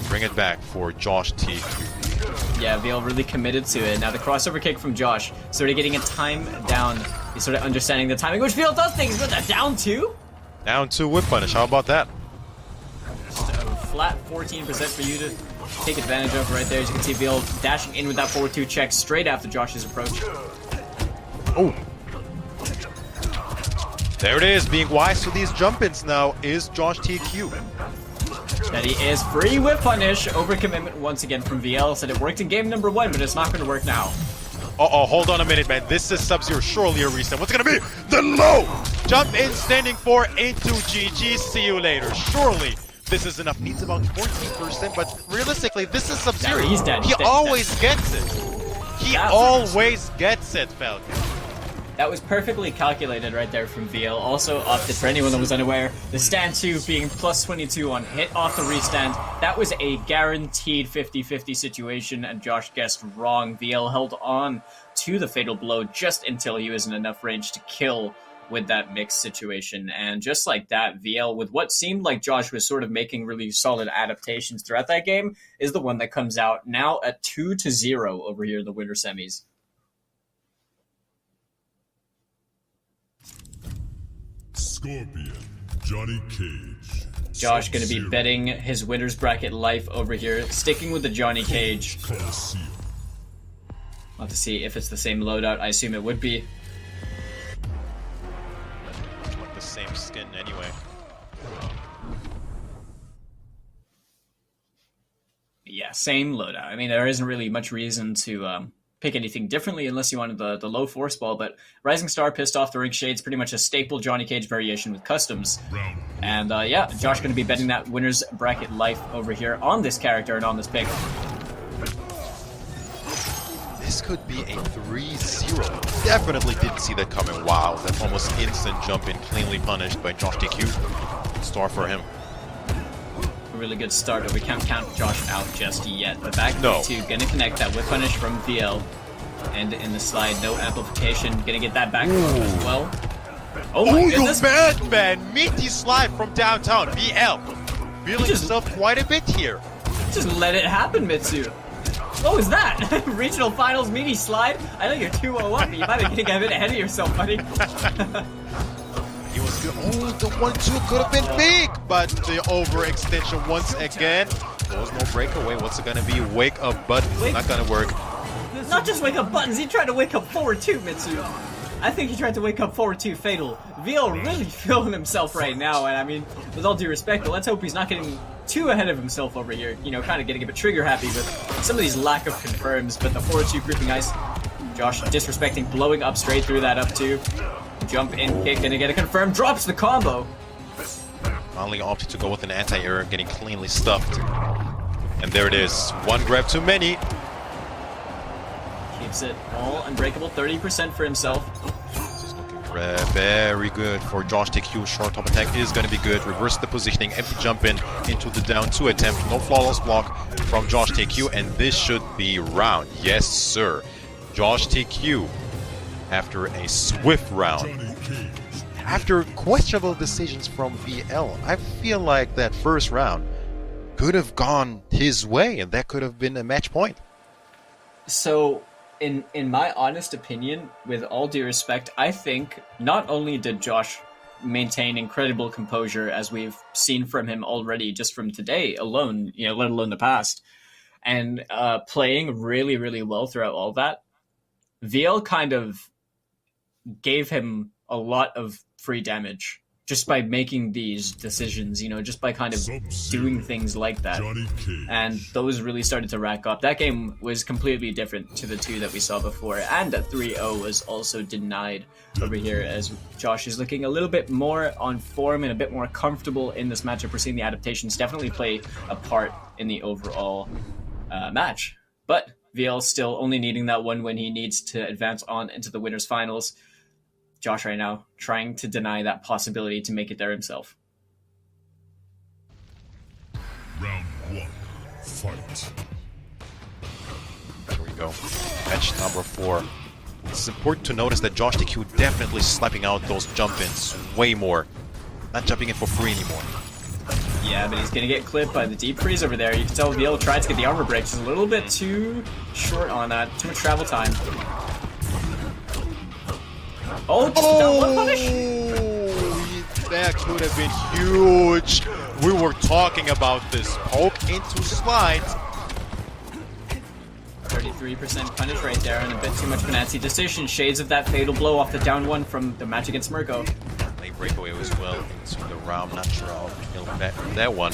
A: Bring it back for Josh TQ.
B: Yeah, VL really committed to it. Now the crossover kick from Josh, sort of getting a time down. He's sort of understanding the timing, which VL does things, but that down two?
A: Down two whip punish, how about that?
B: Just a flat 14% for you to take advantage of right there. As you can see, VL dashing in with that forward 2 check straight after Josh's approach.
A: Oh. There it is, being wise to these jump-ins now is Josh TQ.
B: That he is free whip punish. Overcommitment once again from VL. Said it worked in game number 1, but it's not going to work now.
A: Uh-oh, hold on a minute, man. This is Sub-Zero, surely a reset. What's going to be? The low! Jump in, standing 4 into GG. See you later. Surely this is enough. Needs about 14%, but realistically, this is Sub-Zero.
B: He's dead.
A: He always gets it. He always gets it, Falcon.
B: That was perfectly calculated right there from VL. Also opted, for anyone that was unaware, the stand 2 being plus 22 on hit off the restand. That was a guaranteed 50-50 situation, and Josh guessed wrong. VL held on to the fatal blow just until he was in enough range to kill with that mixed situation. And just like that, VL, with what seemed like Josh was sort of making really solid adaptations throughout that game, is the one that comes out now at 2-0 over here in the winter semis.
C: Scorpion, Johnny Cage.
B: Josh going to be betting his winner's bracket life over here, sticking with the Johnny Cage.
C: Coliseum.
B: We'll have to see if it's the same loadout. I assume it would be.
A: Like the same skin anyway.
B: Yeah, same loadout. I mean, there isn't really much reason to pick anything differently unless you wanted the low force ball, but Rising Star, Pissed Off, the Ring Shade's pretty much a staple Johnny Cage variation with customs. And yeah, Josh going to be betting that winner's bracket life over here on this character and on this pick.
A: This could be a 3-0. Definitely didn't see that coming. Wow, that almost instant jump in, cleanly punished by Josh TQ. Star for him.
B: really good start, but we can't count Josh out just yet. But back
A: No.
B: to gonna connect that whip punish from VL. And in the slide, no amplification. Gonna get that back as well. Oh my
A: Oh, you
B: goodness.
A: madman! Meaty slide from downtown. BL. Feeling
B: just-
A: himself quite a bit here.
B: Just let it happen, Mitsu. What was that? Regional finals meaty slide? I know you're 2-0 up, but you might be getting a bit ahead of yourself, buddy.
A: He was good. Oh, the 1-2 could have been big, but the overextension once again. There's no breakaway. What's it gonna be? Wake up button. Not gonna work.
B: Not just wake up buttons, he tried to wake up forward too, Mitsu. I think he tried to wake up forward too, Fatal. VL really feeling himself right now, and I mean, with all due respect, but let's hope he's not getting too ahead of himself over here. You know, kind of getting a bit trigger happy with some of these lack of confirms, but the forward 2 grouping ice. Josh disrespecting, blowing up straight through that up 2. Jump in kick, gonna get a confirm, drops the combo.
A: Finally opted to go with an anti-air, getting cleanly stuffed. And there it is. One grab too many.
B: Keeps it all unbreakable, 30% for himself.
A: This is looking very good for Josh TQ. Short top attack is going to be good. Reverse the positioning, empty jump in into the down 2 attempt. No flawless block from Josh TQ, and this should be round. Yes, sir. Josh TQ, after a swift round,
C: Johnny Cage.
A: after questionable decisions from VL, I feel like that first round could have gone his way, and that could have been a match point.
B: So, in my honest opinion, with all due respect, I think not only did Josh maintain incredible composure, as we've seen from him already just from today alone, you know, let alone the past, and playing really, really well throughout all that, VL kind of gave him a lot of free damage just by making these decisions, you know, just by kind of doing things like that.
C: Johnny Cage.
B: And those really started to rack up. That game was completely different to the 2 that we saw before, and that 3-0 was also denied over here as Josh is looking a little bit more on form and a bit more comfortable in this matchup. We're seeing the adaptations definitely play a part in the overall match. But VL still only needing that one when he needs to advance on into the winners finals. Josh right now trying to deny that possibility to make it there himself.
C: Round 1. Fight.
A: There we go. Match number 4. It's important to notice that Josh TQ definitely slapping out those jump-ins way more. Not jumping in for free anymore.
B: Yeah, but he's gonna get clipped by the deep freeze over there. You can tell VL tried to get the armor break. Just a little bit too short on that. Too much travel time. Oh, just down one punish?
A: That could have been huge. We were talking about this. Poke into slides.
B: 33% punish right there, and a bit too much of a Nancy decision. Shades of that fatal blow off the down 1 from the match against Mirko.
A: Late breakaway as well into the round. Not sure how to feel that one.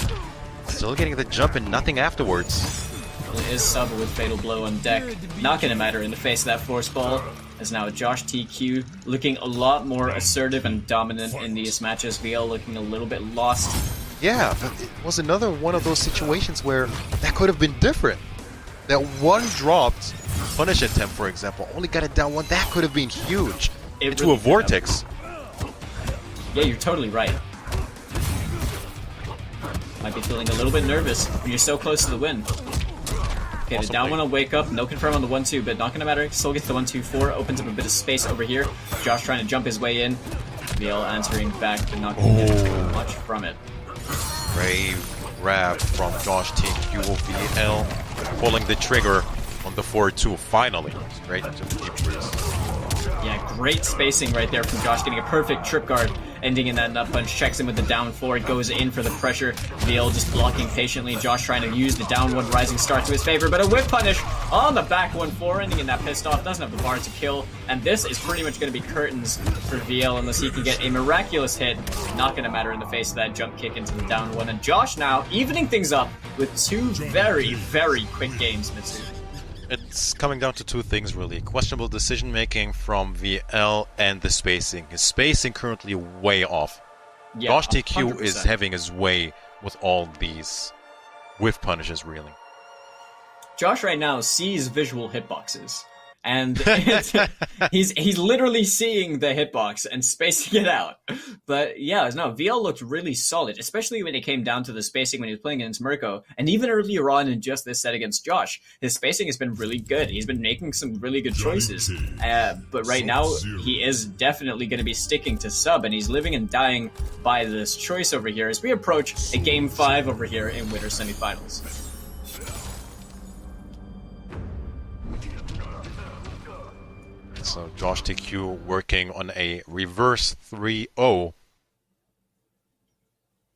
A: Still getting the jump and nothing afterwards.
B: Really is sub with fatal blow on deck. Not gonna matter in the face of that force ball. As now Josh TQ looking a lot more assertive and dominant in these matches. VL looking a little bit lost.
A: Yeah, but it was another one of those situations where that could have been different. That one dropped punish attempt, for example, only got it down 1. That could have been huge.
B: It
A: Into
B: really
A: a vortex.
B: Yeah, you're totally right. Might be feeling a little bit nervous when you're so close to the win. Okay, the down 1 will wake up. No confirm on the 1-2, but not gonna matter. Still gets the 1-2-4. Opens up a bit of space over here. Josh trying to jump his way in. VL answering back, but not gonna get too much from it.
A: Brave grab from Josh TQ. VL pulling the trigger on the 4-2 finally. Straight into the deep freeze.
B: Yeah, great spacing right there from Josh, getting a perfect trip guard, ending in that nut punch, checks in with the down 4, goes in for the pressure. VL just blocking patiently. Josh trying to use the down 1 rising star to his favor, but a whip punish on the back 1-4, ending in that pissed off. Doesn't have the bar to kill, and this is pretty much going to be curtains for VL unless he can get a miraculous hit. Not going to matter in the face of that jump kick into the down 1, and Josh now evening things up with 2 very, very quick games, Mitsu.
A: It's coming down to 2 things really. Questionable decision making from VL and the spacing. His spacing currently way off.
B: Yeah,
A: Josh TQ
B: 100%.
A: is having his way with all these whiff punishes really.
B: Josh right now sees visual hitboxes. And he's literally seeing the hitbox and spacing it out. But yeah, no, VL looked really solid, especially when it came down to the spacing when he was playing against Mirko. And even earlier on in just this set against Josh, his spacing has been really good. He's been making some really good choices. But right now, he is definitely going to be sticking to sub, and he's living and dying by this choice over here as we approach a Game 5 over here in Winter Semifinals.
A: So Josh TQ working on a reverse 3-0.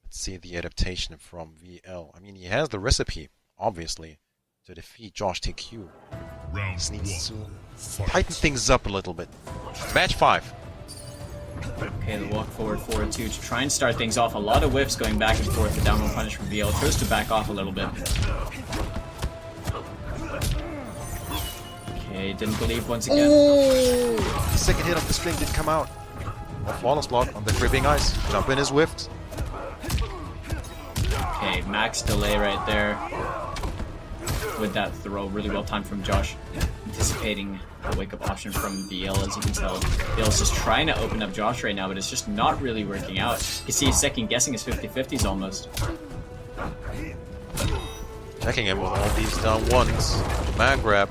A: Let's see the adaptation from VL. I mean, he has the recipe, obviously, to defeat Josh TQ. Just needs to tighten things up a little bit. Match 5.
B: Okay, the walk forward 4-2 to try and start things off. A lot of whiffs going back and forth. The down one punish from VL. Tries to back off a little bit. Okay, didn't believe once again.
A: Ooh! The second hit of the string didn't come out. A flawless block on the gripping ice. Jump in is whiffed.
B: Okay, max delay right there. With that throw, really well timed from Josh. Anticipating the wake-up option from VL, as you can tell. VL's just trying to open up Josh right now, but it's just not really working out. You can see he's second-guessing his 50-50s almost.
A: Checking him with all these down ones. Man grab.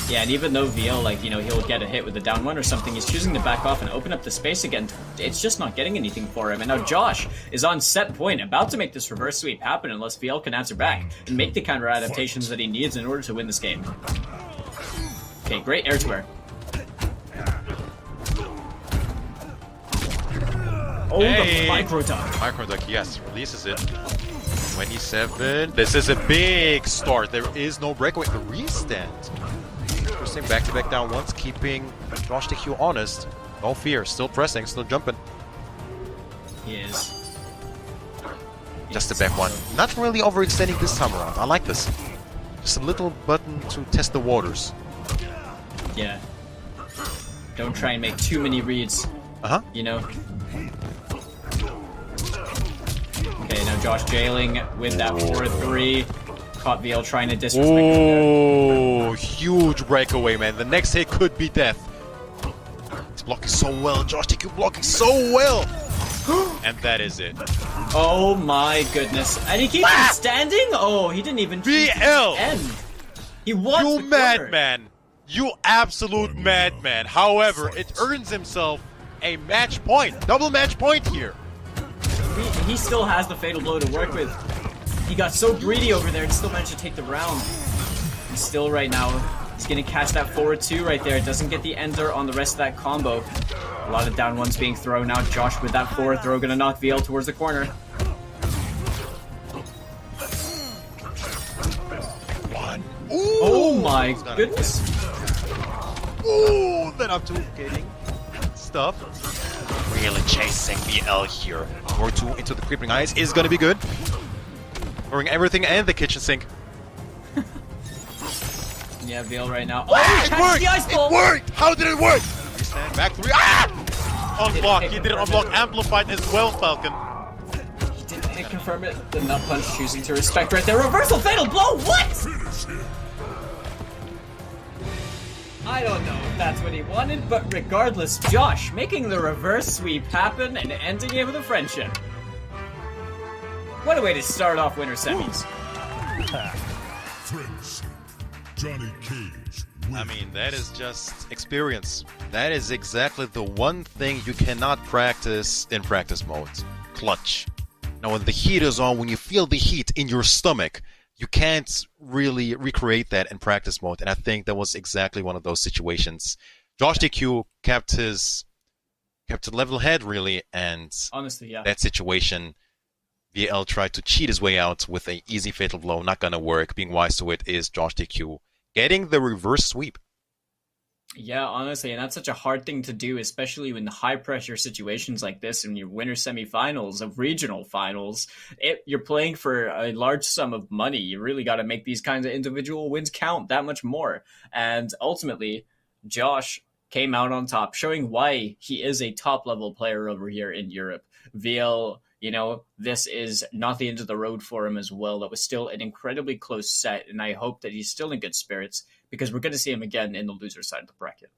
B: Yeah, and even though VL, like, you know, he'll get a hit with the down one or something, he's choosing to back off and open up the space again. It's just not getting anything for him. And now Josh is on set point, about to make this reverse sweep happen unless VL can answer back and make the counter adaptations that he needs in order to win this game. Okay, great air to air. Oh,
A: hey.
B: The micro duck.
A: Micro duck, yes, releases it. 27. This is a big start. There is no breakaway. The restand. Interesting back-to-back down once, keeping Josh TQ honest. No fear, still pressing, still jumping.
B: He is.
A: Just a back one. Not really overextending this time around. I like this. Just a little button to test the waters.
B: Yeah. Don't try and make too many reads.
A: Uh-huh.
B: You know? Okay, now Josh jailing with that 4-3. Caught VL trying to disrespect him there.
A: Oh, huge breakaway, man. The next hit could be death. He's blocking so well. Josh TQ blocking so well. And that is it.
B: Oh my goodness. And he keeps him standing? Oh, he didn't even
A: VL!
B: end. He won.
A: You madman. You absolute madman. However, it earns himself a match point. Double match point here.
B: He still has the fatal blow to work with. He got so greedy over there and still managed to take the round. And still right now, he's going to catch that 4-2 right there. Doesn't get the ender on the rest of that combo. A lot of down ones being thrown out. Josh with that forward throw going to knock VL towards the corner.
A: One. Ooh,
B: Oh my goodness.
A: Ooh, then up to getting stuff. Really chasing VL here. 4-2 into the creeping eyes is going to be good. Throwing everything and the kitchen sink.
B: Yeah, VL right now.
A: Oh,
B: he
A: it
B: catches
A: worked!
B: the ice ball!
A: It worked! How did it work? Stand back 3. Ah! Unblock. He did unblock amplified as well, Falcon.
B: He didn't confirm it. The nut punch choosing to respect right there. Reversal fatal blow. What? I don't know if that's what he wanted, but regardless, Josh making the reverse sweep happen and ending it with a friendship. What a way to start off winter semis.
C: Friendship. Johnny Cage.
A: I mean, that is just experience. That is exactly the one thing you cannot practice in practice mode. Clutch. Now, when the heat is on, when you feel the heat in your stomach, you can't really recreate that in practice mode. And I think that was exactly one of those situations. Josh TQ kept a level head, really, and
B: Honestly, yeah.
A: that situation, VL tried to cheat his way out with an easy fatal blow. Not gonna work. Being wise to it is Josh TQ getting the reverse sweep.
B: Yeah, honestly, and that's such a hard thing to do, especially in high-pressure situations like this in your winter semifinals of regional finals. You're playing for a large sum of money. You really got to make these kinds of individual wins count that much more. And ultimately, Josh came out on top, showing why he is a top-level player over here in Europe. VL, you know, this is not the end of the road for him as well. That was still an incredibly close set, and I hope that he's still in good spirits. because we're going to see him again in the loser side of the bracket.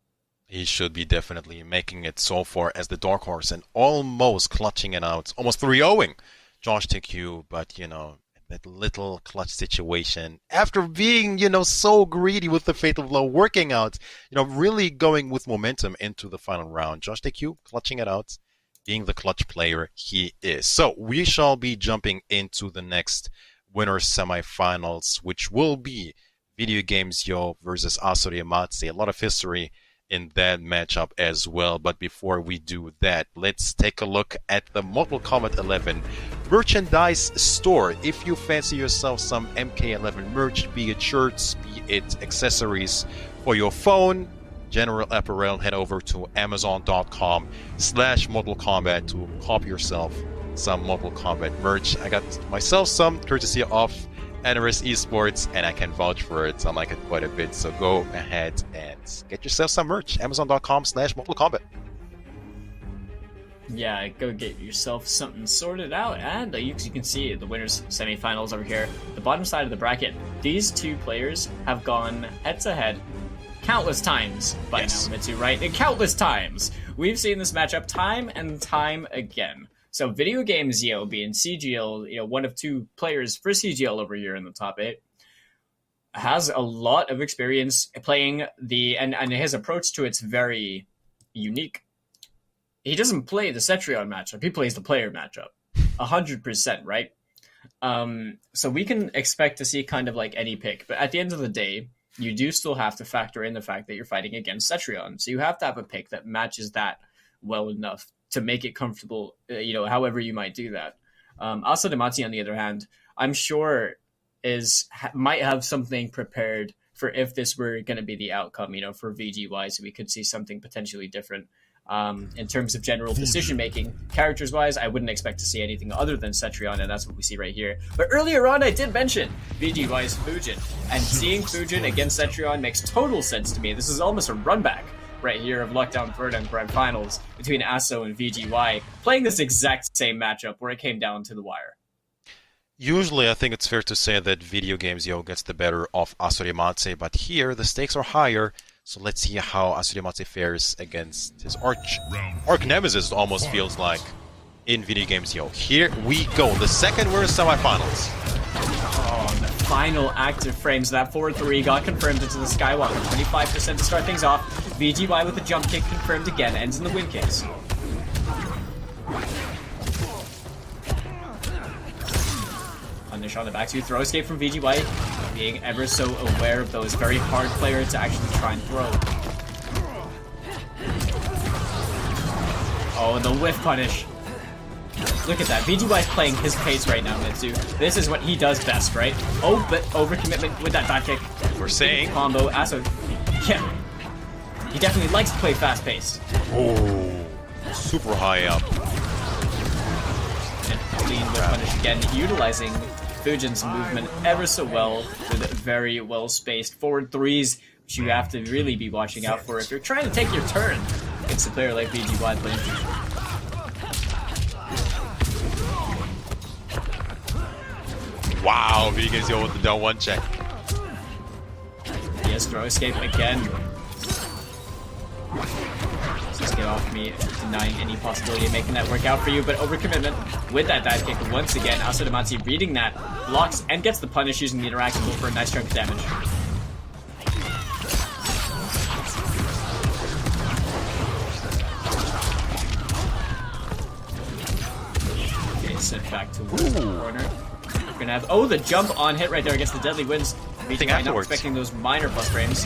A: He should be definitely making it so far as the dark horse and almost clutching it out, almost 3-0ing Josh TQ, but you know, that little clutch situation after being, you know, so greedy with the fatal blow, working out, you know, really going with momentum into the final round. Josh TQ clutching it out, being the clutch player he is. So we shall be jumping into the next winners semifinals, which will be Video Games Yo versus Asori Amatse. A lot of history in that matchup as well. But before we do that, let's take a look at the Mortal Kombat 11 merchandise store. If you fancy yourself some MK11 merch, be it shirts, be it accessories for your phone, general apparel, head over to amazon.com/Mortal Kombat to cop yourself some Mortal Kombat merch. I got myself some courtesy of Anaris Esports, and I can vouch for it. I like it quite a bit. So go ahead and get yourself some merch. Amazon.com/Mortal Kombat.
B: Yeah, go get yourself something sorted out. And you can see the winners semifinals over here. The bottom side of the bracket. These two players have gone head-to-head countless times by
A: Yes.
B: now, Mitsu, right? Countless times. We've seen this matchup time and time again. So Video Games Yo being CGL, you know, one of two players for CGL over here in the top 8, has a lot of experience playing and his approach to it's very unique. He doesn't play the Cetrion matchup, he plays the player matchup. 100%, right? So we can expect to see kind of like any pick, but at the end of the day, you do still have to factor in the fact that you're fighting against Cetrion. So you have to have a pick that matches that well enough to make it comfortable, you know, however you might do that. Asa Damati, on the other hand, I'm sure might have something prepared for if this were going to be the outcome, you know, for VGY, so we could see something potentially different. In terms of general decision-making, characters-wise, I wouldn't expect to see anything other than Cetrion, and that's what we see right here. But earlier on, I did mention VGY's Fujin, and seeing Fujin against Cetrion makes total sense to me. This is almost a runback right here of Lockdown Third Grand Finals between ASO and VGY, playing this exact same matchup where it came down to the wire.
A: Usually, I think it's fair to say that Video Games Yo gets the better of Asori Amatse, but here the stakes are higher. So let's see how Asori Amatse fares against his arch nemesis, almost feels like, in Video Games Yo. Here we go, the second winners semifinals.
B: Oh, the final active frames. That 4-3 got confirmed into the Skywalker. 25% to start things off. VGY with a jump kick confirmed again. Ends in the win case. Punish on the back two. Throw escape from VGY. Being ever so aware of those. Very hard player to actually try and throw. Oh, and the whiff punish. Look at that. VGY's playing his pace right now, Mitsu. This is what he does best, right? Oh, but overcommitment with that dot kick.
A: We're saying.
B: Combo. Aso. Yeah. He definitely likes to play fast pace.
A: Oh, super high up.
B: And clean whip punish again, utilizing Fujin's movement ever so well with very well spaced forward threes, which you have to really be watching out for if you're trying to take your turn against a player like VGY playing Fujin.
A: Wow, Video Games Yo with the down one check.
B: Yes, throw escape again. Just get off me, denying any possibility of making that work out for you, but overcommitment with that dive kick once again. Asa Damati reading that, blocks and gets the punish using the interaction for a nice chunk of damage. Okay, sit back to the corner. We're gonna have the jump on hit right there against the deadly winds. VGY not expecting those minor plus frames.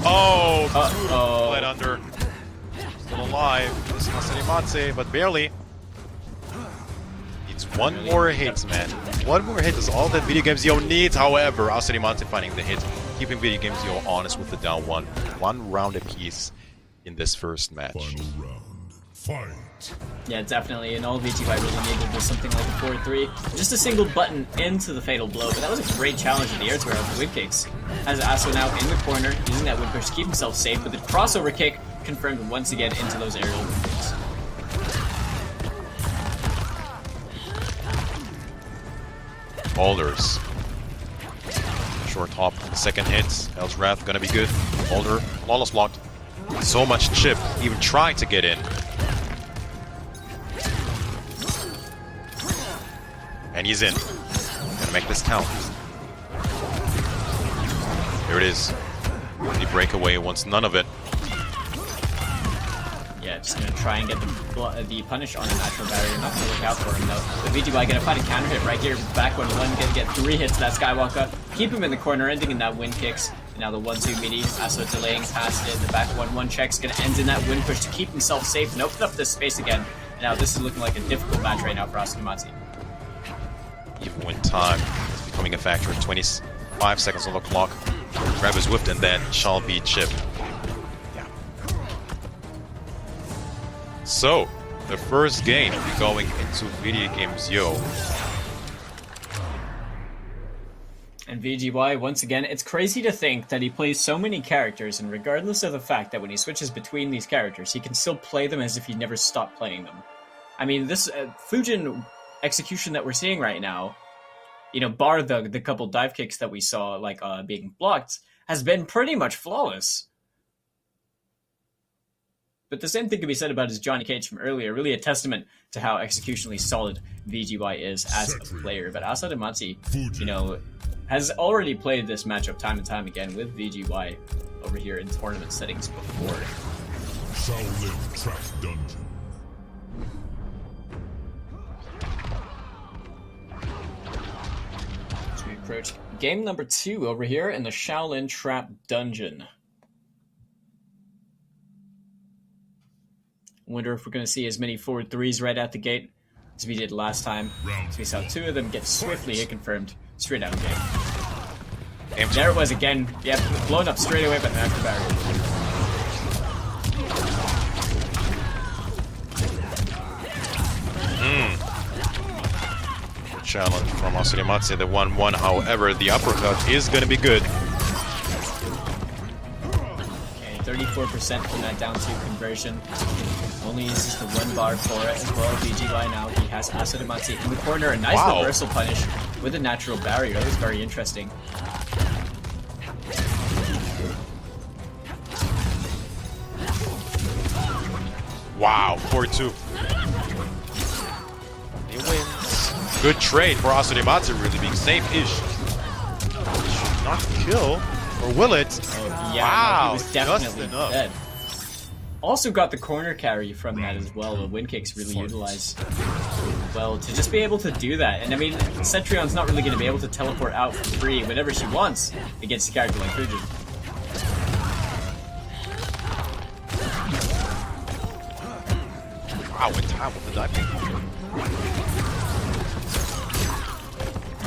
A: Oh,
B: Uh-oh.
A: bled under. Still alive. This is Asori Amatse, but barely. Needs one more hit, man. One more hit is all that Video Games Yo needs. However, Asori Amatse finding the hit, keeping Video Games Yo honest with the down one. One round apiece in this first match.
C: Final round. Fight.
B: Yeah, definitely, and all VGY really needed was something like a 4-3. Just a single button into the fatal blow, but that was a great challenge in the air to air with the whip kicks. As Aso now in the corner, using that whip push to keep himself safe, with the crossover kick confirmed once again into those aerial whip kicks.
A: Boulders. short hop. Second hit. Hell's Wrath gonna be good. Older. Flawless blocked. So much chip. Even trying to get in. And he's in. Gonna make this count. Here it is. The breakaway wants none of it.
B: Yeah, just gonna try and get the punish on a natural barrier, not to look out for him though. The VGY gonna find a counter hit right here. Back 1-1, gonna get 3 hits to that Skywalker. Keep him in the corner, ending in that win kicks. And now the 1-2 midi, also delaying past it. The back 1-1 check's gonna end in that win push to keep himself safe and open up this space again. And now this is looking like a difficult match right now for Asukamatsu.
A: Even when time is becoming a factor. 25 seconds on the clock. Grab is whipped and that shall be chip. Yeah. So, the first game going into Video Games Yo.
B: And VGY, once again, it's crazy to think that he plays so many characters, and regardless of the fact that when he switches between these characters, he can still play them as if he never stopped playing them. I mean, this Fujin execution that we're seeing right now, you know, bar the couple dive kicks that we saw, like, being blocked, has been pretty much flawless. But the same thing can be said about his Johnny Cage from earlier, really a testament to how executionally solid VGY is as a player. But Asukamatsu, you know, has already played this matchup time and time again with VGY over here in tournament settings before.
C: Shaolin Trap Dungeon.
B: So we approach game number 2 over here in the Shaolin Trap Dungeon. Wonder if we're going to see as many forward threes right out the gate as we did last time. So we saw 2 of them get swiftly hit confirmed straight out of the gate. There it was again. Yep, blown up straight away by the natural barrier.
A: Good challenge from Asukamatsu, the 1-1. However, the uppercut is going to be good.
B: Okay, 34% from that down 2 conversion. Only uses the 1 bar for it as well. VGY now, he has Asukamatsu in the corner. A nice reversal punish with a natural barrier. That was very interesting.
A: Wow, 4-2. He wins. Good trade for Asukamatsu, really being safe-ish. Should not kill, or will it?
B: Oh, yeah,
A: wow,
B: no, he was definitely
A: enough.
B: dead. Also got the corner carry from that as well. The win kicks really utilized well to just be able to do that. And I mean, Cetrion's not really going to be able to teleport out for free whenever she wants against a character like Fujin.
A: Wow, in time with the dive kick.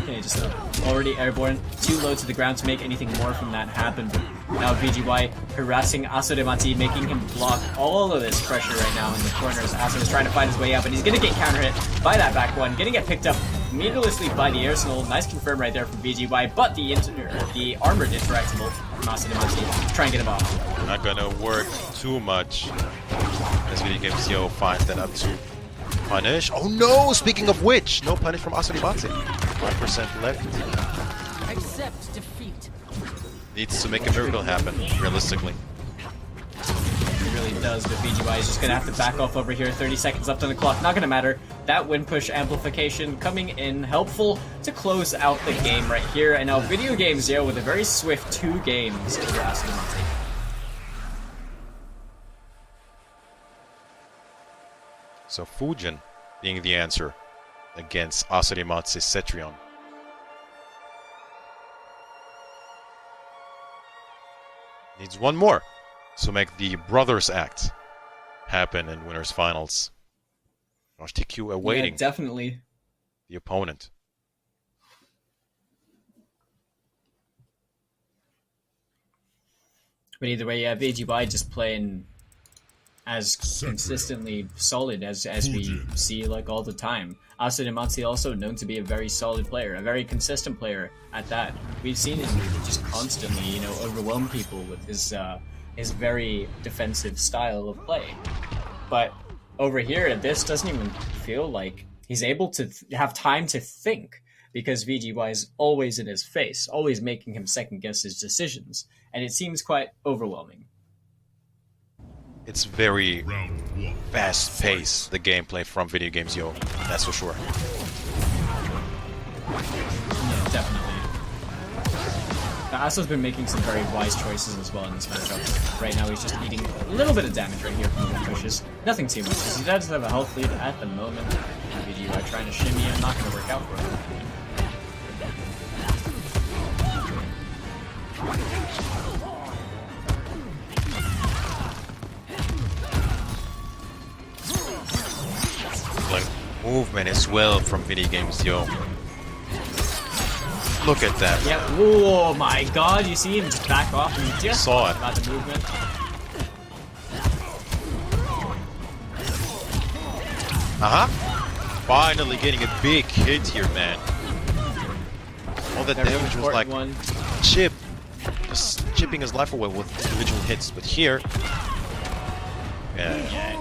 B: Okay, just already airborne, too low to the ground to make anything more from that happen. But now VGY harassing Asukamatsu, making him block all of this pressure right now in the corners. Asuka is trying to find his way out, but he's going to get counter hit by that back one, going to get picked up immediately by the Arsenal. Nice confirm right there from VGY, but the armored interactable from Asukamatsu, try and get him off.
A: Not gonna work too much as Video Games Yo finds that up to punish. Oh no! Speaking of which, no punish from Asukamatsu. 1% left.
E: Accept defeat.
A: Needs to make a miracle happen, realistically.
B: It really does, but VGY is just going to have to back off over here. 30 seconds left on the clock. Not going to matter. That win push amplification coming in helpful to close out the game right here. And now Video Games Yo with a very swift 2 games over Asukamatsu.
A: So Fujin being the answer against Asukamatsu's Cetrion. Needs one more to make the Brothers Act happen in Winners Finals. Josh TQ awaiting
B: Definitely.
A: the opponent.
B: But either way, yeah, VGY just playing as consistently solid as we see like all the time. Asukamatsu also known to be a very solid player, a very consistent player at that. We've seen him just constantly, you know, overwhelm people with his very defensive style of play. But over here, this doesn't even feel like he's able to have time to think. because VGY is always in his face, always making him second guess his decisions, and it seems quite overwhelming.
A: It's very
C: Round one.
A: fast-paced, the gameplay from Video Games Yo. That's for sure.
B: Yeah, definitely. Aso's been making some very wise choices as well in this matchup. Right now he's just eating a little bit of damage right here from the pushes. Nothing too much, because he does have a health lead at the moment. VGY trying to shimmy and not going to work out for him.
A: Like, movement as well from Video Games Yo. Look at that.
B: Yeah, oh my god, you see him just back off and you just
A: Saw it.
B: about the movement.
A: Finally getting a big hit here, man. All that
B: Very
A: damage was
B: important
A: like
B: one.
A: chip. Just chipping his life away with individual hits. But here... Yeah.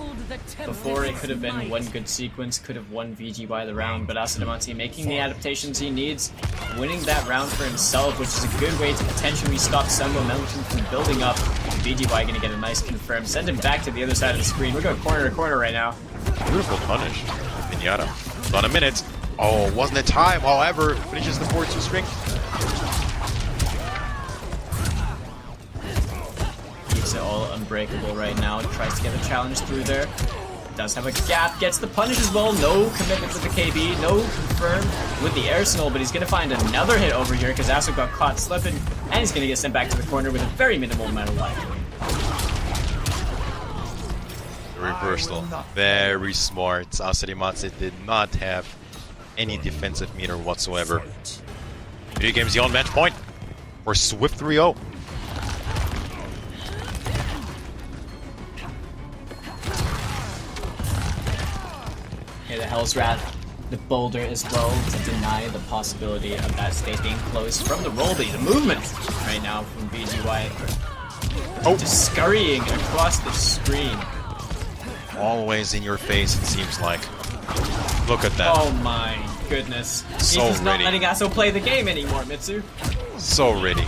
B: Before it could have been one good sequence, could have won VGY the round, but Asadamati making the adaptations he needs, winning that round for himself, which is a good way to potentially stop some momentum from building up. VGY gonna get a nice confirm, send him back to the other side of the screen. We're going corner to corner right now.
A: Beautiful punish. Pinata. About a minute. Oh, wasn't it time? However, finishes the 4-2 string.
B: Keeps it all unbreakable right now. Tries to get a challenge through there. Does have a gap. Gets the punish as well. No commitment to the KB. No confirm with the arsenal, but he's going to find another hit over here because Aso got caught slipping, and he's going to get sent back to the corner with a very minimal amount of life.
A: The reversal. Very smart. Asarimatsu did not have any defensive meter whatsoever. Video Games Yo on match point for Swift 3-0.
B: Okay, the Hell's Wrath, the boulder as well to deny the possibility of that state being closed from the roll. The movement right now from VGY. Just scurrying across the screen.
A: Always in your face, it seems like. Look at that.
B: Oh my goodness. He's
A: So
B: just not
A: ready.
B: letting Aso play the game anymore, Mitsu.
A: So ready.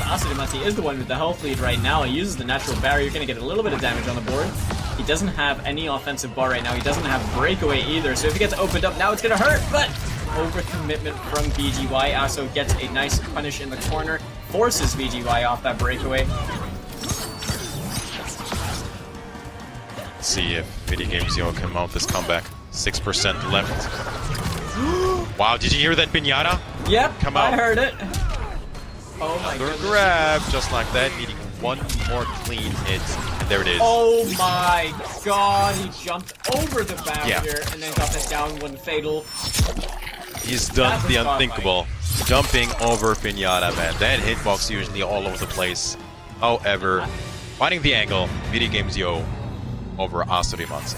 B: Asadamati is the one with the health lead right now. He uses the natural barrier. You're going to get a little bit of damage on the board. He doesn't have any offensive bar right now. He doesn't have breakaway either. So if he gets opened up now, it's going to hurt. But overcommitment from VGY. Aso gets a nice punish in the corner. Forces VGY off that breakaway.
A: See if Video Games Yo can mount this comeback. 6% left. Wow, did you hear that pinata?
B: Yep,
A: Come out.
B: I heard it. Oh my
A: Another
B: goodness.
A: grab, just like that, needing one more clean hit. And there it is.
B: Oh my god, he jumped over the barrier
A: Yeah.
B: and then got the down one fatal.
A: He's done
B: That
A: the
B: was
A: unthinkable. Jumping over pinata, man. That hitbox usually all over the place. However, finding the angle, Video Games Yo over Asarimatsu.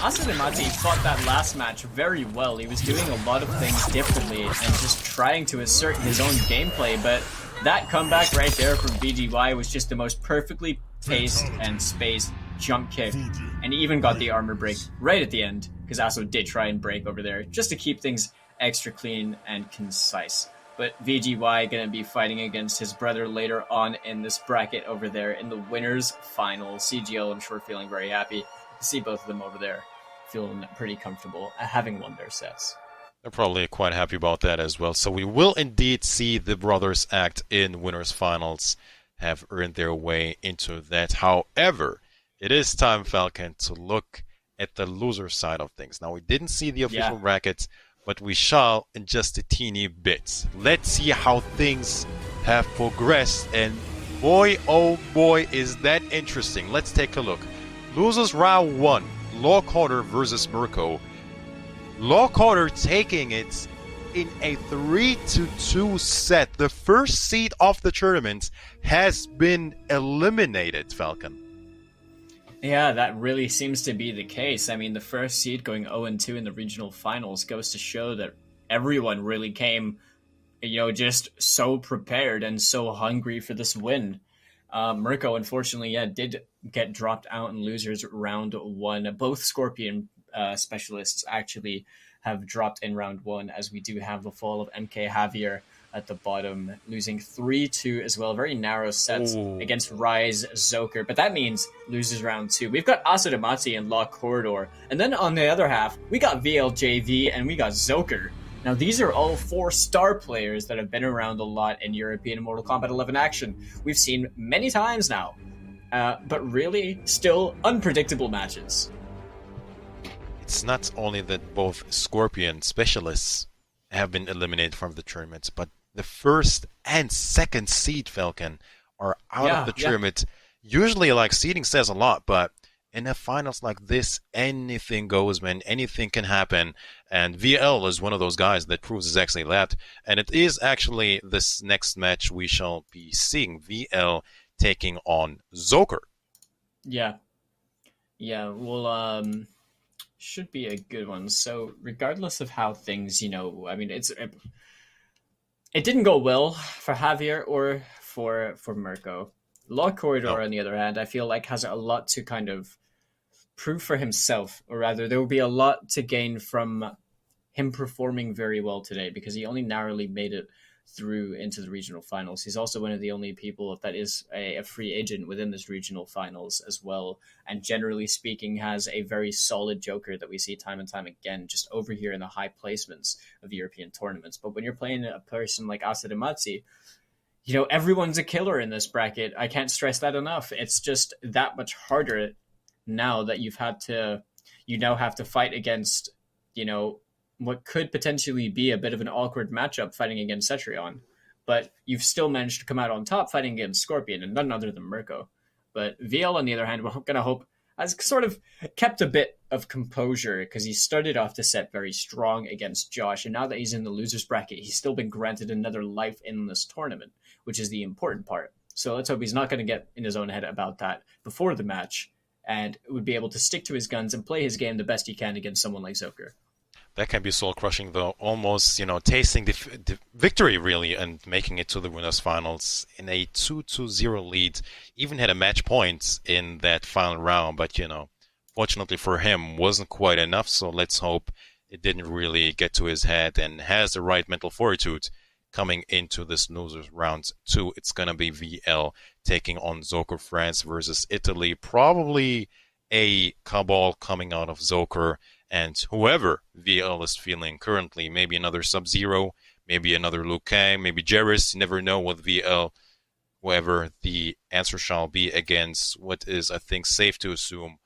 B: Asadamati fought that last match very well. He was doing a lot of things differently and just trying to assert his own gameplay, but that comeback right there from VGY was just the most perfectly paced and spaced jump kick. And he even got the armor break right at the end, because Aso did try and break over there, just to keep things extra clean and concise. But VGY gonna be fighting against his brother later on in this bracket over there in the winners final. CGO, I'm sure, feeling very happy to see both of them over there, feeling pretty comfortable at having won their sets.
A: They're probably quite happy about that as well. So we will indeed see the brothers act in winners finals have earned their way into that. However, it is time, Falcon, to look at the loser side of things. Now, we didn't see the official bracket, but we shall in just a teeny bit. Let's see how things have progressed, and boy, oh boy, is that interesting. Let's take a look. Losers round 1, Law Carter versus Mirko. Law Carter taking it in a 3-2 set. The first seed of the tournament has been eliminated, Falcon.
B: Yeah, that really seems to be the case. I mean, the first seed going 0-2 in the regional finals goes to show that everyone really came, just so prepared and so hungry for this win. Mirko, unfortunately, did get dropped out in losers round 1. Both Scorpion specialists actually have dropped in round 1, as we do have the fall of MK Javier at the bottom, losing 3-2 as well. Very narrow sets against Rise Zoker, but that means loses round 2. We've got Asadamati and Law Corridor, and then on the other half, we got VLJV and we got Zoker. Now, these are all 4-star players that have been around a lot in European Mortal Kombat 11 action. We've seen many times now, but really still unpredictable matches.
A: It's not only that both Scorpion specialists have been eliminated from the tournaments, but the first and second seed Falcon are out of the tournament. Usually, like, seeding says a lot, but in a finals like this, anything goes, man. Anything can happen. And VL is one of those guys that proves exactly that. And it is actually this next match we shall be seeing VL taking on Zoker.
B: Yeah. Yeah, well, should be a good one. So, regardless of how things, I mean, it didn't go well for Javier or for Mirko. Law Corridor, on the other hand, I feel like has a lot to kind of prove for himself, or rather, there will be a lot to gain from him performing very well today, because he only narrowly made it through into the regional finals. He's also one of the only people that is a free agent within this regional finals as well, and generally speaking has a very solid Joker that we see time and time again just over here in the high placements of European tournaments. But when you're playing a person like Asadamati, everyone's a killer in this bracket. I can't stress that enough. It's just that much harder now that you now have to fight against, what could potentially be a bit of an awkward matchup fighting against Cetrion. But you've still managed to come out on top fighting against Scorpion, and none other than Mirko. But VL, on the other hand, we're going to hope, has sort of kept a bit of composure, because he started off the set very strong against Josh, and now that he's in the loser's bracket, he's still been granted another life in this tournament, which is the important part. So let's hope he's not going to get in his own head about that before the match, and would be able to stick to his guns and play his game the best he can against someone like Zoker.
A: That can be soul-crushing, though. Almost, tasting the victory, really, and making it to the winners' finals in a 2-0 lead. Even had a match point in that final round, but, fortunately for him, wasn't quite enough. So let's hope it didn't really get to his head and has the right mental fortitude coming into this losers round 2. It's going to be VL taking on Zoker France versus Italy. Probably a Cabal coming out of Zoker. And whoever VL is feeling currently, maybe another Sub-Zero, maybe another Liu Kang, maybe Jarrus, you never know with VL. Whoever the answer shall be against what is, I think, safe to assume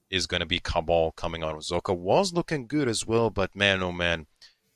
A: is going to be Cabal coming out of Zoka. Was looking good as well, but man, oh man,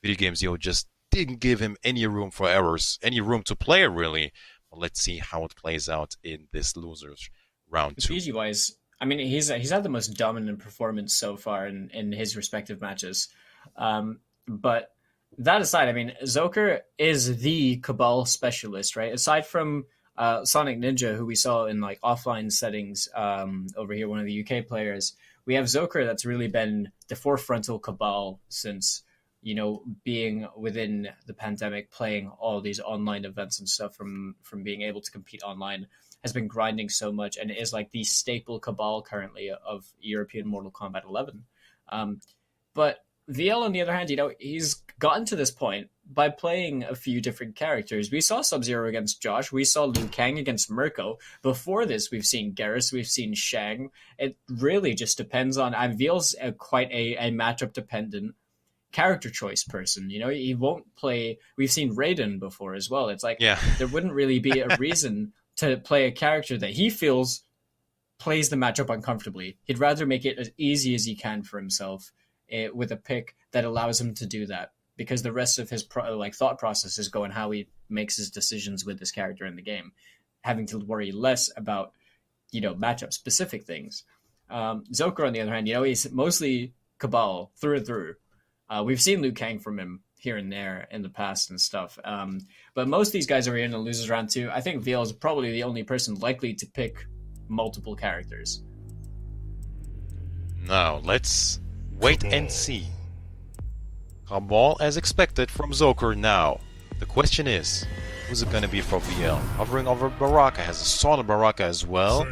A: Video Games just didn't give him any room for errors, any room to play, really. But let's see how it plays out in this losers round 2.
B: PG-wise, I mean, he's had the most dominant performance so far in his respective matches. But that aside, I mean, Zoker is the Cabal specialist, right? Aside from Sonic Ninja, who we saw in like offline settings over here, one of the UK players, we have Zoker that's really been the forefrontal Cabal since, being within the pandemic, playing all these online events and stuff from being able to compete online, has been grinding so much and is like the staple Cabal currently of European Mortal Kombat 11. But VL, on the other hand, he's gotten to this point by playing a few different characters. We saw Sub-Zero against Josh. We saw Liu Kang against Mirko. Before this, we've seen Garrus. We've seen Shang. It really just depends on... VL's quite a matchup-dependent character choice person. He won't play... We've seen Raiden before as well. It's like there wouldn't really be a reason to play a character that he feels plays the matchup uncomfortably. He'd rather make it as easy as he can for himself with a pick that allows him to do that, because the rest of his thought process is going how he makes his decisions with this character in the game, having to worry less about matchup specific things. Zoker, on the other hand, he's mostly Cabal through and through. We've seen Liu Kang from him here and there in the past and stuff. But most of these guys are in the losers round 2. I think VL is probably the only person likely to pick multiple characters.
A: Now, let's wait and see. Cabal as expected from Zoker now. The question is, who's it going to be for VL? Hovering over Baraka, has a solid Baraka as well.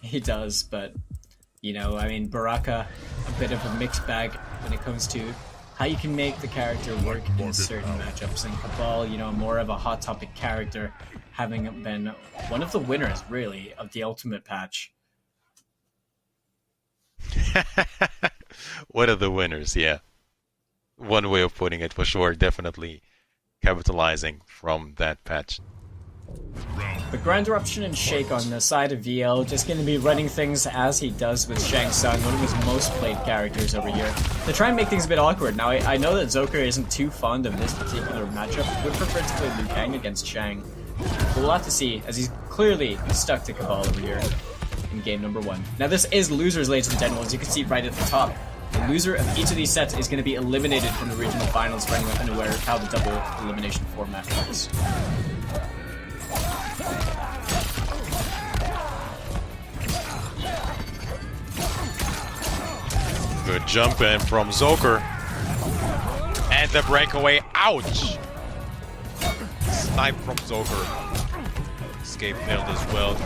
B: He does, but, Baraka, a bit of a mixed bag. when it comes to how you can make the character work in certain matchups. And Cabal, you know, more of a hot topic character, having been one of the winners, really, of the Ultimate patch.
A: One of the winners, yeah. One way of putting it for sure, definitely capitalizing from that patch.
B: The Grand Eruption and Shake on the side of VL, just going to be running things as he does with Shang Tsung, one of his most played characters over here, to try and make things a bit awkward. Now, I know that Zoker isn't too fond of this particular matchup, would prefer to play Liu Kang against Shang. But we'll have to see, as he's clearly stuck to Cabal over here in game number 1. Now, this is losers, ladies and gentlemen, as you can see right at the top. The loser of each of these sets is going to be eliminated from the regional finals, for anyone unaware of how the double elimination format works.
A: Good jump in from Zoker. And the breakaway. Ouch! Snipe from Zoker. Escape failed as well.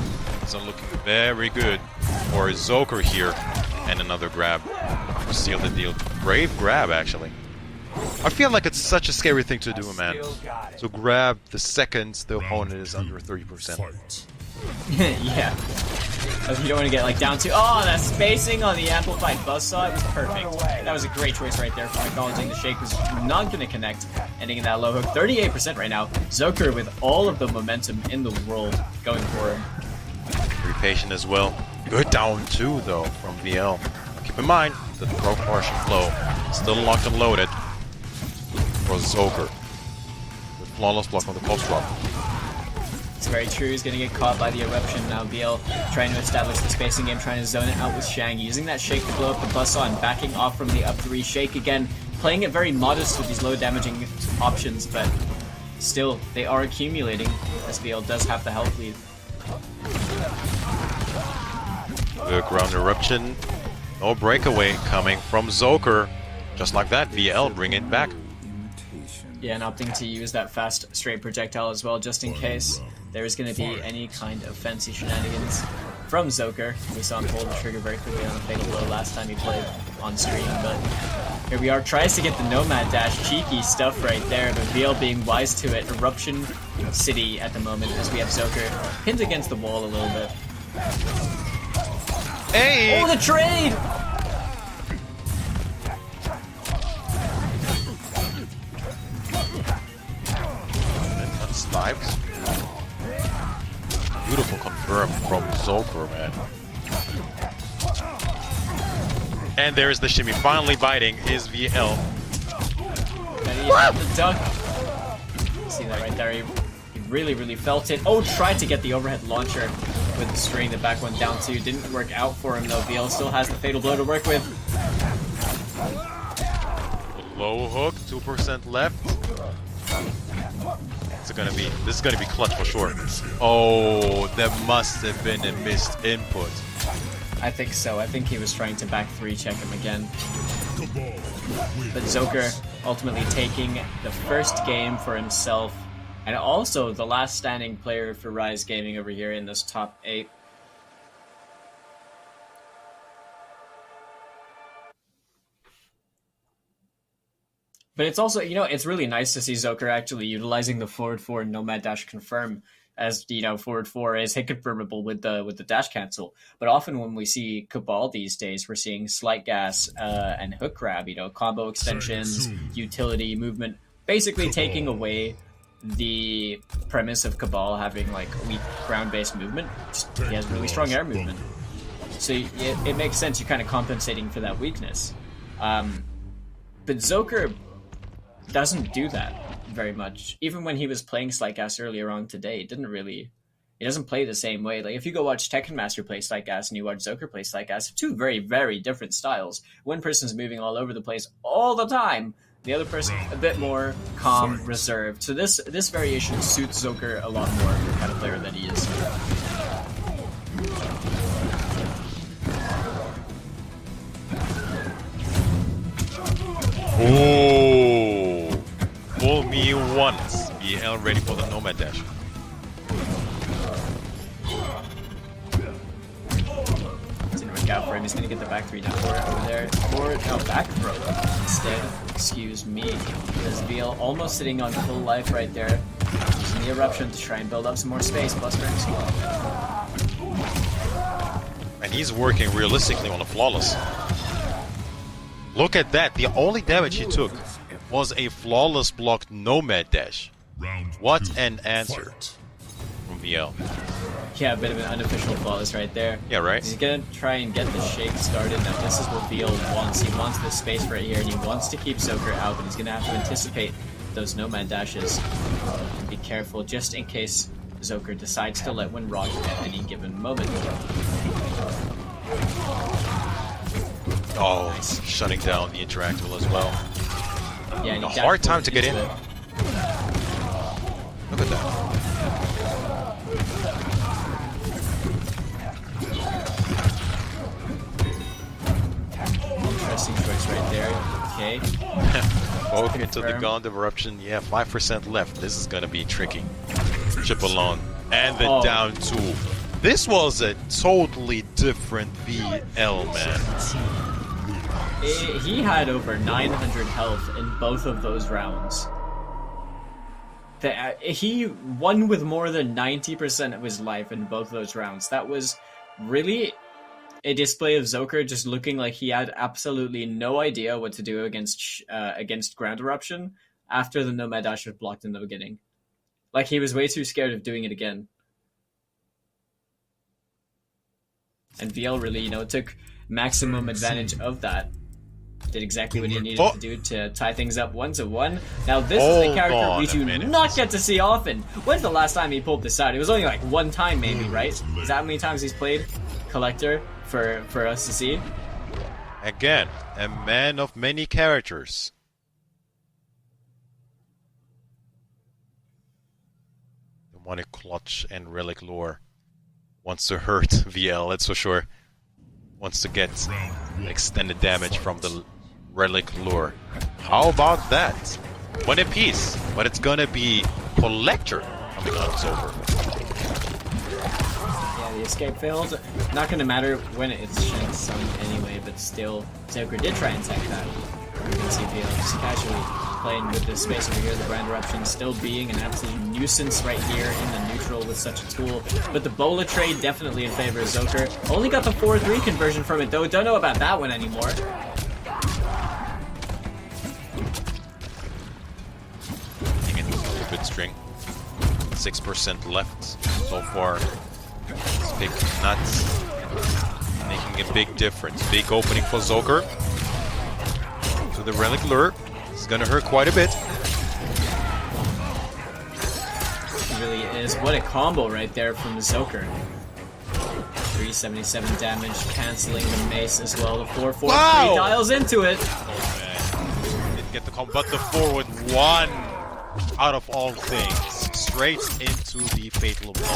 A: It's looking very good for Zoker here. And another grab to seal the deal. Brave grab, actually. I feel like it's such a scary thing to do, man. So grab the second the opponent is under 30%.
B: Yeah. You don't want to get like down to, oh, that spacing on the amplified buzzsaw, it was perfect. That was a great choice right there for acknowledging the shake was not going to connect, ending in that low hook. 38% right now. Zoker with all of the momentum in the world going for him.
A: Very patient as well. Good down two though from VL. Keep in mind the throw portion flow still locked and loaded for Zoker. With flawless block on the post drop.
B: It's very true. He's going to get caught by the eruption. Now VL trying to establish the spacing game, trying to zone it out with Shang, using that shake to blow up the buzzsaw and backing off from the up 3 shake again. Playing it very modest with these low damaging options, but still, they are accumulating as VL does have the health lead.
A: The ground eruption. No breakaway coming from Zoker. Just like that, VL bring it back.
B: Yeah, and opting to use that fast straight projectile as well, just in case there's going to be any kind of fancy shenanigans from Zoker. We saw him pull the trigger very quickly on the fatal blow last time he played on stream, but here we are. Tries to get the Nomad Dash. Cheeky stuff right there, but VL being wise to it. Eruption City at the moment as we have Zoker pinned against the wall a little bit.
A: Hey!
B: Oh, the trade!
A: Snipes. Beautiful confirm from Zoker, man. And there's the shimmy. Finally biting is VL.
B: And he had the duck. See that right there? He really felt it. Oh, tried to get the overhead launcher with the string. The back one down two. Didn't work out for him though. VL still has the fatal blow to work with.
A: Low hook, 2% left. This is gonna be clutch for sure. Oh, that must have been a missed input.
B: I think so. I think he was trying to back 3 check him again. But Zoker ultimately taking the first game for himself, and also the last standing player for Rise Gaming over here in this top 8. But it's also, you know, it's really nice to see Zoker actually utilizing the forward 4 Nomad Dash confirm, as, you know, forward 4 is hit confirmable with the dash cancel. But often when we see Cabal these days, we're seeing slight gas and hook grab, you know, combo extensions, utility, movement, basically taking away the premise of Cabal having like weak ground-based movement. He has really strong air movement. So it makes sense you're kind of compensating for that weakness. But Zoker doesn't do that very much. Even when he was playing Slight Gas earlier on today, it doesn't play the same way. Like if you go watch Tekken Master play Slight Gas and you watch Zoker play Slight Gas, two very, very different styles. One person's moving all over the place all the time. The other person a bit more calm, reserved. So this variation suits Zoker a lot more for the kind of player that he is.
A: Oh, fool me once. BL ready for the Nomad Dash.
B: Didn't work out for him. He's going to get the back 3 down for it over there. Or, no, back throw instead. Excuse me. There's VL almost sitting on full life right there. Using the eruption to try and build up some more space. Buster and Squall.
A: And he's working realistically on a flawless. Look at that. The only damage he took was a flawless blocked Nomad dash. What an answer from VL.
B: Yeah, a bit of an unofficial flawless right there.
A: Yeah, right?
B: He's gonna try and get the shake started. Now this is what VL wants. He wants this space right here, and he wants to keep Zoker out, but he's gonna have to anticipate those Nomad dashes. And be careful just in case Zoker decides to let one rock at any given moment.
A: Oh, nice. Shutting down the interactable as well.
B: Yeah, and
A: a hard time to get in. Look at that.
B: Interesting choice right there. Okay.
A: Poke into the Gond of Eruption. Yeah, 5% left. This is gonna be tricky. Chip alone. And the down 2. This was a totally different VL, man.
B: He had over 900 health in both of those rounds. He won with more than 90% of his life in both those rounds. That was really a display of Zoker just looking like he had absolutely no idea what to do against Ground Eruption after the Nomad Dash was blocked in the beginning. Like, he was way too scared of doing it again. And VL really, took maximum advantage of that. Did exactly what he needed to do to tie things up 1-1. Now this is the character we do not get to see often. When's the last time he pulled this out? It was only like one time maybe, right? Is that how many times he's played Collector for us to see?
A: Again, a man of many characters. The one who clutch and relic lore wants to hurt VL, that's for sure. Wants to get extended damage from the relic lure. How about that? 1 apiece, but it's gonna be Collector coming out of Zoker.
B: Yeah, the escape failed. Not gonna matter when it's Shank's son anyway, but still, Zoker did try and tank that. You can see VL just casually playing with this space over here. The Grand Eruption still being an absolute nuisance right here in the neutral with such a tool. But the Bola trade definitely in favor of Zoker. Only got the 4-3 conversion from it though. Don't know about that one anymore.
A: Taking a good string. 6% left so far. This big nuts making a big difference. Big opening for Zoker. To the relic lure. This is gonna hurt quite a bit.
B: It really is. What a combo right there from Zoker. 377 damage, canceling the mace as well. The 4-4-3 dials into it.
A: Oh man. Didn't get the combo, but the forward 1 out of all things. Straight into the fatal blow.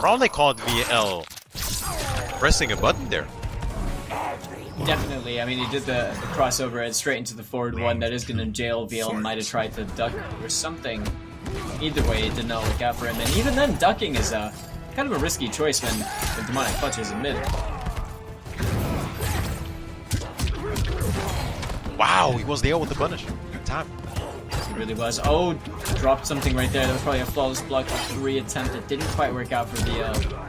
A: Probably called VL pressing a button there.
B: Definitely. I mean, he did the crossover and straight into the forward 1. That is going to jail VL. Might have tried to duck or something. Either way, it did not work out for him. And even then, ducking is kind of a risky choice when the demonic clutch is in mid.
A: Wow, he was there with the punish. Good time.
B: He really was. Oh, dropped something right there. That was probably a flawless block. 3 attempt. It didn't quite work out for VL.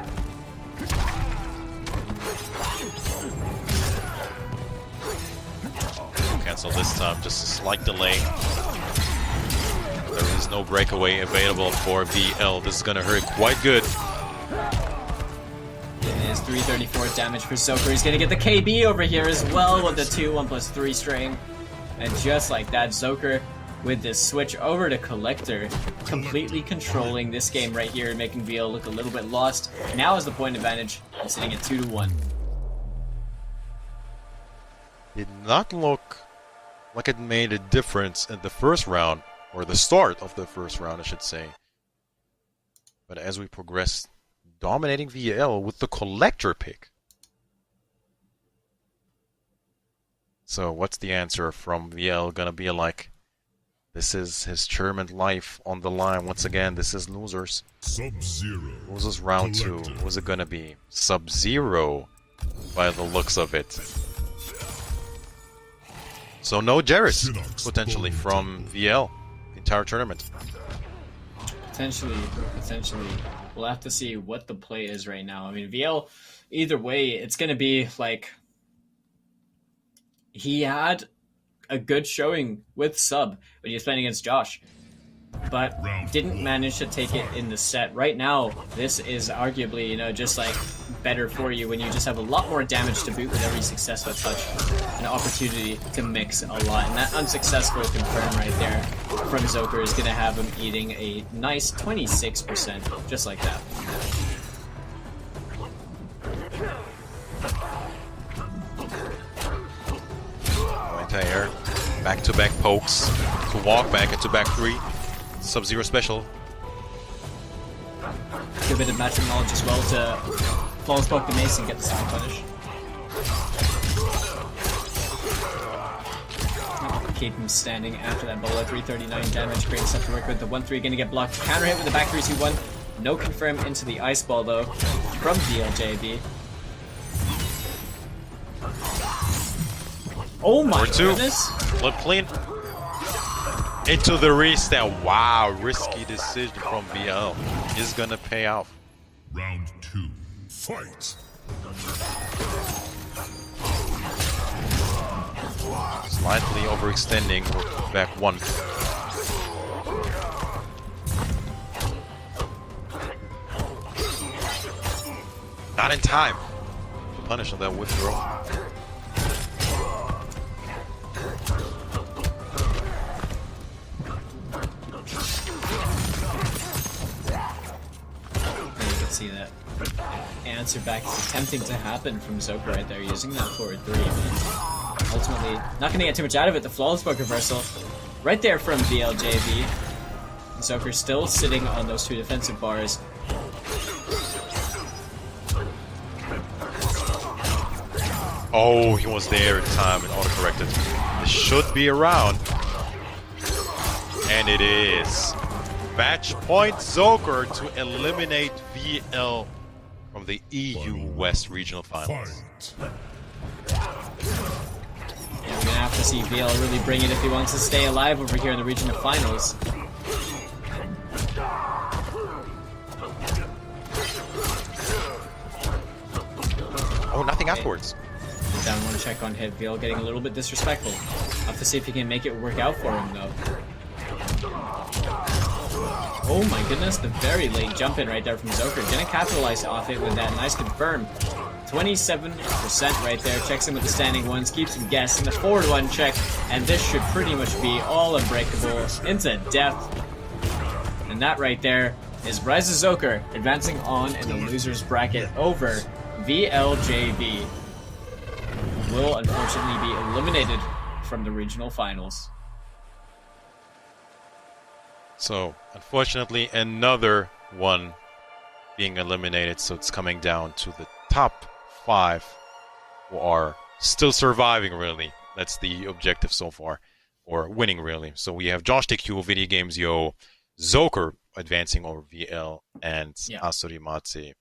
A: Cancel this time, just a slight delay. There is no breakaway available for VL. This is gonna hurt quite good.
B: It is 334 damage for Zoker. He's gonna get the KB over here as well with the 2-1+3 string. And just like that, Zoker with this switch over to Collector, completely controlling this game right here and making VL look a little bit lost. Now is the point advantage, and sitting at 2-1.
A: Did not look like it made a difference in the first round, or the start of the first round, I should say. But as we progress, dominating VL with the Collector pick. So what's the answer from VL gonna be like? This is his tournament life on the line. Once again, this is losers.
C: Sub-Zero.
A: Losers round 2. What was it gonna be? Sub-Zero by the looks of it. So no Jarrus, potentially, from VL, the entire tournament.
B: Potentially. We'll have to see what the play is right now. I mean, VL, either way, it's going to be like... He had a good showing with sub when he was playing against Josh, but didn't manage to take it in the set. Right now, this is arguably, you know, just like better for you when you just have a lot more damage to boot with every successful touch. An opportunity to mix a lot, and that unsuccessful confirm right there from Zoker is going to have him eating a nice 26%, just like that.
A: Anti-air, back-to-back pokes, to walk back into back 3. Sub-Zero special.
B: Good bit of matching knowledge as well to flawless poke the mace and get the second punish. Keep him standing after that bullet. 339 damage, great stuff to work with. The 1-3 gonna get blocked. Counter hit with the back 3-2-1. No confirm into the ice ball though from DLJB. Oh my goodness!
A: Flip clean. Into the restand. Wow, risky decision from VL. Is gonna pay off.
C: Round 2. Fight.
A: Slightly overextending back 1. Not in time. Punish on that whip throw.
B: See that answer back is attempting to happen from Zoker right there, using that forward 3. But ultimately, not going to get too much out of it. The flawless poke reversal right there from VLJV. Zoker still sitting on those 2 defensive bars.
A: Oh, he was there in time and auto-corrected. It should be around. And it is. Match point Zoker to eliminate VL from the EU West Regional Finals.
B: Yeah, we're gonna have to see VL really bring it if he wants to stay alive over here in the Regional Finals.
A: Oh, nothing afterwards.
B: Down 1 check on hit. VL getting a little bit disrespectful. Have to see if he can make it work out for him though. Oh my goodness, the very late jump in right there from Zoker. Gonna capitalize off it with that nice confirm. 27% right there. Checks him with the standing ones, keeps him guessing. The forward 1 check, and this should pretty much be all unbreakable into death. And that right there is Rise of Zoker advancing on in the losers bracket over VLJB. Will unfortunately be eliminated from the regional finals.
A: So, unfortunately, another one being eliminated. So it's coming down to the top 5 who are still surviving, really. That's the objective so far. Or winning, really. So we have Josh TQ, Video Games Yo, Zoker advancing over VL, and Asuri Matse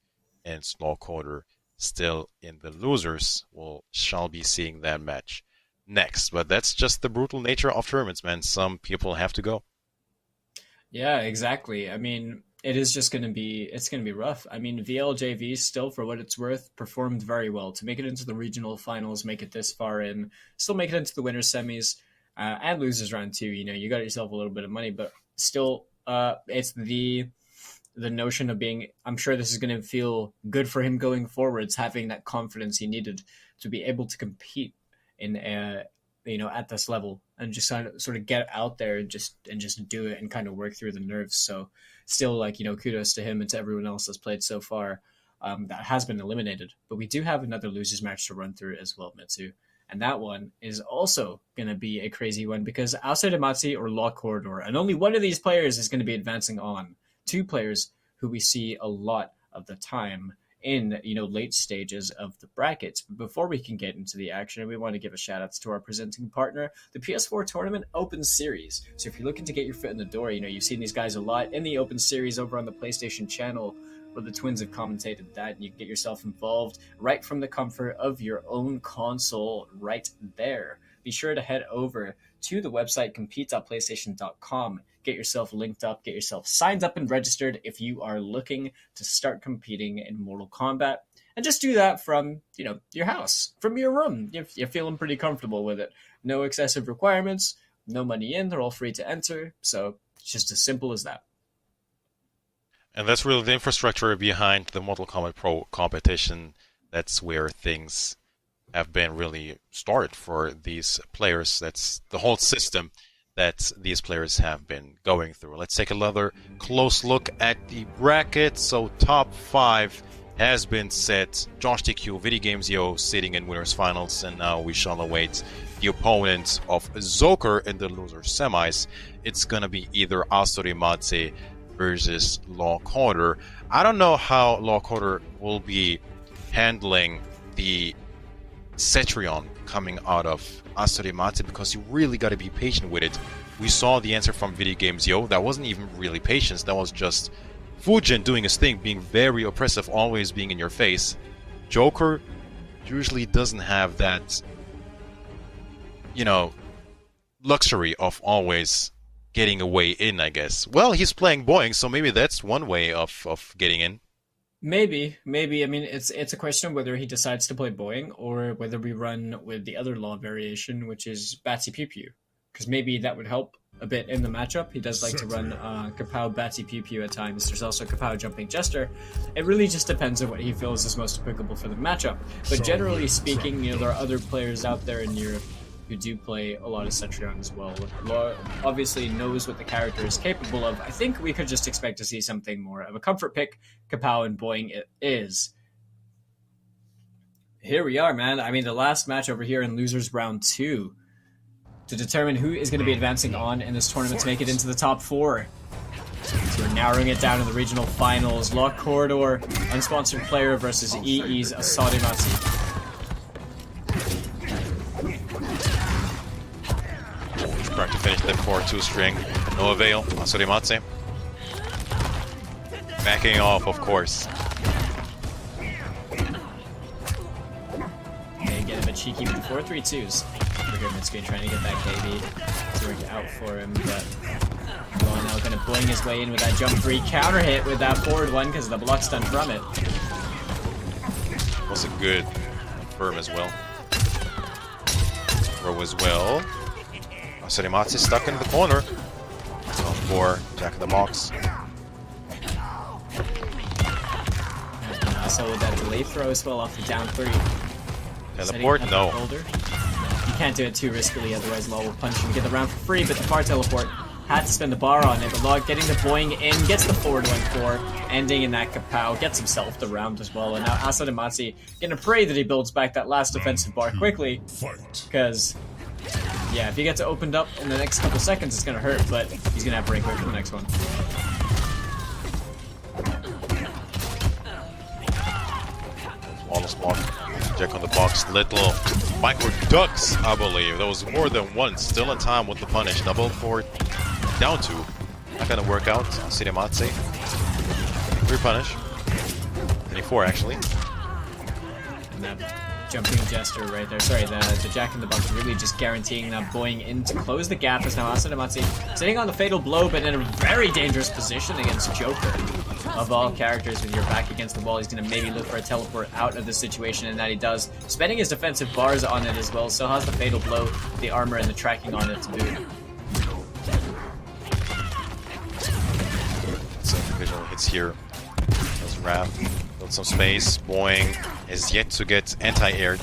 A: and Snowcoder still in the losers. Shall be seeing that match next. But that's just the brutal nature of tournaments, man. Some people have to go.
B: Yeah, exactly. I mean, it's going to be rough. I mean, VLJV still, for what it's worth, performed very well to make it into the regional finals, make it this far in, still make it into the winners semis, and losers round 2. You know, you got yourself a little bit of money, but still, it's the notion of being, I'm sure this is going to feel good for him going forwards, having that confidence he needed to be able to compete in at this level and just sort of get out there and just do it and kind of work through the nerves. So still, kudos to him and to everyone else that's played so far that has been eliminated. But we do have another losers match to run through as well, Mitsu. And that one is also going to be a crazy one because outside of Matsi or Law Corridor, and only one of these players is going to be advancing on. 2 players who we see a lot of the time in late stages of the brackets. But before we can get into the action, we want to give a shout outs to our presenting partner, the PS4 Tournament Open Series. So if you're looking to get your foot in the door, you've seen these guys a lot in the Open Series over on the PlayStation channel. Well, the twins have commentated that, and you can get yourself involved right from the comfort of your own console right there. Be sure to head over to the website compete.playstation.com. Get yourself linked up, get yourself signed up and registered if you are looking to start competing in Mortal Kombat. And just do that from, your house, from your room. You're feeling pretty comfortable with it. No excessive requirements, no money in, they're all free to enter. So it's just as simple as that.
A: And that's really the infrastructure behind the Mortal Kombat Pro competition. That's where things have been really started for these players. That's the whole system that these players have been going through. Let's take another close look at the bracket. So top 5 has been set. Josh TQ, Video Games Yo sitting in winners finals, and now we shall await the opponent of Zoker in the loser semis. It's gonna be either Astori Matse versus Law Carter. I don't know how Law Carter will be handling the Cetrion coming out of Astori Matse, because you really got to be patient with it. We saw the answer from Video Games Yo. That wasn't even really patience. That was just Fujin doing his thing, being very oppressive, always being in your face. Joker usually doesn't have that, luxury of always getting a way in, I guess. Well, he's playing Boeing, so maybe that's one way of getting in.
B: Maybe. I mean, it's a question of whether he decides to play Boeing or whether we run with the other law variation, which is Batsy Pew Pew. Because maybe that would help a bit in the matchup. He does like to run Kapow Batsy Pew Pew at times. There's also Kapow Jumping Jester. It really just depends on what he feels is most applicable for the matchup. But generally speaking, there are other players out there in Europe who do play a lot of Cetrion as well. Law obviously knows what the character is capable of. I think we could just expect to see something more of a comfort pick. Kapow and Boeing it is. Here we are, man. I mean, the last match over here in Losers Round 2 to determine who is going to be advancing on in this tournament to make it into the top 4. So we're narrowing it down in the regional finals. Law Corridor, unsponsored player versus EE's Asadimatsu.
A: Trying to finish that 4-2 string. No avail. Asurimatse. Backing off, of course.
B: They get him a cheeky 4-3-2s. Over here mid-screen trying to get that KB to work out for him, but Law now going to boing his way in with that jump 3 counter hit with that forward one because the block's done from it.
A: Was a good firm as well. Throw as well. Asurimatsu stuck in the corner. For Jack in the Box.
B: Also with that delay throw as well off the down 3.
A: Teleport? No.
B: You can't do it too riskily, otherwise Law will punch and get the round for free, but the far teleport had to spend the bar on it, but Law getting the boing in, gets the forward 1-4, ending in that Kapow, gets himself the round as well, and now Asadimatsu gonna pray that he builds back that last defensive bar quickly, because yeah, if he gets it opened up in the next couple seconds, it's going to hurt, but he's going to have breakaway for the next one.
A: Flawless block. Jack on the box. Little micro ducks, I believe. That was more than one. Still in time with the punish. Double for down 2. Not going to work out. Asurimatsu. 3 punish. 24, actually.
B: And that jumping jester right there. Sorry, the Jack in the Box really just guaranteeing that boing in to close the gap as now Asadimatsu sitting on the fatal blow, but in a very dangerous position against Joker. Of all characters, with your back against the wall, he's going to maybe look for a teleport out of the situation, and that he does. Spending his defensive bars on it as well, so has the fatal blow, the armor, and the tracking on it to boot.
A: Some visual hits here. There's Wrath. Build some space. Boing is yet to get anti-aired.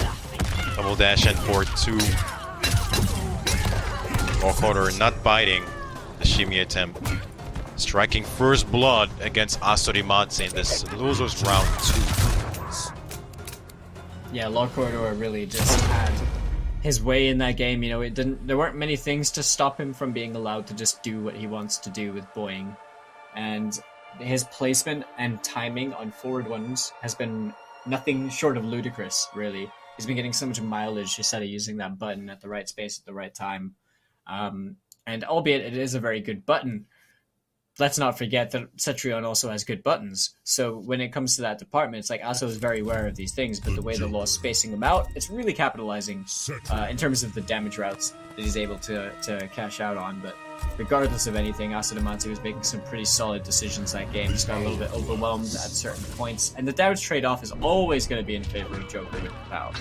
A: Double dash and for 2. Law Corridor not biting the shimmy attempt. Striking first blood against Asurimatsu in this losers round 2.
B: Yeah, Law Corridor really just had his way in that game. There weren't many things to stop him from being allowed to just do what he wants to do with Boing. And his placement and timing on forward ones has been nothing short of ludicrous, really. He's been getting so much mileage just out of using that button at the right space at the right time. And albeit it is a very good button, let's not forget that Cetrion also has good buttons. So when it comes to that department, it's like Aso is very aware of these things, but the way the law is spacing them out, it's really capitalizing in terms of the damage routes that he's able to cash out on. But regardless of anything, Asadamante was making some pretty solid decisions that game. Just got a little bit overwhelmed at certain points. And the damage trade-off is always going to be in favor of Joker with Pow.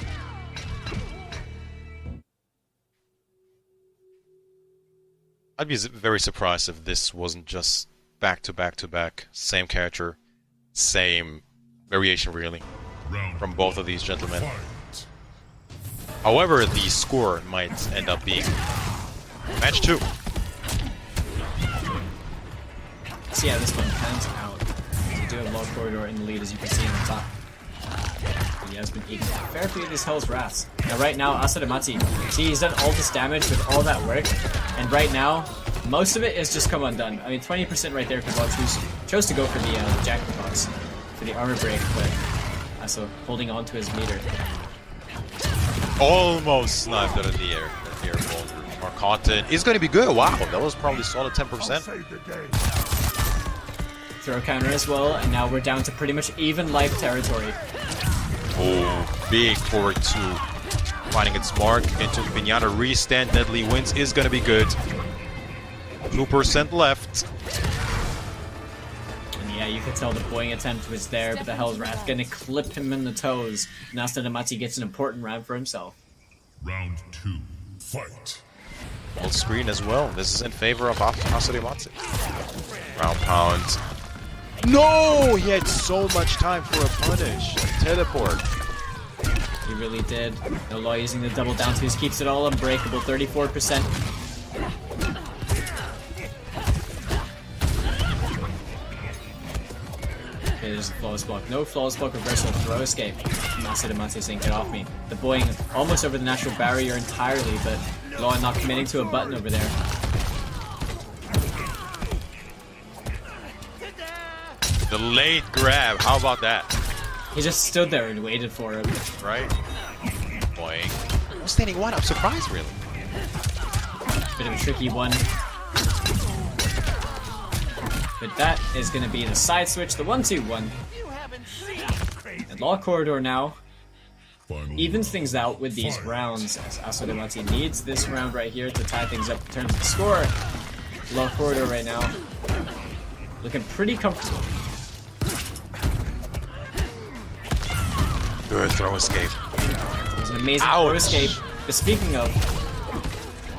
A: I'd be very surprised if this wasn't just back to back to back, same character, same variation really, from both of these gentlemen. However, the score might end up being match 2.
B: So yeah, this one pans out. You do have Law Corridor in the lead, as you can see on the top. He has been eating a fair few of these Hell's Wraths. Now right now, Asadamati, see, he's done all this damage with all that work, and right now, most of it has just come undone. I mean, 20% right there because Law chose to go for the Jackbox, for the armor break, but also holding on to his meter.
A: Almost sniped out of the air. Our content is going to be good. Wow, that was probably solid 10%.
B: Throw counter as well, and now we're down to pretty much even life territory.
A: Oh, big forward 2. Finding its mark into the Pinata restand. Deadly wins is going to be good. 2% left.
B: And yeah, you could tell the boing attempt was there, but the Hell's Wrath gonna clip him in the toes. And Asadamati gets an important round for himself.
C: Round 2. Fight.
A: Full screen as well. This is in favor of Asadamati. Round pound. No! He had so much time for a punish. Teleport.
B: He really did. No Law using the double down twos keeps it all unbreakable. 34%. Okay, there's a flawless block. No flawless block reversal. Throw escape. Asadamati saying, get off me. The boing almost over the natural barrier entirely, but Law not committing to a button over there.
A: The late grab. How about that?
B: He just stood there and waited for him.
A: Right? Boing. I'm standing 1. I'm surprised, really.
B: Bit of a tricky one. But that is going to be the side switch, the 1-2-1. And Law Corridor now evens things out with these rounds, as Asadamati needs this round right here to tie things up in terms of the score. Law Corridor right now looking pretty comfortable.
A: Good throw escape.
B: It was an amazing throw escape. But speaking of,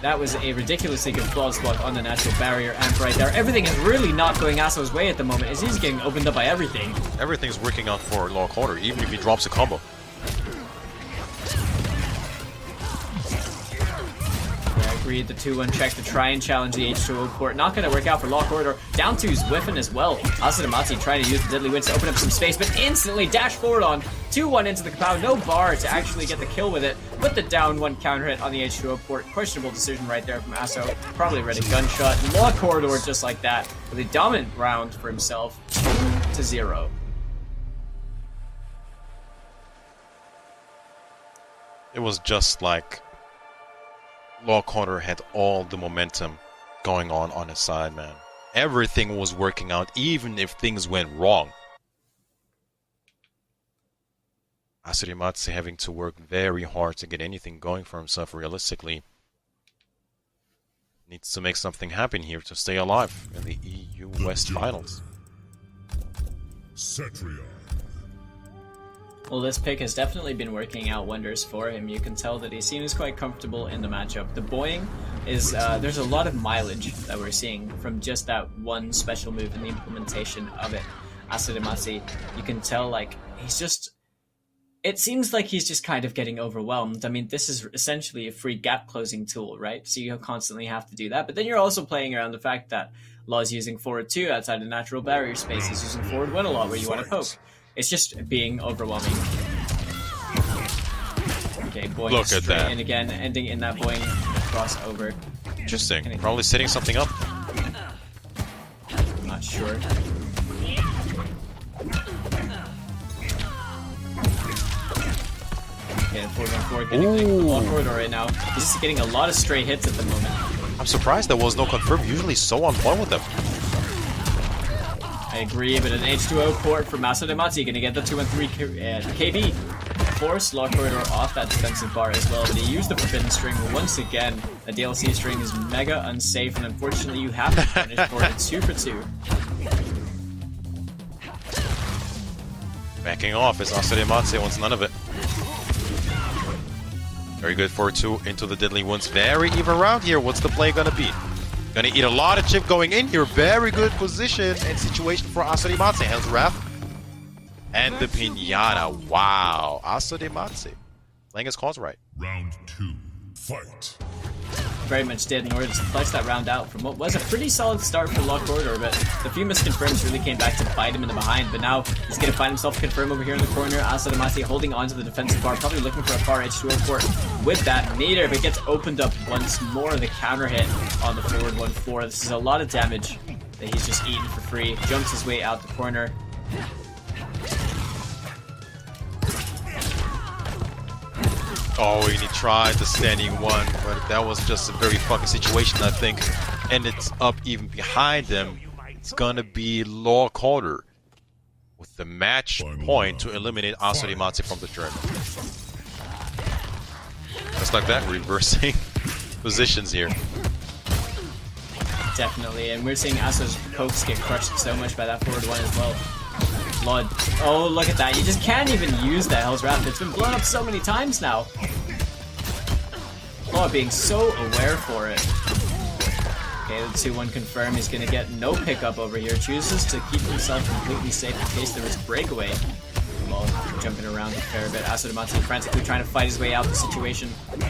B: that was a ridiculously good flawless block on the natural barrier amp right there. Everything is really not going Aso's way at the moment, as he's getting opened up by everything.
A: Everything's working out for Law Corridor, even if he drops a combo.
B: I agree, the 2-1 check to try and challenge the H2O port. Not going to work out for Law Corridor. Down 2's whiffing as well. Asadamati trying to use the Deadly Winds to open up some space, but instantly dash forward on 2-1 into the Kapow. No bar to actually get the kill with it, but the down 1 counter hit on the H2O port. Questionable decision right there from Aso. Probably read a gunshot. Law Corridor just like that, with a dominant round for himself. 2-0.
A: It was just like Law Corridor had all the momentum going on his side, man. Everything was working out, even if things went wrong. Asadamati having to work very hard to get anything going for himself realistically. Needs to make something happen here to stay alive in the EU West Finals.
C: Cetrion.
B: Well, this pick has definitely been working out wonders for him. You can tell that he seems quite comfortable in the matchup. The boing is, there's a lot of mileage that we're seeing from just that one special move and the implementation of it. Asadamati, you can tell, like, he's just... It seems like he's just kind of getting overwhelmed. I mean, this is essentially a free gap closing tool, right? So you constantly have to do that. But then you're also playing around the fact that Law's using forward 2 outside the natural barrier space. He's using forward 1 a lot where you want to poke. It's just being overwhelming. Okay, boing.
A: Look at that.
B: And again, ending in that boing crossover.
A: Interesting. Probably setting something up.
B: I'm not sure. Okay, 4-1-4 getting Law Corridor right now. He's just getting a lot of stray hits at the moment.
A: I'm surprised there was no confirm. Usually so on point with them.
B: I agree, but an H2O port for Masadematsu going to get the 2-3 KB. Force Law Corridor off that defensive bar as well, but he used the Forbidden String once again. The DLC string is mega unsafe, and unfortunately you have to punish for it 2 for 2.
A: Backing off as Asadematsu wants none of it. Very good for 2 into the Deadly Wounds. Very even round here. What's the play gonna be? Gonna eat a lot of chip going in here. Very good position and situation for Asadematsu. Hell's Wrath. And the Pinata. Wow. Asadematsu playing his cards right.
C: Round 2. Fight.
B: Very much did in order to flesh that round out from what was a pretty solid start for Law Corridor, but the few misconfirms really came back to bite him in the behind, but now he's going to find himself confirm over here in the corner. Asadematsu holding on to the defensive bar, probably looking for a far H2O port with that meter, but gets opened up once more. The counter hit on the forward 1-4. This is a lot of damage that he's just eaten for free. Jumps his way out the corner.
A: Oh, and he tried the standing one, but that was just a very fucking situation, I think. And it's up even behind him. It's gonna be Law Corridor with the match point to eliminate Asadematsu from the tournament. Just like that, reversing positions here.
B: Definitely, and we're seeing Asa's pokes get crushed so much by that forward one as well. Blood. Oh, look at that. You just can't even use that Hell's Wrath. It's been blown up so many times now. Law being so aware for it. Okay, the 2-1 confirm. He's going to get no pickup over here. Chooses to keep himself completely safe in case there was a breakaway. Law jumping around a fair bit. Asadematsu frantically trying to fight his way out of the situation.
A: And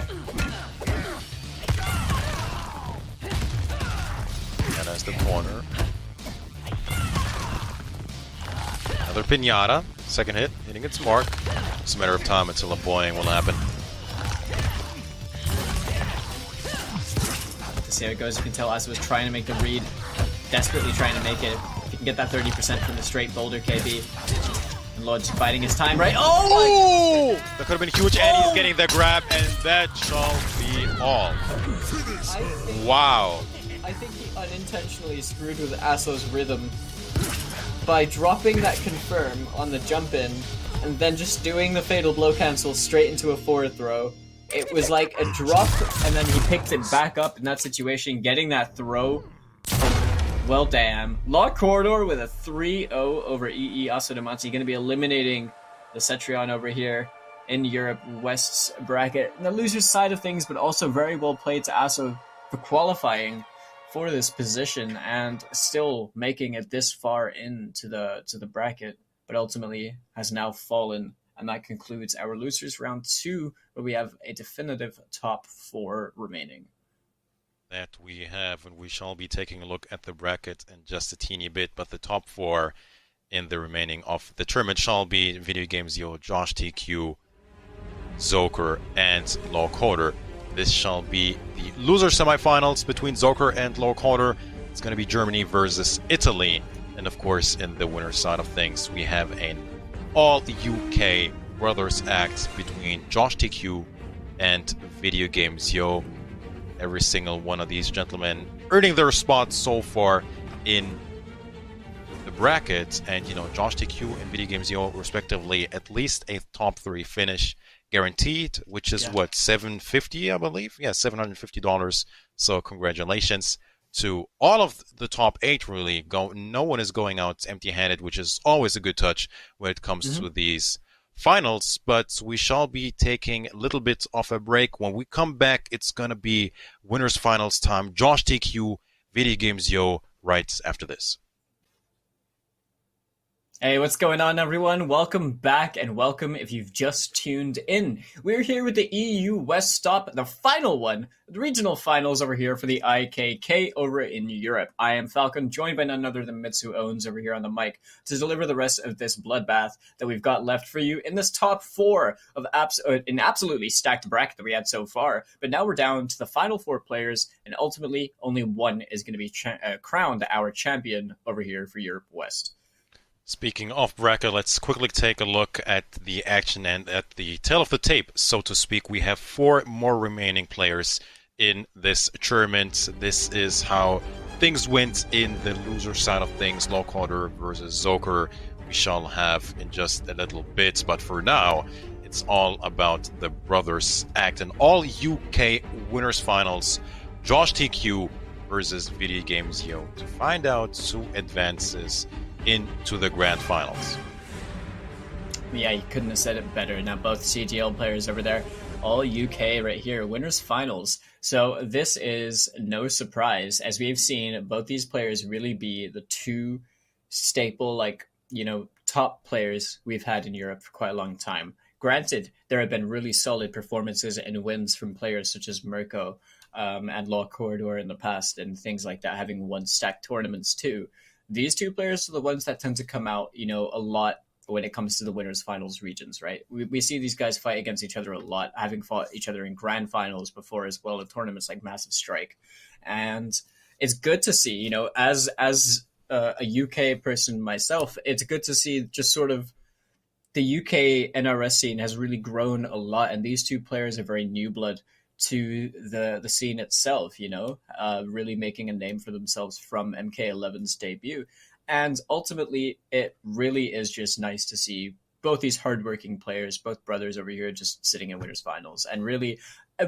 A: that's the corner. Another Pinata. Second hit, hitting its mark. It's a matter of time until a boing will happen.
B: To see how it goes, you can tell Asa was trying to make the read. Desperately trying to make it. If he can get that 30% from the straight boulder KB. And Lord just biding his time, right? Oh!
A: That could have been huge, and he's getting the grab, and that shall be all. Wow.
B: I think he unintentionally screwed with Aso's rhythm by dropping that confirm on the jump in and then just doing the fatal blow cancel straight into a forward throw. It was like a drop and then he picked it back up in that situation, getting that throw. Well, damn. Law Corridor with a 3-0 over EE Asadematsu, going to be eliminating the Cetrion over here in Europe West's bracket. And the loser's side of things, but also very well played to Aso for qualifying for this position and still making it this far into the bracket, but ultimately has now fallen. And that concludes our losers round 2, where we have a definitive top 4 remaining.
A: That we have, and we shall be taking a look at the bracket in just a teeny bit, but the top 4 in the remaining of the tournament shall be Video Games Yo, Josh TQ, Zoker, and Law Corridor. This shall be the loser semifinals between Zoker and Law Corridor. It's going to be Germany versus Italy. And of course, in the winner's side of things, we have an all-UK brothers act between Josh TQ and Video Games Yo. Every single one of these gentlemen earning their spots so far in the bracket. And, you know, Josh TQ and Video Games Yo, respectively, at least a top 3 finish guaranteed, which is what, $750, I believe? Yeah, $750. So congratulations to all of the top 8, really. No one is going out empty-handed, which is always a good touch when it comes to these finals. But we shall be taking a little bit of a break. When we come back, it's going to be winners finals time. Josh TQ, Video Games Yo, right after this.
B: Hey, what's going on, everyone? Welcome back, and welcome if you've just tuned in. We're here with the EU West Stop, the final one, the regional finals over here for the IKK over in Europe. I am Falcon, joined by none other than Mitsu Owens over here on the mic to deliver the rest of this bloodbath that we've got left for you in this top 4 of an absolutely stacked bracket that we had so far. But now we're down to the final 4 players, and ultimately only one is going to be crowned our champion over here for Europe West.
A: Speaking of bracket, let's quickly take a look at the action and at the tail of the tape, so to speak. We have 4 more remaining players in this tournament. This is how things went in the loser side of things. Lockwater versus Zoker. We shall have in just a little bit, but for now, it's all about the Brothers Act and all UK winners finals. Josh TQ versus Video Games Yo to find out who advances into the grand finals.
B: Yeah, you couldn't have said it better. Now both CGL players over there, all UK right here, winners finals. So this is no surprise, as we've seen both these players really be the two staple, top players we've had in Europe for quite a long time. Granted, there have been really solid performances and wins from players such as Mirko and Law Corridor in the past and things like that, having won stacked tournaments too. These two players are the ones that tend to come out, a lot when it comes to the winners finals regions, right? We see these guys fight against each other a lot, having fought each other in grand finals before as well in tournaments like Massive Strike. And it's good to see, as a UK person myself, it's good to see just sort of the UK NRS scene has really grown a lot, and these two players are very new blood to the scene itself, really making a name for themselves from MK11's debut. And ultimately, it really is just nice to see both these hardworking players, both brothers over here, just sitting in winners finals. And really,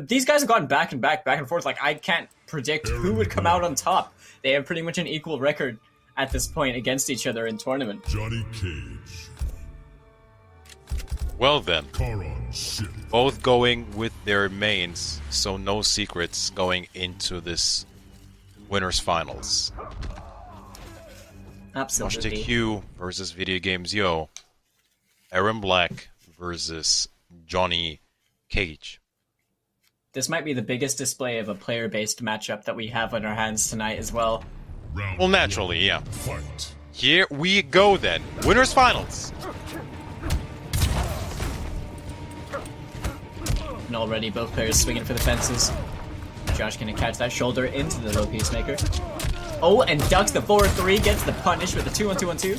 B: these guys have gone back and forth. Like, I can't predict who would come out on top. They have pretty much an equal record at this point against each other in tournament.
C: Johnny Cage.
A: Well then,
C: Charon Ship.
A: both going with their mains, so no secrets going into this winners finals. Josh
B: Absolutely.
A: TQ versus Video Games Yo. Aaron Black versus Johnny Cage.
B: This might be the biggest display of a player-based matchup that we have on our hands tonight as well.
C: Round
A: Well, naturally, yeah.
C: one. Fight.
A: Here we go then. Winners finals.
B: And already both players swinging for the fences. Josh gonna catch that shoulder into the low peacemaker. Oh, and ducks the 4-3, gets the punish with the 2-1-2-1-2.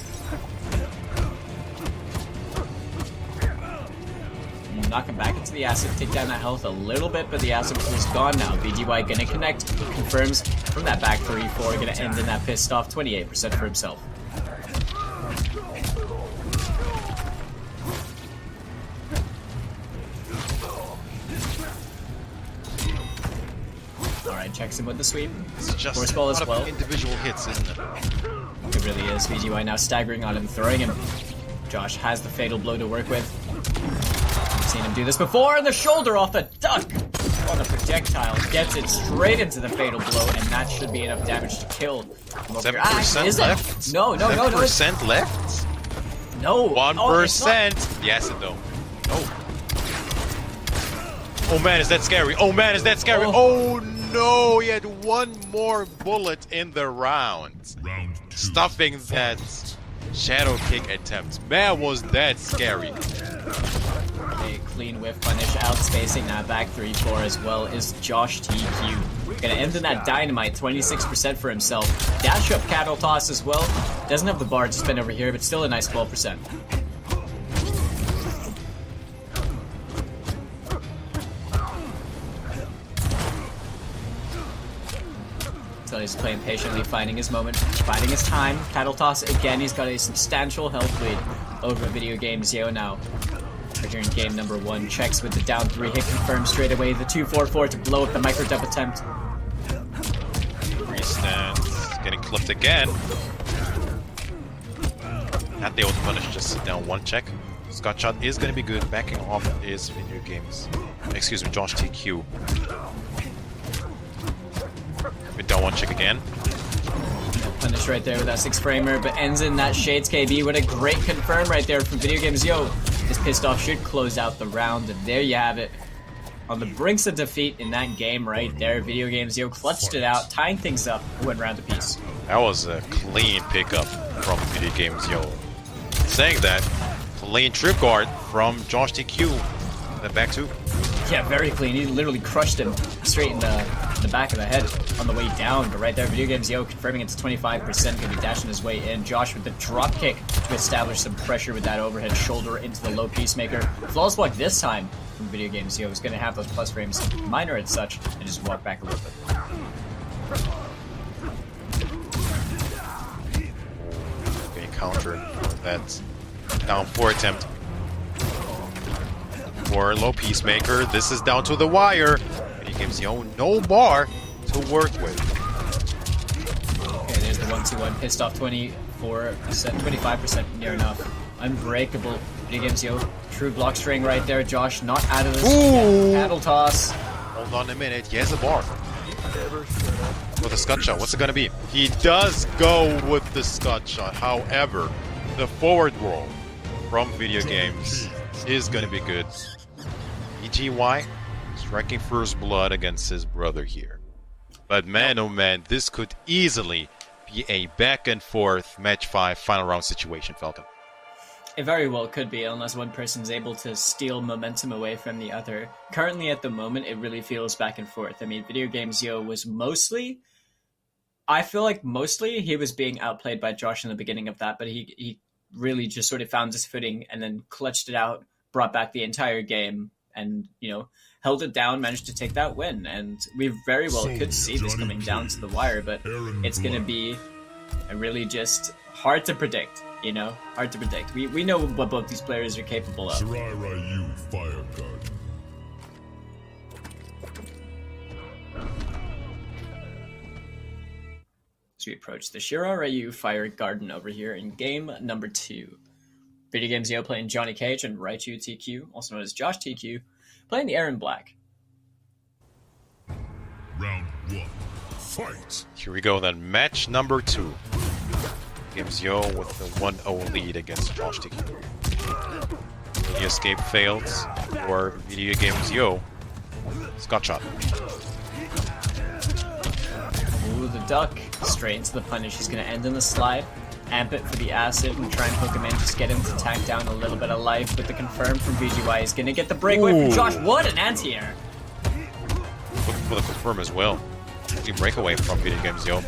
B: Knock him back into the acid, take down that health a little bit, but the acid is gone now. BGY gonna connect, confirms from that back 3-4, gonna end in that pissed off 28% for himself. Alright, checks him with the sweep.
A: It's just
B: Force
A: a
B: ball
A: lot
B: as
A: of
B: well.
A: individual hits, isn't it?
B: It really is. BGY now staggering on him, throwing him. Josh has the fatal blow to work with. I've seen him do this before, and the shoulder off the duck on the projectile gets it straight into the fatal blow, and that should be enough damage to kill.
A: 7%
B: Is
A: left.
B: it? No.
A: 7% left.
B: No.
A: 1%. Yes, no. No. Oh man, is that scary? Oh man, is that scary? Oh no, he had one more bullet in the round.
C: Round two.
A: Stuffing that shadow kick attempt. Man, was that scary.
B: A clean whiff punish, outspacing that back 3-4 as well is Josh TQ. Gonna end in that dynamite, 26% for himself. Dash up cattle toss as well. Doesn't have the bar to spin over here, but still a nice 12%. So he's playing patiently, finding his moment, finding his time. Cattle toss again, he's got a substantial health lead over Video Games Yo now. We're here in game number 1, checks with the down 3 hit, confirms straight away the 2-4-4 to blow up the micro dub attempt.
A: Freestands getting clipped again. Not the able to punish, just sit down one check. Scott shot is going to be good. Backing off is Video Games. Excuse me, Josh TQ. With down one check again.
B: Punish right there with that 6-framer, but ends in that Shades KB. What a great confirm right there from Video Games Yo. This pissed off should close out the round, and there you have it. On the brinks of defeat in that game right there, Video Games Yo clutched it out, tying things up, and went round apiece.
A: That was a clean pickup from Video Games Yo. Saying that, clean trip guard from Josh TQ. Then back to
B: Yeah, very clean. He literally crushed him straight in the the back of the head on the way down. But right there, Video Games Yo confirming it's 25%, going to be dashing his way in. Josh with the drop kick to establish some pressure with that overhead shoulder into the low Peacemaker. Flawless block this time from Video Games Yo is going to have those plus frames, minor and such, and just walk back a little bit.
A: Getting countered for that down 4 attempt. For low Peacemaker, this is down to the wire. Video Games Yo no bar to work with.
B: Okay, there's the 1-2-1, pissed off 24%, 25% near enough. Unbreakable. Video Games Yo, true block string right there. Josh not out of this. Paddle toss.
A: Hold on a minute, he has a bar. With a Scud shot, what's it gonna be? He does go with the Scud shot, however, the forward roll from Video Games is gonna be good. EGY striking first blood against his brother here. But man, oh man, this could easily be a back and forth match 5 final round situation, Falcon.
B: It very well could be, unless one person's able to steal momentum away from the other. Currently, at the moment, it really feels back and forth. I mean, Video Games Yo was mostly... I feel like mostly he was being outplayed by Josh in the beginning of that, but he really just sort of found his footing and then clutched it out, brought back the entire game, and, you know, held it down, managed to take that win. And we very well could see this coming down to the wire, but it's going to be really just hard to predict, you know? Hard to predict. We know what both these players are capable of.
C: Shirai Ryu Fire Guard.
B: As we approach the Shirai Ryu Fire Garden over here in game number 2. Video Games Yo playing Johnny Cage and Raichu TQ, also known as Josh TQ, playing the Aaron Black.
C: Round 1. Fight!
A: Here we go then, match number 2. Games Yo with the 1-0 lead against Josh TQ. The escape fails for Video Games Yo. Scott shot.
B: Ooh, the duck. Straight into the punish. He's going to end in the slide. Amp it for the acid and try and poke him in. Just get him to tack down a little bit of life. But the confirm from VGY is going to get the breakaway from Josh. What an anti-air!
A: Looking for the confirm as well. The breakaway from Video Games Yo.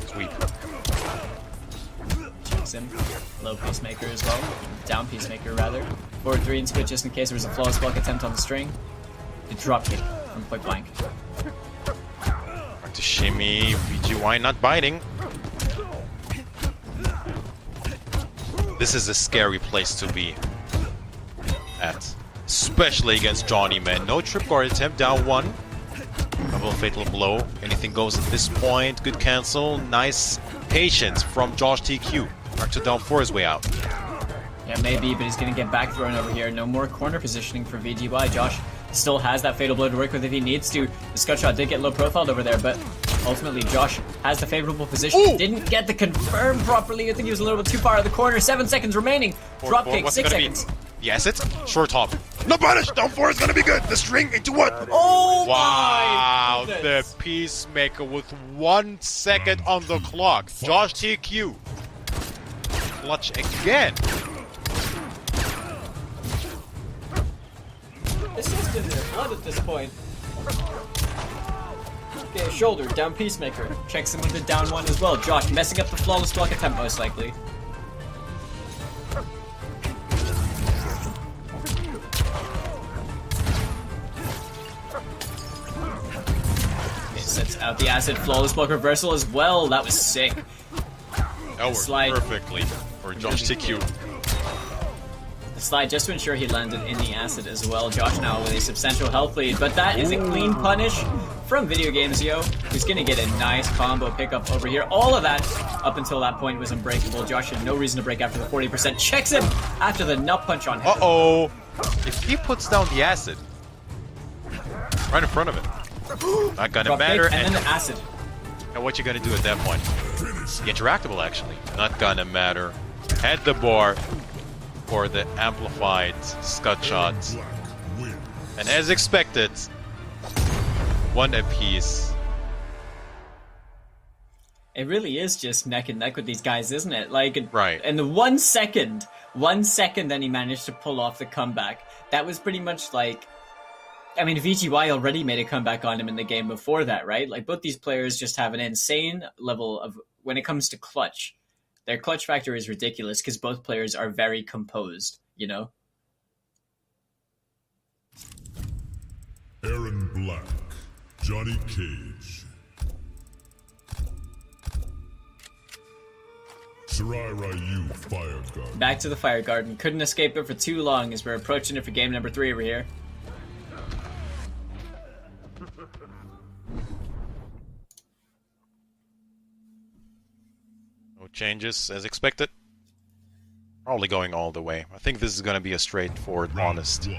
A: Sweep.
B: Checks him. Low Peacemaker as well. Down Peacemaker, rather. Forward 3 and switch just in case there was a flawless block attempt on the string. The drop kick from point blank.
A: Back to shimmy. VGY not biting. This is a scary place to be at. Especially against Johnny, man. No trip guard attempt, down 1. Double fatal blow. Anything goes at this point. Good cancel. Nice patience from Josh TQ. Back to down 4 his way out.
B: Yeah, maybe, but he's going to get back thrown over here. No more corner positioning for VGY. Josh still has that fatal blow to work with if he needs to. The Scud shot did get low profiled over there, but ultimately Josh has the favorable position.
A: Ooh.
B: Didn't get the confirm properly. I think he was a little bit too far out of the corner. 7 seconds remaining. Drop kick,
A: What's
B: 6
A: it gonna
B: seconds.
A: be? Yes, it's short hop. No punish. Down 4 is gonna be good. The string into what?
B: Oh
A: Wow,
B: my
A: the
B: goodness.
A: Peacemaker with 1 second on the clock. Josh TQ. Clutch again.
B: It's just in their blood at this point. Okay, shoulder, down Peacemaker. Checks him with the down 1 as well. Josh messing up the flawless block attempt most likely. Okay, sets out the acid flawless block reversal as well. That was sick.
A: That worked
B: Slide.
A: perfectly for Josh TQ.
B: The slide just to ensure he landed in the acid as well. Josh now with a substantial health lead, but that is a clean punish from Video Games Yo, who's going to get a nice combo pickup over here. All of that, up until that point, was unbreakable. Josh had no reason to break after the 40%. Checks him after the nut punch on him.
A: Uh-oh. If he puts down the acid right in front of it, not gonna
B: Drop
A: matter.
B: kick, and then the acid.
A: And what you gonna do at that point? Interactable, actually. Not gonna matter. Had the bar for the amplified Scud shot. And as expected, 1 apiece.
B: It really is just neck and neck with these guys, isn't it? Like,
A: Right.
B: in the 1 second 1 second, then he managed to pull off the comeback. That was pretty much like... I mean, VGY already made a comeback on him in the game before that, right? Like, both these players just have an insane level of... When it comes to clutch, their clutch factor is ridiculous because both players are very composed, you know?
C: Aaron Black, Johnny Cage. Sarai Ryu, Fire Guard.
B: Back to the Fire Garden. Couldn't escape it for too long as we're approaching it for game number 3 over here.
A: No changes as expected. Probably going all the way. I think this is going to be a straightforward, honest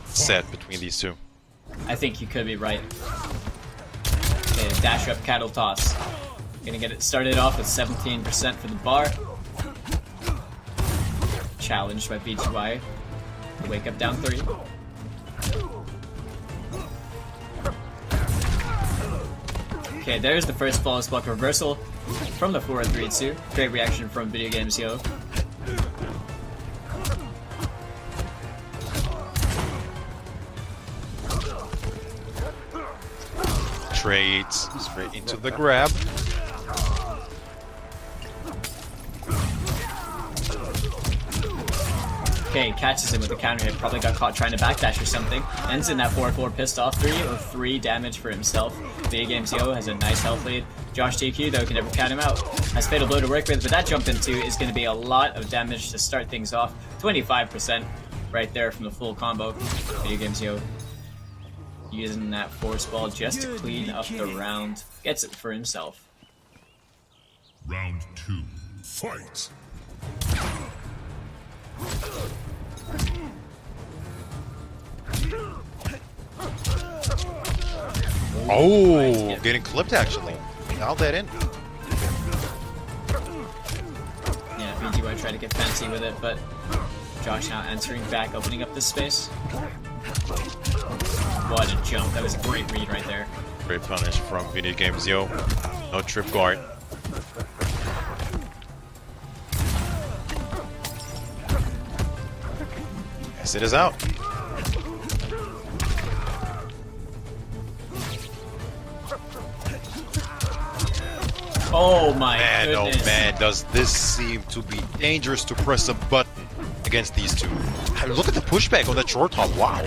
A: set between these two.
B: I think you could be right. Okay, dash up cattle toss. Gonna get it started off with 17% for the bar. Challenged by VGY. The wake up down 3. Okay, there's the first flawless block reversal from the 4-3-2. Great reaction from Video Games Yo.
A: Trades straight into the grab.
B: Okay, catches him with a counter hit. Probably got caught trying to backdash or something. Ends in that 4-4 pissed off 3 or 3 damage for himself. Video Games Yo has a nice health lead. Josh TQ though can never count him out. Has Fatal Blow to work with, but that jump into is going to be a lot of damage to start things off. 25% right there from the full combo. Video Games Yo using that force ball just to clean up the round. Gets it for himself.
C: Round 2, fight!
A: Oh, getting clipped actually. Dialed that in.
B: Yeah, VGY tried to get fancy with it, but Josh now answering back, opening up this space. What a jump. That was a great read right there.
A: Great punish from Video Games Yo. No trip guard. Yes, it is out.
B: Oh my
A: Man,
B: goodness.
A: oh man, does this seem to be dangerous to press a button against these two. Look at the pushback on that short hop, wow.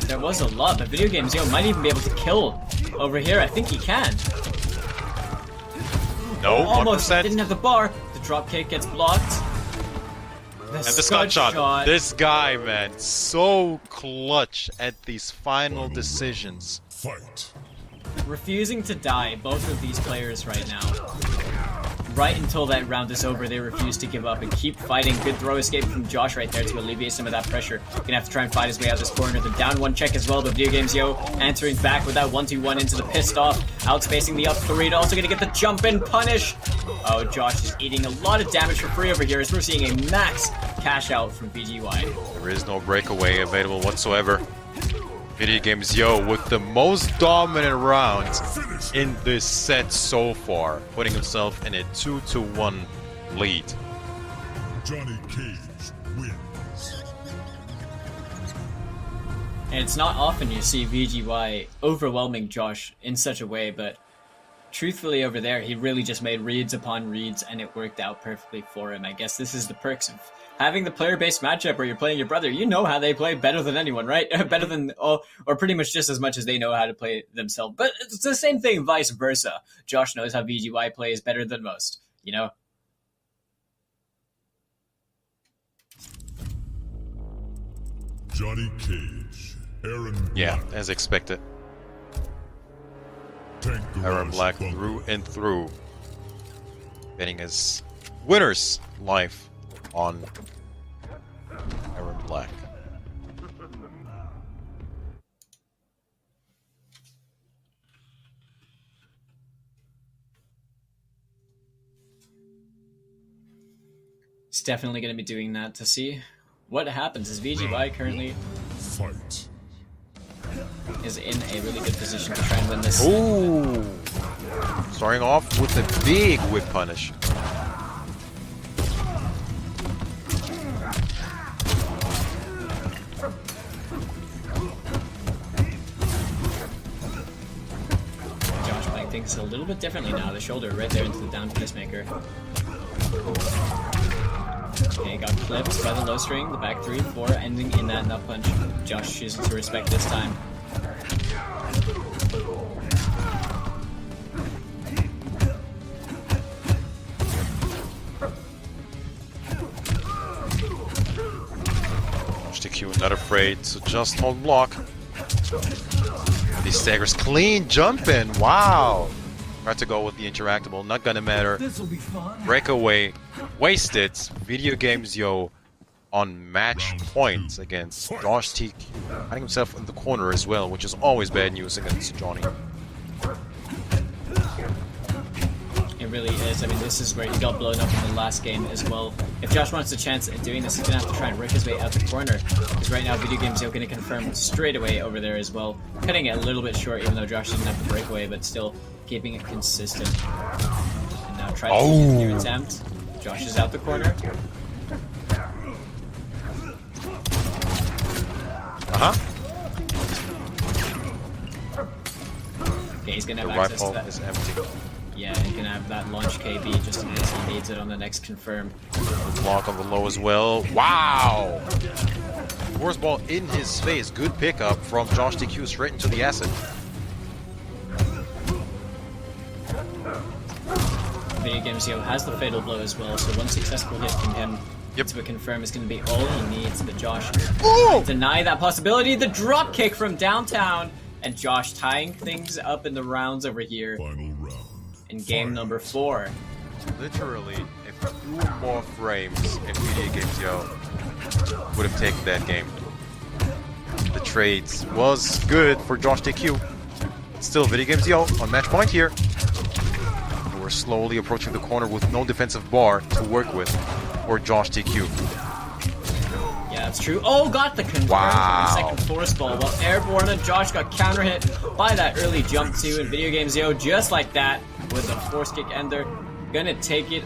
B: There was a lot, but Video Games Yo might even be able to kill over here. I think he can.
A: No,
B: Almost
A: 1%.
B: didn't have the bar. The drop kick gets blocked.
A: And the Scott shot. This guy, man, so clutch at these final decisions.
C: Fight!
B: Refusing to die, both of these players right now. Right until that round is over, they refuse to give up and keep fighting. Good throw escape from Josh right there to alleviate some of that pressure. Gonna have to try and fight his way out this corner. The down 1 check as well, but Video Games Yo answering back with that 1-2-1 into the pissed off. Outspacing the up 3, also gonna get the jump in punish. Oh, Josh is eating a lot of damage for free over here as we're seeing a max cash out from VGY.
A: There is no breakaway available whatsoever. Video Games Yo with the most dominant rounds in this set so far, putting himself in a 2-1 lead.
C: Johnny Cage wins.
B: And it's not often you see VGY overwhelming Josh in such a way, but truthfully over there, he really just made reads upon reads and it worked out perfectly for him. I guess this is the perks of having the player-based matchup where you're playing your brother. You know how they play better than anyone, right? Better than, or pretty much just as much as they know how to play themselves. But it's the same thing vice versa. Josh knows how VGY plays better than most, you know?
C: Johnny Cage, Aaron Black.
A: Yeah, as expected.
C: Tank
A: Aaron
C: Garage
A: Black
C: Bunker.
A: through and through. Getting his winner's life on Aaron Black.
B: He's definitely going to be doing that to see what happens as VGY currently
C: Fight.
B: is in a really good position to try and win this.
A: Ooh! Starting off with a big whip punish.
B: thinks a little bit differently now. The shoulder right there into the down pacemaker. Okay, got clipped by the low string, the back 3-4, ending in that nut punch. Josh choosing to respect this time.
A: Q not afraid to just hold block. These staggers clean jumping. Wow. Tried to go with the interactable. Not gonna matter.
E: This'll be fun.
A: Breakaway. Wasted. Video games, yo. On match points against Josh TQ. Finding himself in the corner as well, which is always bad news against Johnny.
B: It really is. I mean, this is where he got blown up in the last game as well. If Josh wants a chance at doing this, he's going to have to try and work his way out the corner. Because right now, Video Games, you're going to confirm straight away over there as well. Cutting it a little bit short, even though Josh didn't have the breakaway, but still keeping it consistent. And now try to make a new attempt. Josh is out the corner. Okay, he's going to have access to that.
A: Is empty.
B: Yeah, he can have that launch KB just in case he needs it on the next confirm.
A: Block on the low as well. Wow! Force ball in his face. Good pickup from Josh TQ straight into the acid.
B: Video Games Yo has the fatal blow as well, so one successful hit from him to a confirm is going to be all he needs. But Josh deny that possibility. The drop kick from downtown, and Josh tying things up in the rounds over here.
C: Final round.
B: In game number 4.
A: Literally, a few more frames if Video Games Yo would have taken that game. The trades was good for Josh TQ. Still, Video Games Yo on match point here. We're slowly approaching the corner with no defensive bar to work with for Josh TQ.
B: Yeah, that's true. Oh, got the convert
A: Wow.
B: on the second force ball. Well, airborne, and Josh got counter hit by that early jump too. And Video Games Yo, just like that, with a force kick ender, gonna take it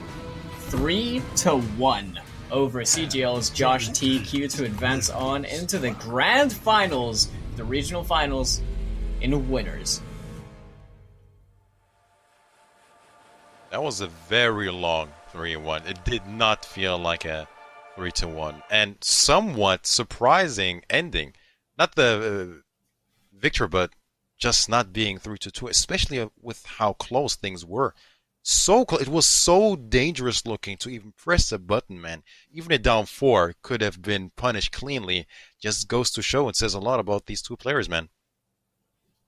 B: 3-1 over CGL's Josh TQ to advance on into the grand finals, the regional finals, in winners.
A: That was a very long 3-1. It did not feel like a 3-1, and somewhat surprising ending. Not the victor, but just not being 3-2, especially with how close things were. So close. It was so dangerous looking to even press a button, man. Even a down 4 could have been punished cleanly. Just goes to show and says a lot about these two players, man.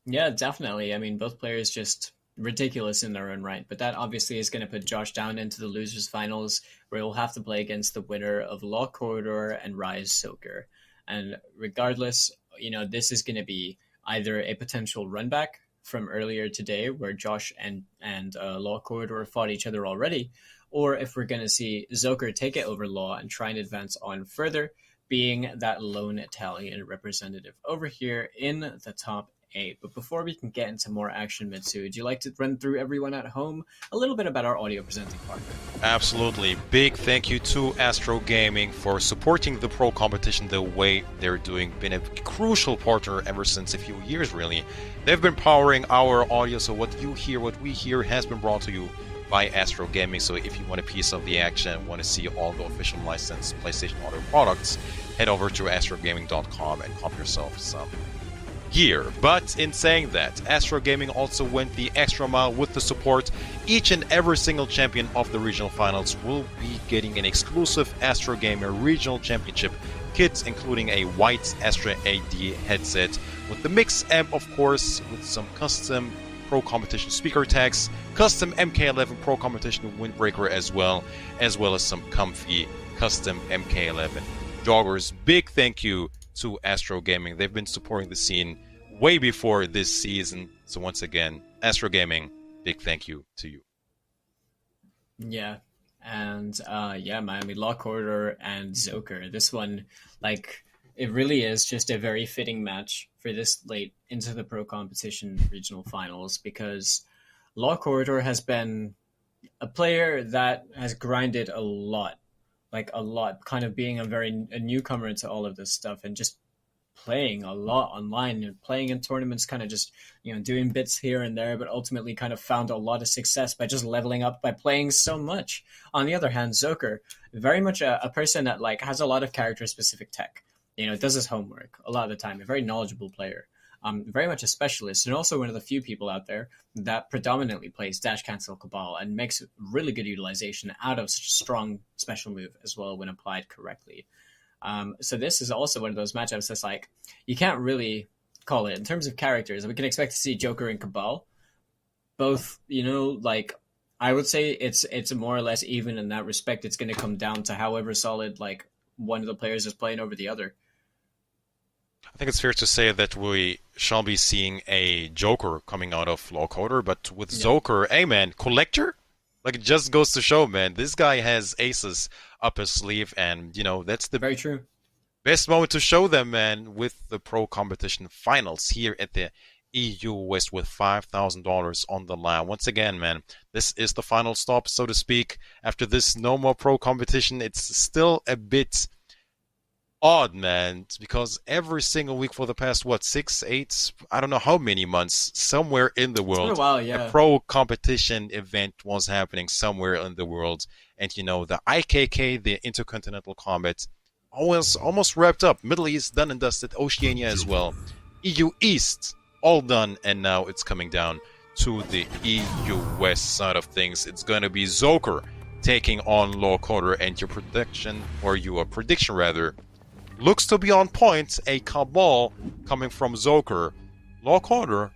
B: Yeah, definitely. I mean, both players just ridiculous in their own right, but that obviously is going to put Josh down into the losers finals, where he'll have to play against the winner of Law Corridor and Rise Soaker. And regardless, you know, this is going to be either a potential run back from earlier today, where Josh and Law Corridor fought each other already, or if we're going to see Zoker take it over Law and try and advance on further, being that lone Italian representative over here in the top 8. But before we can get into more action, Mitsu, would you like to run through everyone at home a little bit about our audio presenting partner?
A: Absolutely. Big thank you to Astro Gaming for supporting the pro competition the way they're doing. Been a crucial partner ever since a few years, really. They've been powering our audio, so what you hear, what we hear, has been brought to you by Astro Gaming. So if you want a piece of the action, want to see all the official licensed PlayStation audio products, head over to astrogaming.com and cop yourself some gear. But in saying that, Astro Gaming also went the extra mile with the support. Each and every single champion of the regional finals will be getting an exclusive Astro Gamer Regional Championship kit, including a white Astra AD headset with the mix amp, of course, with some custom pro competition speaker tags, custom MK11 pro competition windbreaker as well as some comfy custom MK11 joggers. Big thank you to Astro Gaming. They've been supporting the scene way before this season. So once again, Astro Gaming, big thank you to you.
B: Yeah. And Miami Law Corridor and Zoker. This one, like, it really is just a very fitting match for this late into the pro competition regional finals, because Law Corridor has been a player that has grinded a lot, kind of being a newcomer into all of this stuff, and just playing a lot online and playing in tournaments, kind of just, doing bits here and there, but ultimately kind of found a lot of success by just leveling up by playing so much. On the other hand, Zoker, very much a person that like has a lot of character specific tech, does his homework a lot of the time, a very knowledgeable player. Very much a specialist, and also one of the few people out there that predominantly plays dash cancel Cabal and makes really good utilization out of such a strong special move as well when applied correctly. So this is also one of those matchups that's like, you can't really call it in terms of characters. We can expect to see Joker and Cabal both, like I would say it's more or less even in that respect. It's going to come down to however solid like one of the players is playing over the other.
A: I think it's fair to say that we shall be seeing a Joker coming out of Lock Order, but with Zoker, hey man, collector? Like, it just goes to show, man, this guy has aces up his sleeve, and, that's the
B: very true
A: best moment to show them, man, with the pro competition finals here at the EU West with $5,000 on the line. Once again, man, this is the final stop, so to speak. After this no more pro competition, it's still a bit odd, man, because every single week for the past 6, 8, I don't know how many months, somewhere in the world,
B: it's been a while, yeah.
A: a pro competition event was happening somewhere in the world, and the IKK, the Intercontinental Combat, almost wrapped up. Middle East done and dusted, Oceania as well, EU East all done, and now it's coming down to the EU West side of things. It's gonna be Zoker taking on Lock Order, and your prediction rather, looks to be on point. A Cabal coming from Zoker. Lock Order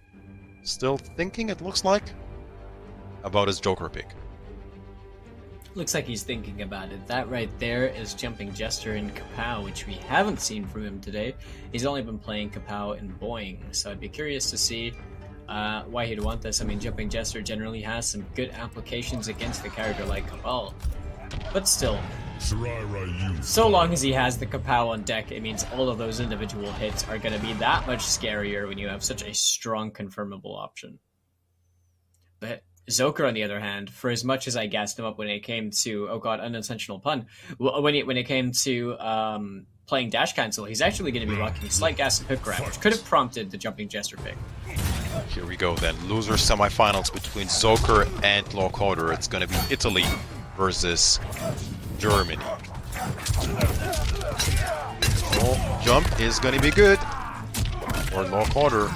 A: still thinking, it looks like, about his Joker pick.
B: Looks like he's thinking about it. That right there is Jumping Jester in Kapow, which we haven't seen from him today. He's only been playing Kapow and Boing, so I'd be curious to see why he'd want this. I mean, Jumping Jester generally has some good applications against a character like Cabal, but still, so long as he has the Kapow on deck, it means all of those individual hits are going to be that much scarier when you have such a strong confirmable option. But Zoker, on the other hand, for as much as I gassed him up when it came to, oh god, unintentional pun, when it came to playing dash cancel, he's actually going to be rocking slight gas and hook grab, which could have prompted the Jumping Jester pick.
A: Here we go then. Loser semifinals between Zoker and Lock Order. It's going to be Italy versus Germany. Oh, jump is going to be good for Lock Order.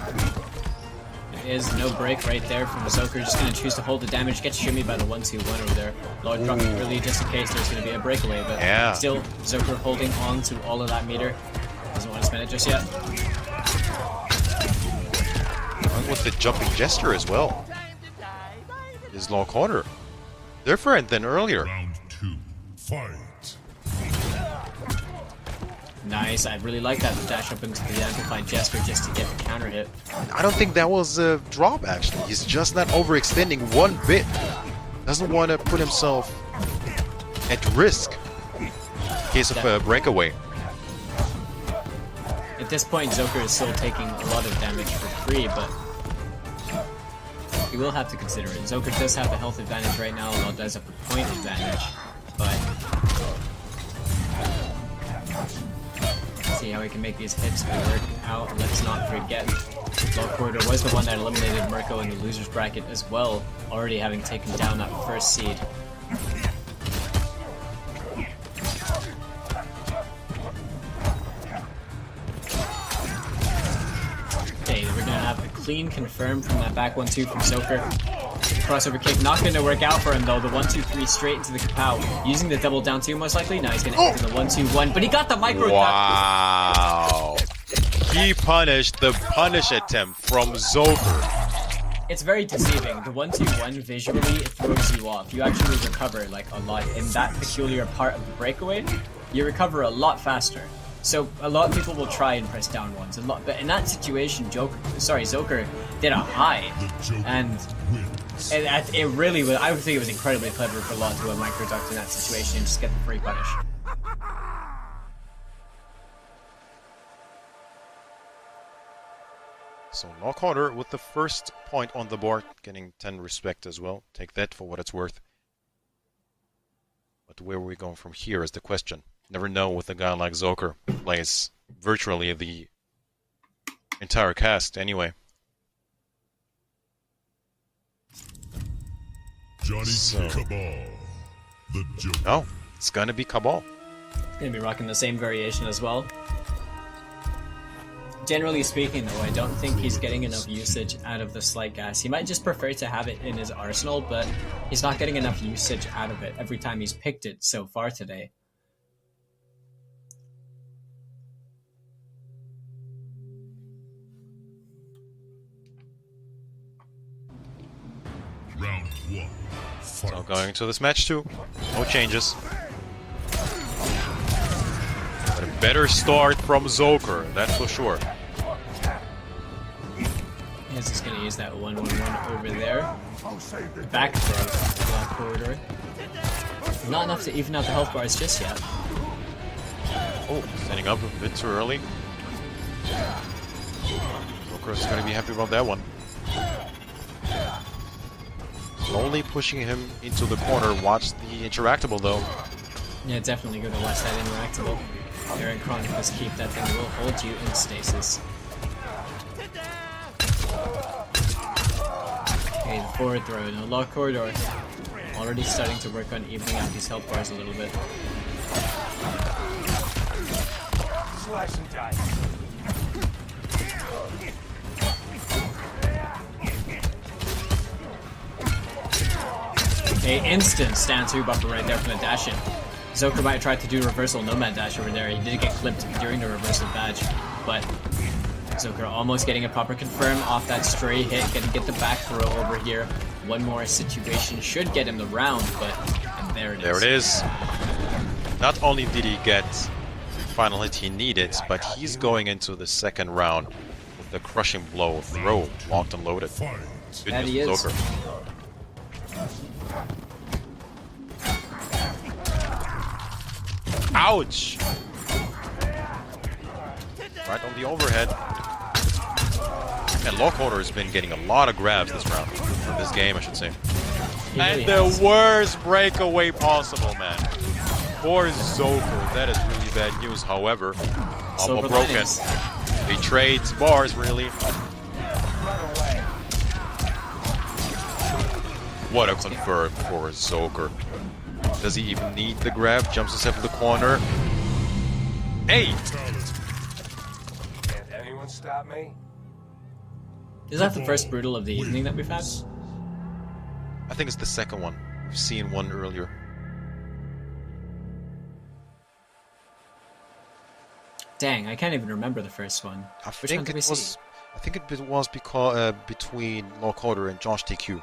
B: There is no break right there from Zoker. Just going to choose to hold the damage. Gets shimmied by the 1-2-1 over there. Lord dropping early just in case there's going to be a breakaway. But still, Zoker holding on to all of that meter. Doesn't want to spend it just yet.
A: Along with the Jumping Jester as well is Lock Order. Different than earlier.
C: Round 2, fight.
B: Nice, I really like that, the dash up into the Amplified Jester just to get the counter hit.
A: I don't think that was a drop, actually. He's just not overextending one bit. Doesn't want to put himself at risk in case of a breakaway.
B: At this point, Zoker is still taking a lot of damage for free, but you will have to consider it. Zoker does have the health advantage right now, while does have the point advantage, but see how he can make these hits work out. Let's not forget, Lock Order was the one that eliminated Mirko in the loser's bracket as well, already having taken down that first seed. Okay, we're gonna have a clean confirm from that back 1-2 from Zoker. Crossover kick not going to work out for him though. The 1-2-3 straight into the Kapow. Using the double down 2 most likely. Now he's going to enter the 1-2-1, but he got the micro.
A: Wow. He punished the punish attempt from Zoker.
B: It's very deceiving. The 1-2-1 visually it throws you off. You actually recover like a lot in that peculiar part of the breakaway. You recover a lot faster. So a lot of people will try and press down ones a lot, but in that situation, Zoker did a high, and it really was. I would think it was incredibly clever for Lot to have microduct in that situation and just get the free punish.
A: So Lock Order with the first point on the board, getting 10 respect as well. Take that for what it's worth. But where are we going from here is the question. Never know with a guy like Zoker, who plays virtually the entire cast anyway.
C: Johnny
A: So-
C: Cabal, the Joker.
A: Oh, it's gonna be Cabal.
B: Gonna be rocking the same variation as well. Generally speaking, though, I don't think he's getting enough usage out of the Slight Gas. He might just prefer to have it in his arsenal, but he's not getting enough usage out of it every time he's picked it so far today.
C: Round 1. Fight.
A: So going into this match too, no changes. But a better start from Zoker, that's for sure.
B: He's just gonna use that 1-1-1 over there. The back throw, block corridor. Not enough to even out the health bars just yet.
A: Oh, standing up a bit too early. Zoker's gonna be happy about that one. Slowly pushing him into the corner. Watch the interactable though.
B: Yeah, definitely gonna watch that interactable. Aaron Chronicles keep that thing will hold you in stasis. Okay, the forward throw, no lock corridor. Already starting to work on evening out these health bars a little bit.
D: Slice and dice.
B: A instant stand 2 buffer right there from the dash in. Zoker might have tried to do reversal nomad dash over there. He did get clipped during the reversal badge, but Zoker almost getting a proper confirm off that stray hit. Gonna get the back throw over here. One more situation should get him the round, but and there it is.
A: There it is. Not only did he get the final hit he needed, but he's going into the second round with the crushing blow throw locked and loaded.
C: Fight.
A: Good
B: That
A: news
B: he
A: for
B: is.
A: Zoker. Ouch! Right on the overhead. And Lockholder has been getting a lot of grabs this round. For this game, I should say.
B: He
A: And
B: really
A: the
B: has.
A: worst breakaway possible, man. For Zoker. That is really bad news, however.
B: Silver
A: Almost broken.
B: linings.
A: He trades bars, really. What a confirm for Zoker. Does he even need the grab? Jumps himself in the corner. 8!
D: Can't anyone stop me?
B: Is that the first brutal of the evening that we've had?
A: I think it's the second one. We've seen one earlier.
B: Dang, I can't even remember the first one.
A: I
B: Which one
A: think
B: did we
A: it was.
B: see?
A: I think it was because between Lockholder and Josh TQ.
B: You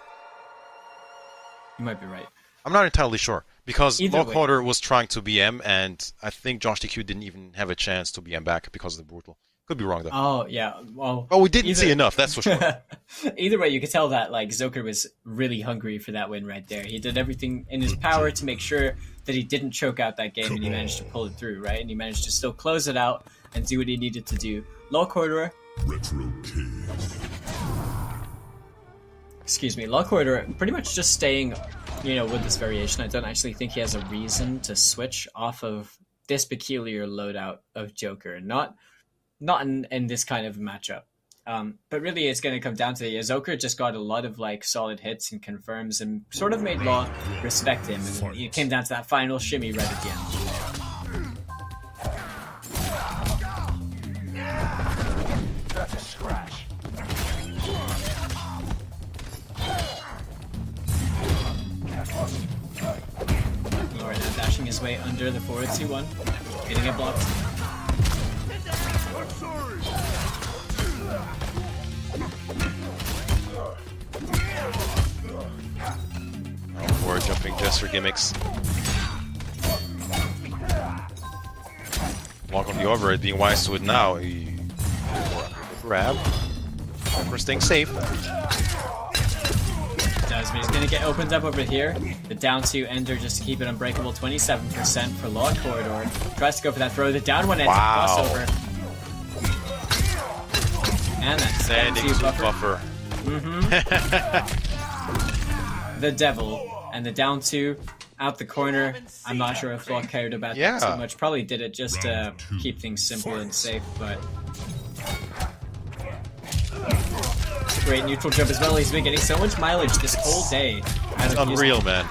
B: might be right.
A: I'm not entirely sure because
B: Either way.
A: Lockholder was trying to BM, and I think Josh TQ didn't even have a chance to BM back because of the brutal. Could be wrong though.
B: Oh yeah, well.
A: Oh, we didn't
B: either-
A: see enough. That's for sure.
B: Either way, you could tell that like Zoker was really hungry for that win right there. He did everything in his power to make sure that he didn't choke out that game, and he managed to pull it through, right? And he managed to still close it out and do what he needed to do. Low corridor,
C: Retro Kid.
B: Low corridor, pretty much just staying, with this variation. I don't actually think he has a reason to switch off of this peculiar loadout of Joker. Not in this kind of matchup. But really, it's going to come down to Zoker just got a lot of solid hits and confirms and sort of made Law respect him. And it came down to that final shimmy right at the end.
D: That's a scratch.
B: Laura now dashing his way under the forward C1, getting it blocked.
A: More jumping gesture gimmicks. Walk on the overhead, being wise to it now. He... Grab. We're staying safe.
B: Does, but he's going to get opened up over here. The down 2 ender just to keep it unbreakable. 27% for Law Corridor. Tries to go for that throw. The down 1 ends
A: Wow.
B: crossover. And that's down
A: Standing
B: 2
A: to
B: buffer.
A: buffer.
B: The devil. And the down 2 out the corner. I'm not sure if Law cared about that too much. Probably did it just to keep things simple and safe, but great neutral jump as well. He's been getting so much mileage this whole day.
A: It's unreal, man.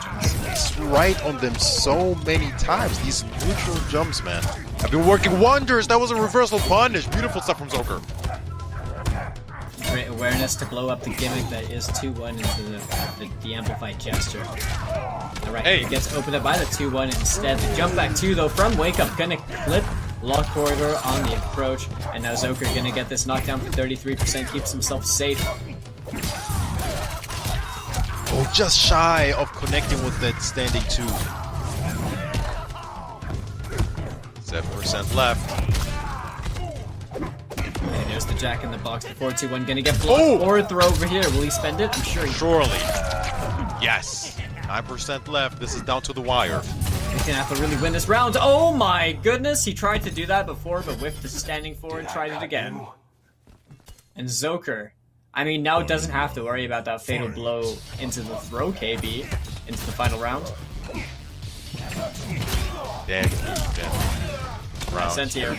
A: It's right on them so many times. These neutral jumps, man. I've been working wonders. That was a reversal punish. Beautiful stuff from Zoker.
B: Great awareness to blow up the gimmick that is 2-1 into the amplified gesture. Alright,
A: Hey.
B: he gets opened up by the 2-1 instead. The jump back 2 though from Wake Up, gonna clip Lock Corridor on the approach, and now Zoker gonna get this knockdown for 33%, keeps himself safe.
A: Oh, just shy of connecting with that standing 2. 7% left.
B: And there's the Jack in the Box. The 4-2-1 gonna get blocked. Or throw over here. Will he spend it? I'm sure he
A: Surely. Yes. 9% left. This is down to the wire.
B: He's gonna have to really win this round. Oh my goodness! He tried to do that before, but whiffed the standing forward, tried it again. And Zoker, I mean, now doesn't have to worry about that fatal blow into the throw KB into the final round.
A: Damn. Round.
B: Sent here.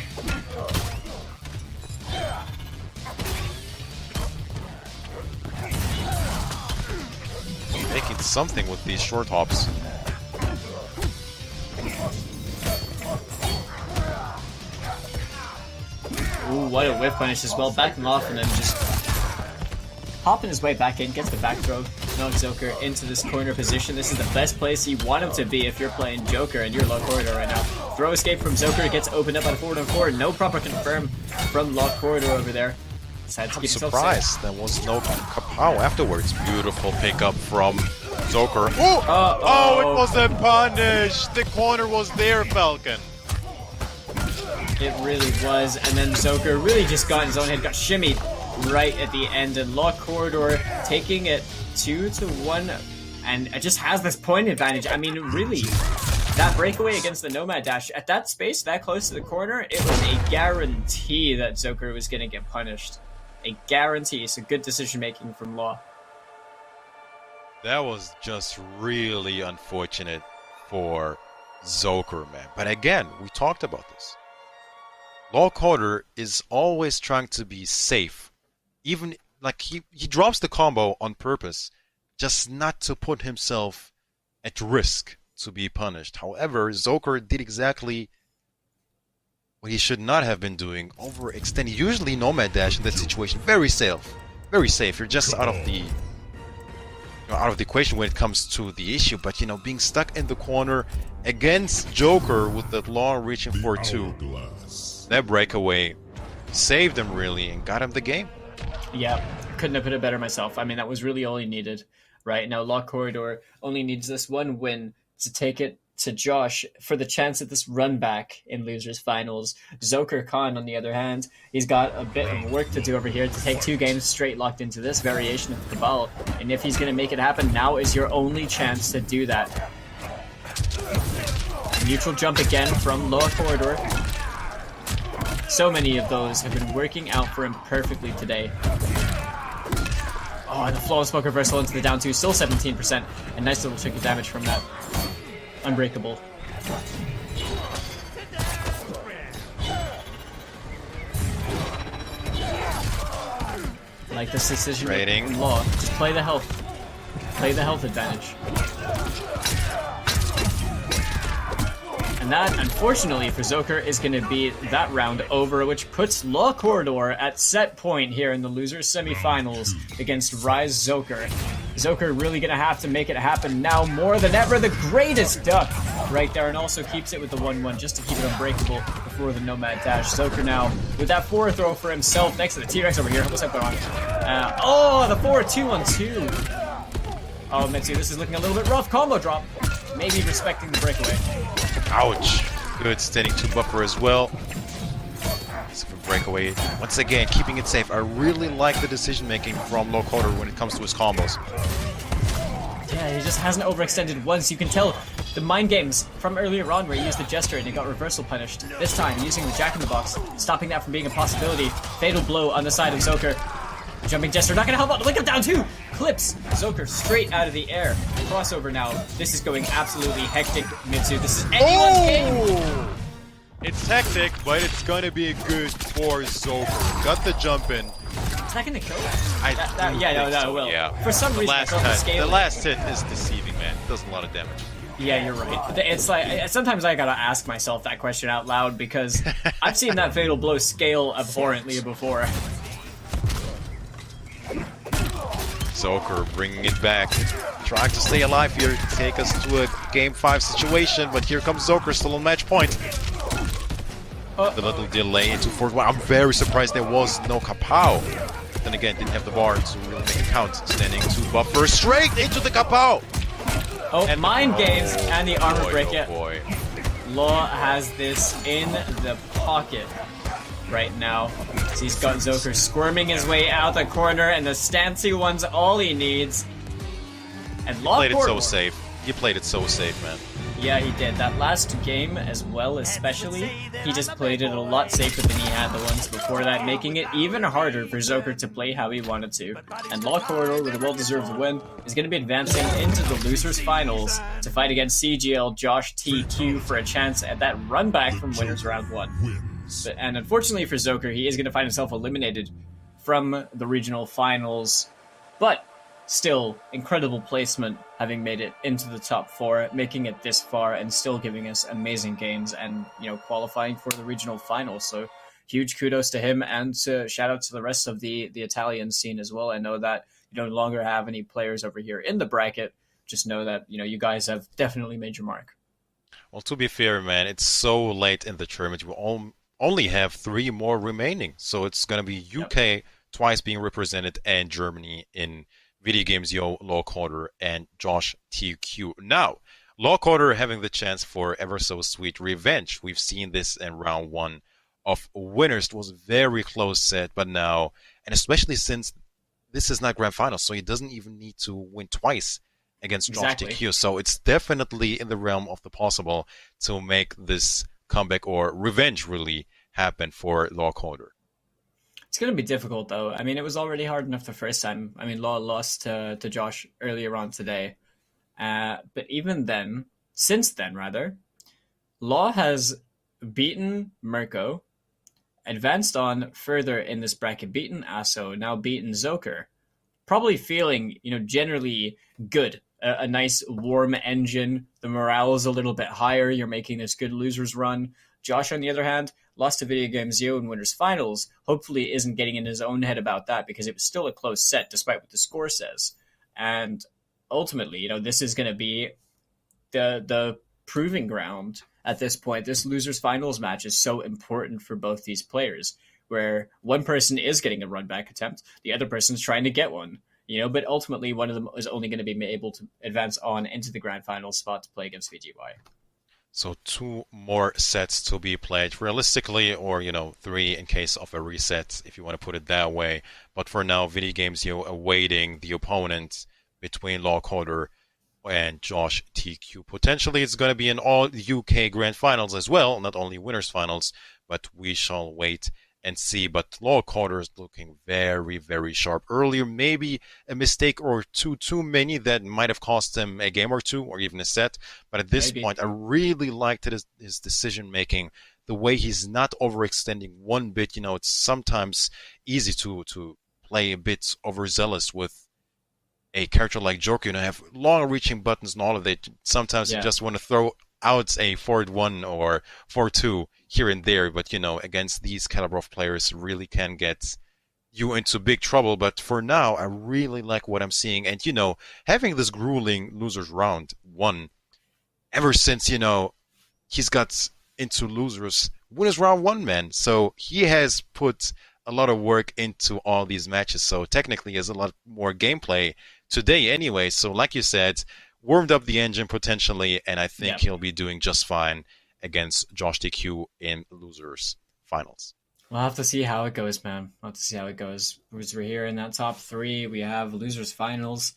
A: Making something with these short hops.
B: Ooh, what a whiff punish as well. Backing off and then just hopping his way back in, gets the back throw, knocks Zoker into this corner position. This is the best place you want him to be if you're playing Joker and you're Lock Corridor right now. Throw escape from Zoker, gets opened up on a forward. No proper confirm from Lock Corridor over there. Decides to
A: I'm
B: keep himself
A: surprised
B: safe.
A: there was no kapow afterwards. Beautiful pickup from Zoker. Oh, it was a punish. The corner was there, Falcon.
B: It really was, and then Zoker really just got in his own head, got shimmied right at the end, and Lock Corridor taking it 2-1, and it just has this point advantage. I mean, really, that breakaway against the Nomad Dash, at that space, that close to the corner, it was a guarantee that Zoker was going to get punished. A guarantee, so good decision-making from Law.
A: That was just really unfortunate for Zoker, man. But again, we talked about this. Lock Corridor is always trying to be safe. Even, like, he drops the combo on purpose, just not to put himself at risk to be punished. However, Zoker did exactly what he should not have been doing, overextending. Usually Nomad Dash in that situation, very safe. Very safe. You're just out of the equation when it comes to the issue, but being stuck in the corner against Joker with that long reaching for 2. That breakaway saved him really and got him the game.
B: Yeah, couldn't have put it better myself. I mean, that was really all he needed. Right now, Lock Corridor only needs this one win to take it to Josh for the chance at this run back in Losers Finals. Zoker Khan, on the other hand, he's got a bit of work to do over here to take 2 games straight locked into this variation of the Cabal. And if he's going to make it happen, now is your only chance to do that. Neutral jump again from Lock Corridor. So many of those have been working out for him perfectly today. Oh, and the flawless smoke reversal into the down 2, still 17%. A nice little chunk of damage from that. Unbreakable. Like this decision
A: Rating.
B: Law. Just play the health. Play the health advantage. And that, unfortunately for Zoker, is going to be that round over, which puts Law Corridor at set point here in the losers semifinals against Rise Zoker. Zoker really going to have to make it happen now more than ever. The greatest duck right there, and also keeps it with the 1-1 just to keep it unbreakable before the Nomad Dash. Zoker now with that 4 throw for himself next to the T-Rex over here. What's that going on? Oh, the 4-2-1-2. Oh, Mitsu, this is looking a little bit rough. Combo drop. Maybe respecting the breakaway.
A: Ouch. Good standing 2 buffer as well. Breakaway. Once again, keeping it safe. I really like the decision making from Lock Corridor when it comes to his combos.
B: Yeah, he just hasn't overextended once. You can tell the mind games from earlier on where he used the gesture and he got reversal punished. This time, using the Jack in the Box, stopping that from being a possibility. Fatal blow on the side of Zoker. Jumping gesture, not gonna help out. Wake up down 2! Clips Zoker straight out of the air. Crossover now. This is going absolutely hectic, Mitsu. This is anyone's game!
A: It's hectic, but it's gonna be good for Zoker. Got the jump in.
B: that gonna kill?
A: Yeah,
B: No, it will.
A: Yeah.
B: For some reason, I thought the
A: The
B: scaling.
A: last hit is deceiving, man. It does a lot of damage.
B: Yeah, you're right. It's like sometimes I gotta ask myself that question out loud because I've seen that fatal blow scale abhorrently before.
A: Zoker bringing it back, trying to stay alive here, take us to a game 5 situation, but here comes Zoker, still on match point. The little delay into 4th. I'm very surprised there was no kapow. Then again, didn't have the bar to really make it count. Standing to buffer straight into the kapow.
B: Oh, and mind games and the armor break.
A: Oh boy.
B: Law has this in the pocket right now. So he's got Zoker squirming his way out the corner, and the Stancy one's all he needs. And Law
A: Played it so safe. He played it so safe, man.
B: Yeah, he did. That last game as well, especially, he just played it a lot safer than he had the ones before that, making it even harder for Zoker to play how he wanted to. And Law Corridor, with a well-deserved win, is going to be advancing into the losers finals to fight against CGL Josh TQ for a chance at that run back from winners round 1. And unfortunately for Zoker, he is going to find himself eliminated from the regional finals. But still, incredible placement, having made it into the top 4, making it this far, and still giving us amazing games and, qualifying for the regional finals. So huge kudos to him, and shout out to the rest of the Italian scene as well. I know that you no longer have any players over here in the bracket. Just know that, you guys have definitely made your mark.
A: Well, to be fair, man, it's so late in the tournament. We only have 3 more remaining. So it's going to be UK twice being represented and Germany in Video Games Yo, Law Corridor, and Josh TQ. Now, Law Corridor having the chance for ever so sweet revenge. We've seen this in round 1 of winners. It was a very close set, but now, and especially since this is not grand final, so he doesn't even need to win twice against Josh TQ. So it's definitely in the realm of the possible to make this comeback or revenge really happen for Law Corridor.
B: It's going to be difficult, though. I mean, it was already hard enough the first time. I mean, Law lost to Josh earlier on today. But even then, since then, rather, Law has beaten Mirko, advanced on further in this bracket, beaten Asso, now beaten Zoker. Probably feeling, generally good. A nice warm engine. The morale is a little bit higher. You're making this good losers run. Josh, on the other hand, lost to Video Games Yo in Winners Finals. Hopefully isn't getting in his own head about that, because it was still a close set despite what the score says. And ultimately, this is going to be the proving ground at this point. This Losers Finals match is so important for both these players, where one person is getting a run back attempt, the other person's trying to get one. But ultimately one of them is only going to be able to advance on into the grand final spot to play against VGY.
A: So 2 more sets to be played realistically, or 3 in case of a reset, if you want to put it that way. But for now, Video Games Yo awaiting the opponent between Law Corridor and Josh TQ. Potentially it's going to be an all UK grand finals as well, not only winners finals, but we shall wait and see. But Law Corridor is looking very, very sharp. Earlier, maybe a mistake or two too many that might have cost him a game or 2 or even a set. But at this point, I really liked his decision making, the way he's not overextending one bit. It's sometimes easy to play a bit overzealous with a character like Joker. Have long-reaching buttons and all of that. Sometimes you just want to throw out a forward 1 or 4-2 here and there, but against these caliber of players really can get you into big trouble. But for now, I really like what I'm seeing, and having this grueling losers round 1 ever since he's got into losers winners round 1, man. So he has put a lot of work into all these matches, so technically he has a lot more gameplay today anyway. So like you said, warmed up the engine potentially, and I think he'll be doing just fine against Josh TQ in losers finals.
B: We'll have to see how it goes, man. We'll have to see how it goes. We're here in that top 3. We have losers finals.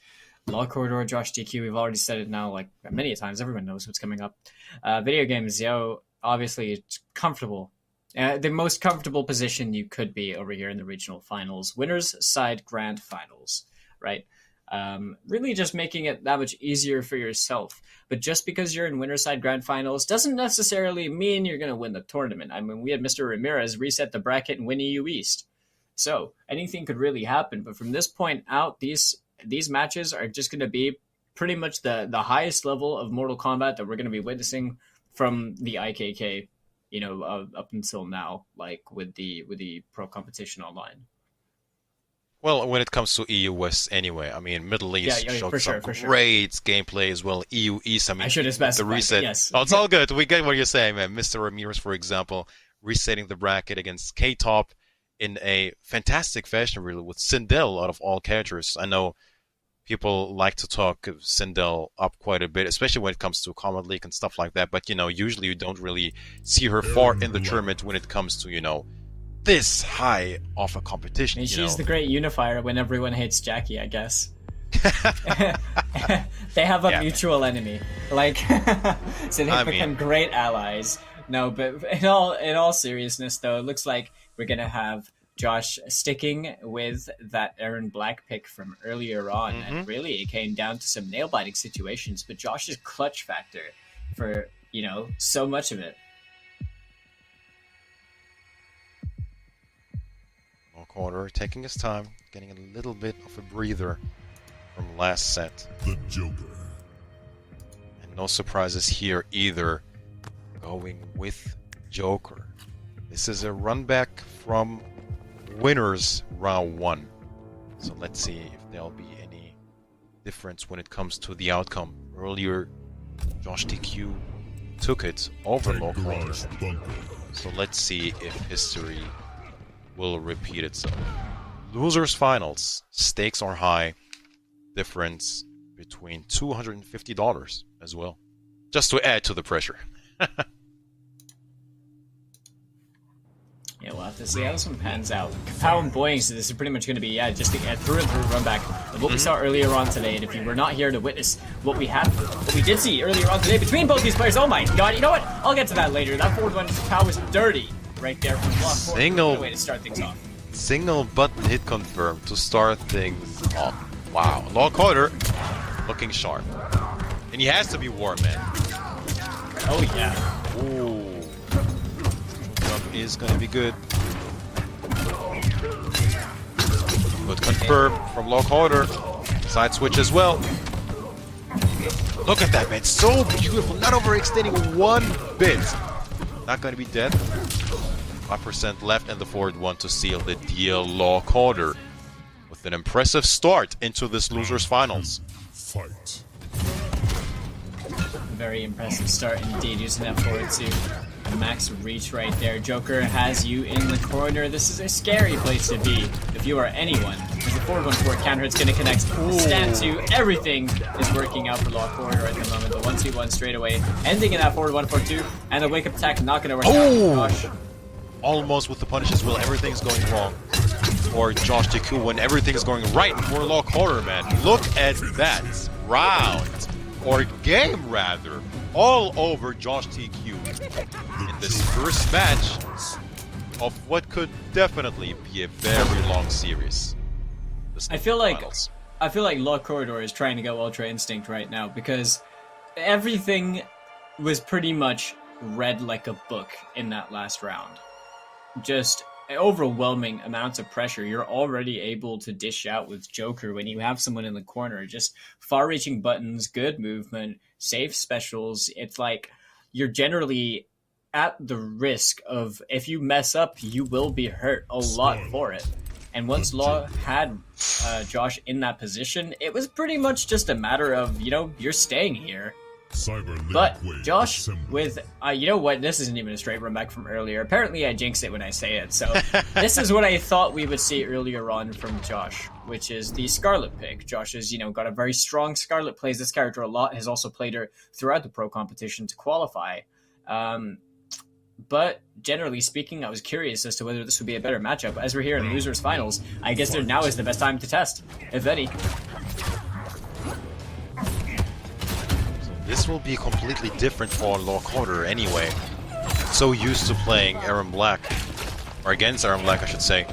B: Law Corridor, Josh TQ. We've already said it now like many times. Everyone knows what's coming up. Video Games Yo, obviously it's comfortable. The most comfortable position you could be over here in the regional finals. Winners side grand finals, right? Really just making it that much easier for yourself. But just because you're in winner's side grand finals doesn't necessarily mean you're going to win the tournament. I mean, we had Mr. Ramirez reset the bracket and win EU East. So anything could really happen. But from this point out, these matches are just going to be pretty much the highest level of Mortal Kombat that we're going to be witnessing from the IKK, up until now, like with the pro competition online.
A: Well, when it comes to EU West anyway, I mean, Middle East showed some great gameplay as well. EU East, I mean,
B: I should have specified
A: the reset.
B: Yes.
A: Oh, it's all good. We get what you're saying, man. Mr. Ramirez, for example, resetting the bracket against K-Top in a fantastic fashion, really, with Sindel out of all characters. I know people like to talk Sindel up quite a bit, especially when it comes to Kombat League and stuff like that. But, usually you don't really see her far in the tournament when it comes to, this high of a competition.
B: And she's the great unifier when everyone hates Jackie, I guess. They have a mutual enemy, like, so they become great allies. No, but in all seriousness, though, it looks like we're gonna have Josh sticking with that Aaron Black pick from earlier on, and really it came down to some nail biting situations. But Josh's clutch factor for so much of it.
A: Quarter, taking his time, getting a little bit of a breather from last set.
C: The Joker.
A: And no surprises here either. Going with Joker. This is a run back from winners round 1. So let's see if there'll be any difference when it comes to the outcome. Earlier, Josh TQ took it over Lockhart. So let's see if history will repeat itself. Losers finals. Stakes are high. Difference between $250 as well. Just to add to the pressure.
B: Yeah, we'll have to see how this one pans out. Kapow and Boeing, so this is pretty much going to be, just a through-and-through run back of what we saw earlier on today. And if you were not here to witness what we did see earlier on today between both these players, oh my god, you know what? I'll get to that later. That forward one, Kapow was dirty. Right there from block 4.
A: Single
B: way to start things off.
A: Single button hit confirmed to start things off. Wow. Lockhart looking sharp. And he has to be warm, man.
B: Oh, yeah.
A: Ooh. Jump is going to be good. Good confirm from Lockhart. Side switch as well. Look at that, man. So beautiful. Not overextending one bit. Not going to be dead. 5% left and the forward one to seal the deal. Lockhart with an impressive start into this losers finals.
C: Fight.
B: Very impressive start indeed, using that forward to max reach right there. Joker has you in the corner. This is a scary place to be if you are anyone. There's a forward 1-4 counter. It's going to connect. Stand 2. Everything is working out for Lockhart at the moment. The 1-2-1 straight away, ending in that forward 1-4-2, and the wake up attack not going to work out. Gosh.
A: Almost with the punish as well. Everything's going wrong for Josh TQ when everything's going right for Lockhart, man. Look at that round, or game rather, all over Josh TQ in this first match of what could definitely be a very long series.
B: I feel like Lockhart is trying to go Ultra Instinct right now because everything was pretty much read like a book in that last round. Just overwhelming amounts of pressure. You're already able to dish out with Joker when you have someone in the corner. Just far-reaching buttons, good movement, safe specials. It's like you're generally at the risk of, if you mess up, you will be hurt a lot for it. And once Law had Josh in that position, it was pretty much just a matter of, you're staying here. But Josh, with, you know what, this isn't even a straight run back from earlier. Apparently I jinx it when I say it, so this is what I thought we would see earlier on from Josh, which is the Scarlet pick. Josh has, got a very strong Scarlet, plays this character a lot, has also played her throughout the pro competition to qualify. But generally speaking, I was curious as to whether this would be a better matchup. As we're here in losers finals, I guess now is the best time to test, if any.
A: This will be completely different for Lockhart anyway. So used to playing Aaron Black, or against Aaron Black, I should say.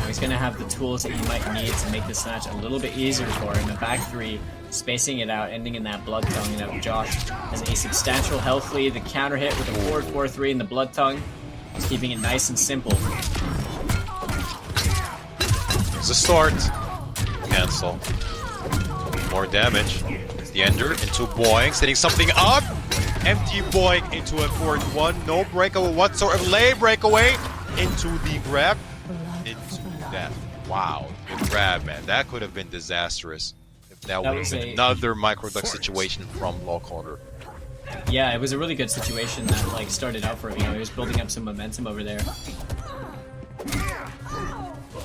B: He's going to have the tools that he might need to make this match a little bit easier for him. The back three spacing it out, ending in that blood tongue. And now Josh has a substantial health lead. The counter hit with a 4-4-3 in the blood tongue. He's keeping it nice and simple.
A: There's a start. Cancel. More damage. It's the ender into Boeing, setting something up. Empty Boeing into a 4-1. No breakaway whatsoever. Lay breakaway into the grab. Into that. Wow. The grab, man. That could have been disastrous. If that would have been another microduck situation from Lockhorder.
B: Yeah, it was a really good situation that like started out for him. You know, he was building up some momentum over there.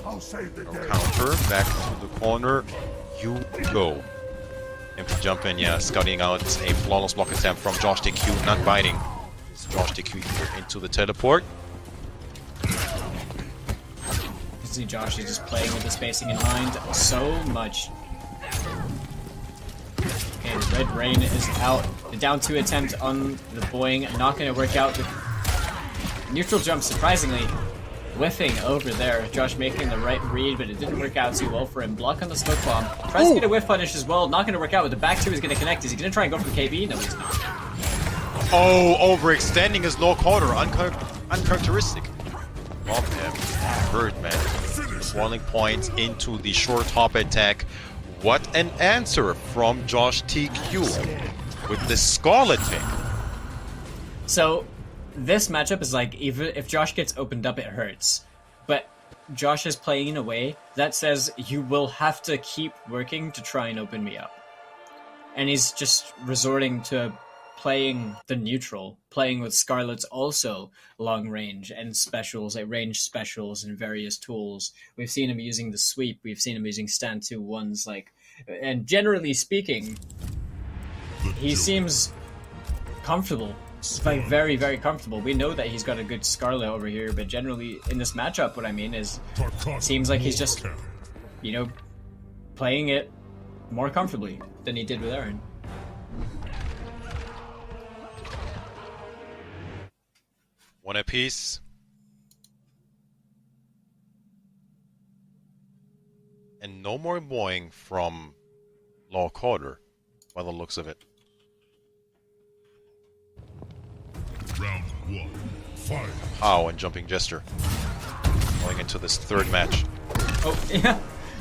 A: Counter, back to the corner. You go. Empty jump in, yeah, scouting out a flawless block attempt from Josh TQ, not biting. It's Josh TQ here into the teleport.
B: You see Josh is just playing with the spacing in mind so much. Okay, the Red Rain is out. The down 2 attempt on the Boeing, not going to work out. The neutral jump, surprisingly, whiffing over there. Josh making the right read, but it didn't work out too well for him. Block on the smoke bomb. Tries to get a whiff punish as well. Not going to work out, but the back 2 is going to connect. Is he going to try and go for the KB? No, he's not.
A: Oh, overextending his low corner. Uncharacteristic. Love him. Hurt, man. Swirling points into the short hop attack. What an answer from Josh TQ with the Scarlet pick.
B: So, this matchup is like, even if Josh gets opened up, it hurts. But Josh is playing in a way that says, you will have to keep working to try and open me up. And he's just resorting to playing the neutral, playing with Scarlet's also long range and specials, like range specials and various tools. We've seen him using the sweep, we've seen him using stand 2-1s, like, and generally speaking, he seems comfortable. Like very, very comfortable. We know that he's got a good Scarlet over here, but generally in this matchup, what I mean is, it seems like he's just, you know, playing it more comfortably than he did with Aaron.
A: One apiece. And no more Boeing from Lockhorder, by the looks of it.
C: Round 1, fight.
A: Pow and jumping gesture. Going into this third match.
B: Oh, yeah.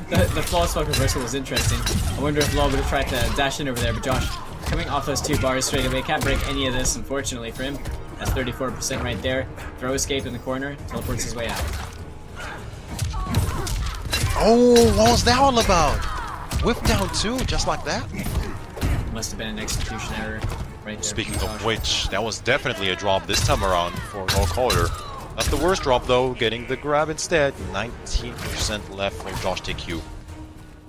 B: The flawless smoke reversal was interesting. I wonder if Law would have tried to dash in over there, but Josh coming off those 2 bars straight away. Can't break any of this, unfortunately, for him. That's 34% right there. Throw escape in the corner. Teleports his way out.
A: Oh, what was that all about? Whip down 2, just like that?
B: Must have been an execution error right there.
A: Speaking of which, that was definitely a drop this time around for Lockhorder. Not the worst drop though, getting the grab instead. 19% left for Josh TQ.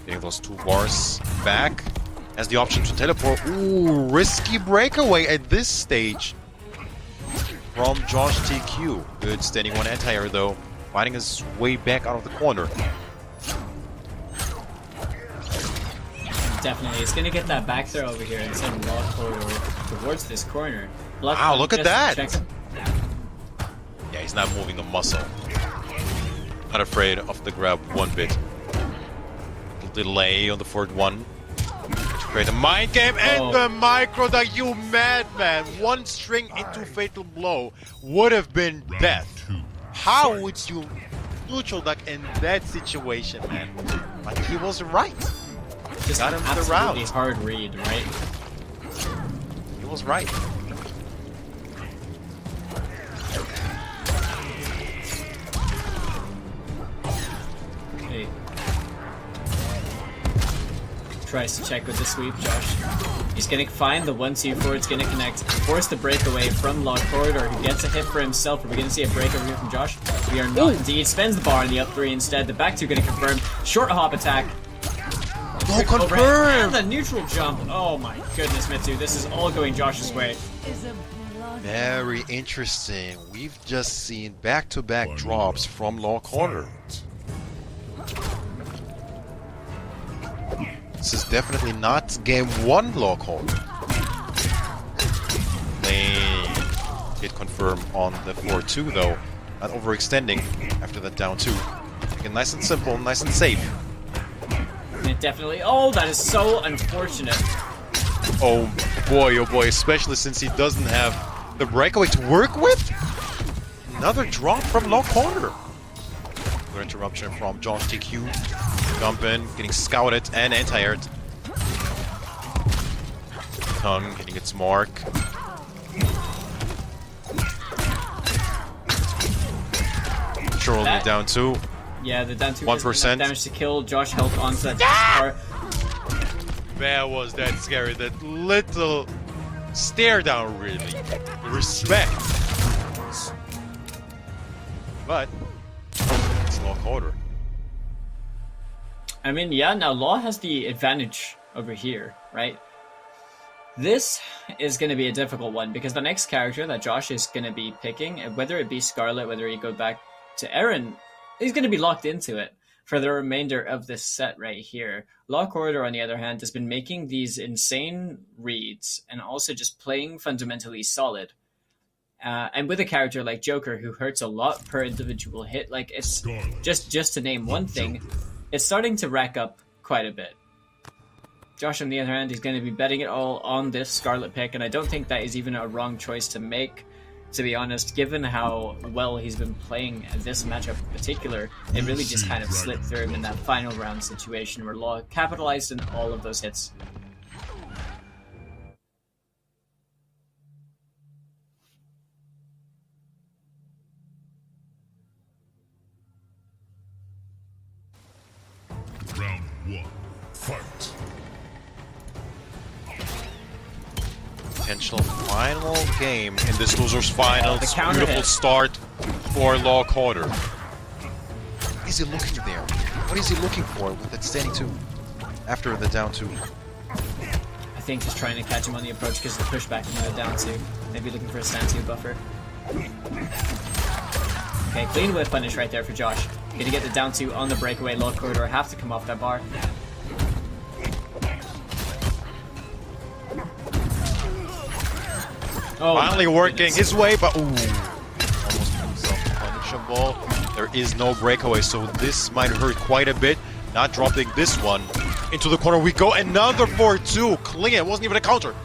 A: Getting those 2 bars back. Has the option to teleport. Ooh, risky breakaway at this stage from Josh TQ. Good standing 1 anti-air though. Fighting his way back out of the corner.
B: Definitely. He's going to get that back throw over here and send Lockhorder towards this corner.
A: Wow, look at that!
B: Checks.
A: Yeah, he's not moving the muscle. Not afraid of the grab one bit. Delay on the forward 1. Create a mind game and the micro duck, you madman! 1 string into fatal blow would have been death. How would you neutral duck in that situation, man? But he was right.
B: Just
A: got him to the
B: absolutely
A: round.
B: hard read, right?
A: He was right.
B: Okay. Tries to check with the sweep, Josh. He's gonna find the 1-2-4, it's gonna connect. Force the breakaway from Lockhorder, who gets a hit for himself. Are we gonna see a break over here from Josh? We are not indeed. Spends the bar on the up 3 instead. The back 2 gonna confirm. Short hop attack.
A: No confirm!
B: And the neutral jump. Oh my goodness, Mitsu. This is all going Josh's way.
A: Very interesting. We've just seen back-to-back drops from Lockhorder. This is definitely not game 1 Lockhorder. They did confirm on the 4-2 though. Not overextending after that down 2. Again, nice and simple, nice and safe.
B: And it definitely. Oh, that is so unfortunate.
A: Oh boy, especially since he doesn't have the breakaway to work with. Another drop from low corner. Another interruption from Josh TQ. Jump in, getting scouted and anti-aired. Tongue hitting its mark. Sure, only down 2.
B: Yeah, the down 2
A: 1%.
B: damage to kill. Josh held on to that star.
A: Man, was that scary. That little stare down, really. Respect. But, it's low quarter.
B: I mean, yeah, now Law has the advantage over here, right? This is going to be a difficult one because the next character that Josh is going to be picking, whether it be Scarlet, whether he go back to Aaron, he's going to be locked into it for the remainder of this set right here. Law Corridor, on the other hand, has been making these insane reads and also just playing fundamentally solid. And with a character like Joker, who hurts a lot per individual hit, like it's just to name one thing, it's starting to rack up quite a bit. Josh, on the other hand, he's going to be betting it all on this Scarlet pick, and I don't think that is even a wrong choice to make, to be honest, given how well he's been playing this matchup in particular. It really just kind of slipped through him in that final round situation where Law capitalized on all of those hits.
C: Round 1. Fight.
A: Potential final game in this loser's finals.
B: The counter
A: Beautiful
B: hit.
A: start for Law Quarter. What is he looking there? What is he looking for with that standing 2 after the down 2?
B: I think just trying to catch him on the approach because of the pushback from the down 2. Maybe looking for a stand 2 buffer. Okay, clean whip punish right there for Josh. Gonna get the down 2 on the breakaway. Law Corridor have to come off that bar. Oh,
A: Finally working his way, but ooh, almost himself punishable. There is no breakaway, so this might hurt quite a bit. Not dropping this one into the corner. We go another 4-2. Clean. It wasn't even a counter.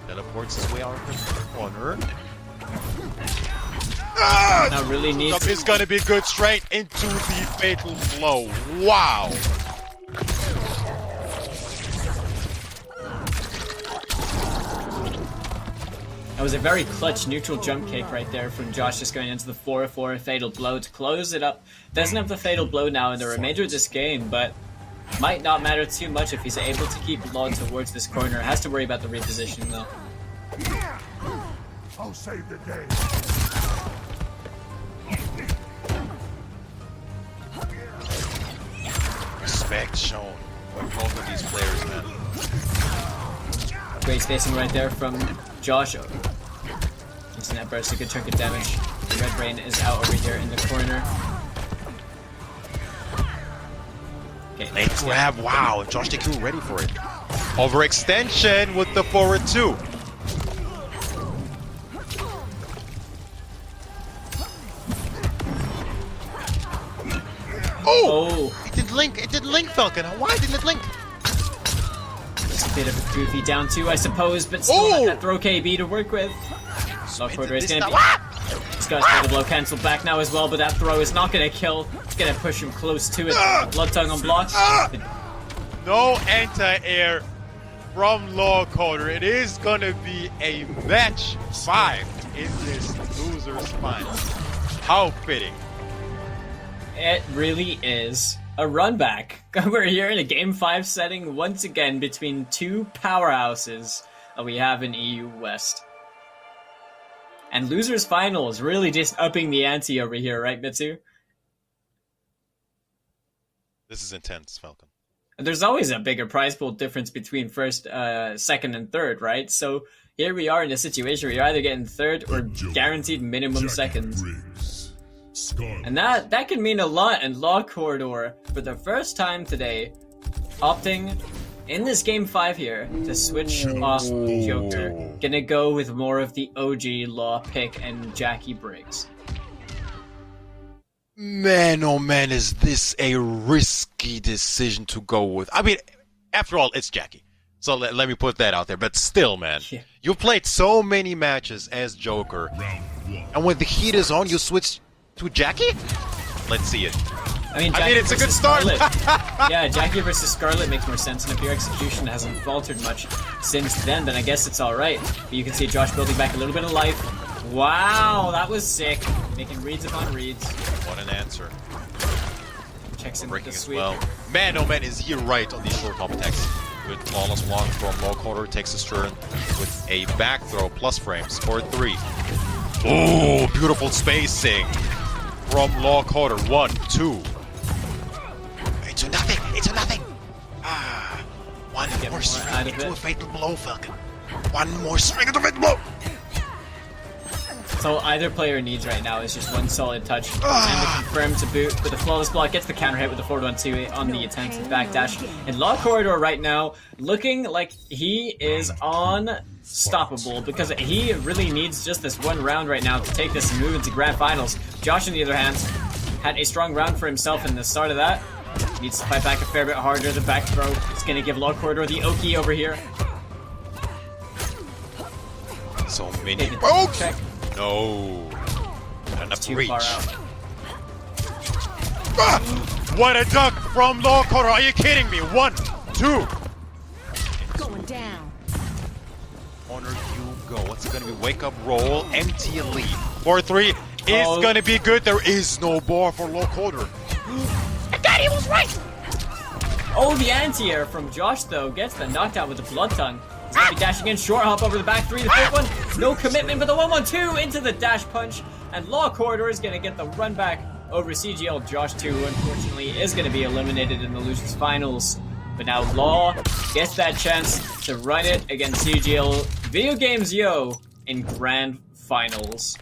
A: Teleports his way out of the corner.
B: Now really needs.
A: It's gonna be good straight into the fatal blow. Wow.
B: That was a very clutch neutral jump kick right there from Josh, just going into the 4-4 fatal blow to close it up. Doesn't have the fatal blow now in the remainder of this game, but might not matter too much if he's able to keep Law towards this corner. Has to worry about the repositioning though.
C: I'll save the day.
A: Respect shown by both of these players, man.
B: Great spacing right there from Josh. Using that burst, a good chunk of damage. The Red Brain is out over here in the corner. Okay,
A: Late grab, wow, Josh TQ ready for it. Overextension with the forward 2. Oh! It didn't link, Falcon. Why didn't it link?
B: It's a bit of a goofy down 2, I suppose, but still not that throw KB to work with. Law Corridor is gonna be. He's got his blow cancelled back now as well, but that throw is not gonna kill. It's gonna push him close to it. Blood Tongue on block.
A: No anti-air from Law Quarter. It is gonna be a match 5 in this loser's final. How fitting.
B: It really is a run back. We're here in a Game 5 setting once again between two powerhouses that we have in EU West. And losers finals really just upping the ante over here, right, Mitsu?
A: This is intense, Falcon.
B: There's always a bigger prize pool difference between first, second, and third, right? So here we are in a situation where you're either getting third or guaranteed minimum seconds. And that can mean a lot in Law Corridor for the first time today, opting in this Game 5 here to switch off Joker. Gonna go with more of the OG Law pick and Jackie Briggs.
A: Man, oh man, is this a risky decision to go with? I mean, after all, it's Jackie. So let me put that out there. But still, man,
B: Yeah.
A: you've played so many matches as Joker.
C: Round one.
A: And when the heat is on, you switch to Jackie? Let's see it.
B: I mean,
A: it's a good
B: versus
A: start.
B: Scarlet. Yeah, Jackie versus Scarlet makes more sense, and if your execution hasn't faltered much since then I guess it's alright. But you can see Josh building back a little bit of life. Wow, that was sick. Making reads upon reads.
A: What an answer.
B: Checks in with
A: Breaking
B: the
A: as
B: sweep.
A: well. Man, oh man, is he right on the short top attacks. Good flawless block from low quarter. Takes his turn with a back throw plus frames for 3. Oh, beautiful spacing from low quarter. 1, 2. Into nothing. Into nothing. One
B: Get
A: more
B: more
A: string
B: out of
A: into
B: it.
A: a fatal blow, Falcon. One more string into a fatal blow.
B: So either player needs right now is just one solid touch and the confirm to boot with a flawless block, gets the counter hit with the forward 1-2 on the attempted backdash. And Law Corridor right now looking like he is unstoppable because he really needs just this one round right now to take this and move into grand finals. Josh on the other hand had a strong round for himself in the start of that. Needs to fight back a fair bit harder. The back throw is going to give Law Corridor the Oki over here.
A: So many.
B: Take the
A: Oh,
B: check.
A: no. Not enough
B: Too
A: reach.
B: far out.
A: What a duck from low quarter. Are you kidding me? 1, 2.
E: Going down.
A: Corner you go. What's it gonna be? Wake up roll. Empty lead. 4-3 is
B: Oh.
A: gonna be good. There is no bar for low quarter.
E: Daddy was right.
B: Oh, the anti-air from Josh, though, gets the knockdown with the blood tongue. He's gonna be dashing in, short hop over the back 3, the fifth one, no commitment, but the 1-1-2 into the dash punch, and Law Corridor is gonna get the run back over CGL. Josh, too, unfortunately, is gonna be eliminated in the losers finals. But now Law gets that chance to run it against CGL Video Games Yo in grand finals.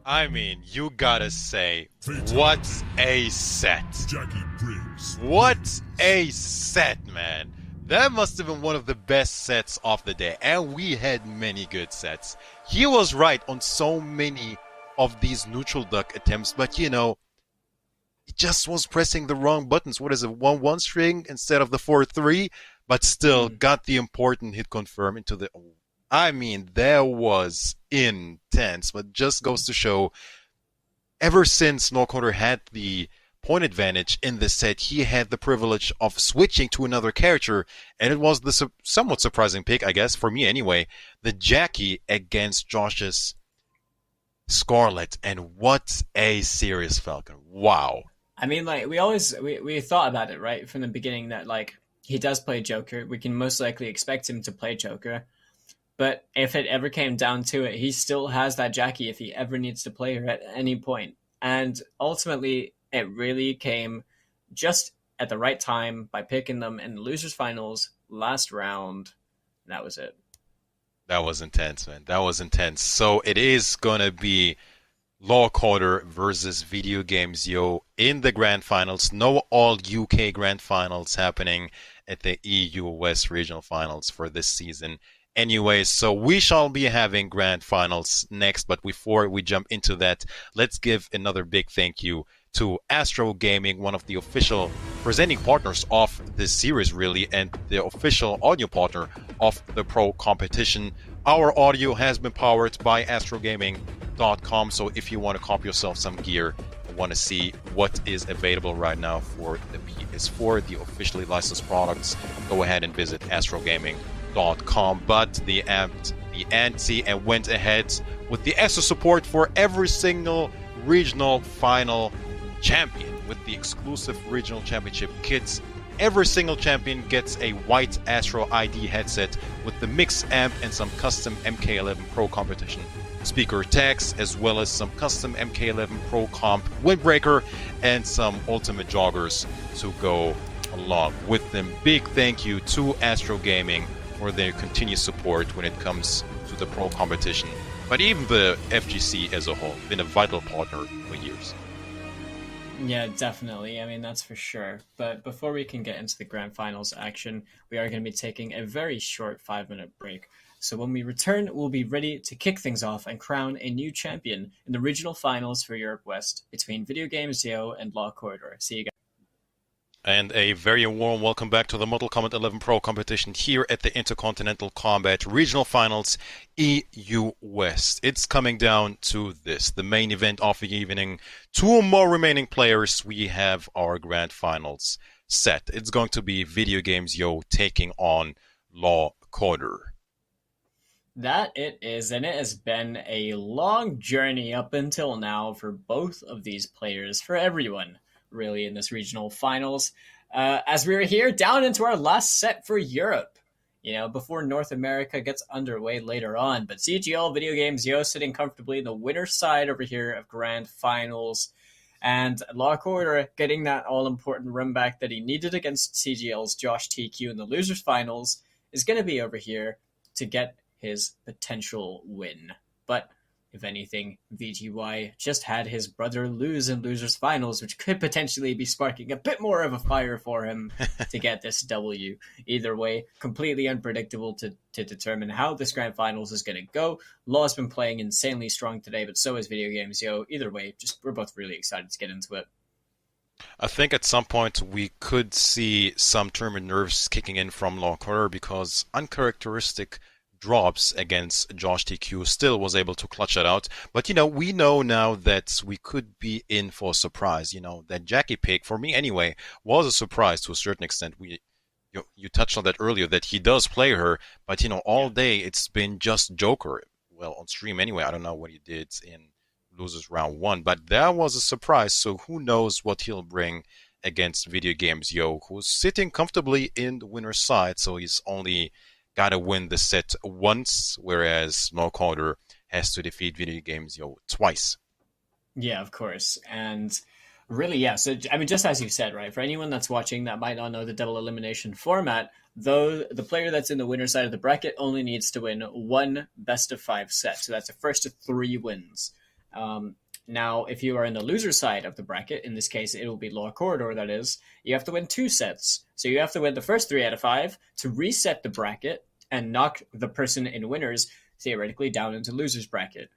A: I mean, you gotta say, what a set.
C: Jackie Briggs.
A: What a set, man. That must have been one of the best sets of the day. And we had many good sets. He was right on so many of these neutral duck attempts, but you know, he just was pressing the wrong buttons. What is it, 1-1 string instead of the 4-3? But still got the important hit confirm into the... I mean, that was intense, but just goes to show, ever since Norcoder had the point advantage in this set, he had the privilege of switching to another character, and it was the somewhat surprising pick, I guess, for me anyway, the Jackie against Josh's Scarlet, and what a series, Falcon. Wow.
B: I mean, like, we thought about it, right, from the beginning that, like, he does play Joker. We can most likely expect him to play Joker. But if it ever came down to it, he still has that Jackie if he ever needs to play her at any point. And ultimately, it really came just at the right time by picking them in the losers finals last round. And that was it.
A: That was intense, man. That was intense. So it is going to be Law Quarter versus Video Games Yo in the grand finals. No all UK grand finals happening at the EU West regional finals for this season. Anyway, so we shall be having grand finals next, but before we jump into that, let's give another big thank you to Astro Gaming, one of the official presenting partners of this series, really, and the official audio partner of the pro competition. Our audio has been powered by astrogaming.com, so if you want to copy yourself some gear, want to see what is available right now for the PS4, the officially licensed products, go ahead and visit astrogaming.com. But the ante and went ahead with the extra support for every single regional final champion with the exclusive regional championship kits. Every single champion gets a white Astro ID headset with the mix amp and some custom MK11 Pro competition speaker tags, as well as some custom MK11 Pro comp windbreaker and some ultimate joggers to go along with them. Big thank you to Astro Gaming for their continued support when it comes to the pro competition, but even the FGC as a whole, been a vital partner for years.
B: Yeah, definitely. I mean, that's for sure. But before we can get into the grand finals action, we are going to be taking a very short 5-minute break. So when we return, we'll be ready to kick things off and crown a new champion in the regional finals for Europe West between Video Games Yo and Law Corridor. See you guys.
A: And a very warm welcome back to the Mortal Kombat 11 Pro competition here at the Intercontinental Combat Regional Finals EU West. It's coming down to this, the main event of the evening. 2 more remaining players. We have our grand finals set. It's going to be Video Games Yo taking on Law Corridor.
B: That it is, and it has been a long journey up until now for both of these players, for everyone, really, in this regional finals. As we were here, down into our last set for Europe, before North America gets underway later on. But CGL Video Games Yo sitting comfortably in the winner's side over here of grand finals. And Law Corridor getting that all-important run back that he needed against CGL's Josh TQ in the losers finals is going to be over here to get his potential win. But if anything, VGY just had his brother lose in losers finals, which could potentially be sparking a bit more of a fire for him to get this W. Either way, completely unpredictable to determine how this grand finals is going to go. Law's been playing insanely strong today, but so is Video Games Yo. Either way, we're both really excited to get into it.
A: I think at some point we could see some tournament nerves kicking in from Law Corridor because uncharacteristic drops against Josh TQ still was able to clutch it out. But, we know now that we could be in for a surprise. That Jackie pick, for me anyway, was a surprise to a certain extent. You touched on that earlier, that he does play her, but, all day it's been just Joker. Well, on stream anyway, I don't know what he did in Losers Round 1, but that was a surprise, so who knows what he'll bring against Video Games Yo, who's sitting comfortably in the winner's side, so he's only got to win the set once, whereas Law Corridor has to defeat Video Games Yo twice.
B: Yeah, of course. And really, yeah. So, just as you said, right, for anyone that's watching that might not know the double elimination format, though the player that's in the winner's side of the bracket only needs to win 1 best-of-5 set. So that's the first of 3 wins. Now, if you are in the loser side of the bracket, in this case, it will be Law Corridor, that is, you have to win 2 sets. So you have to win the first 3 out of 5 to reset the bracket and knock the person in winners theoretically down into losers bracket.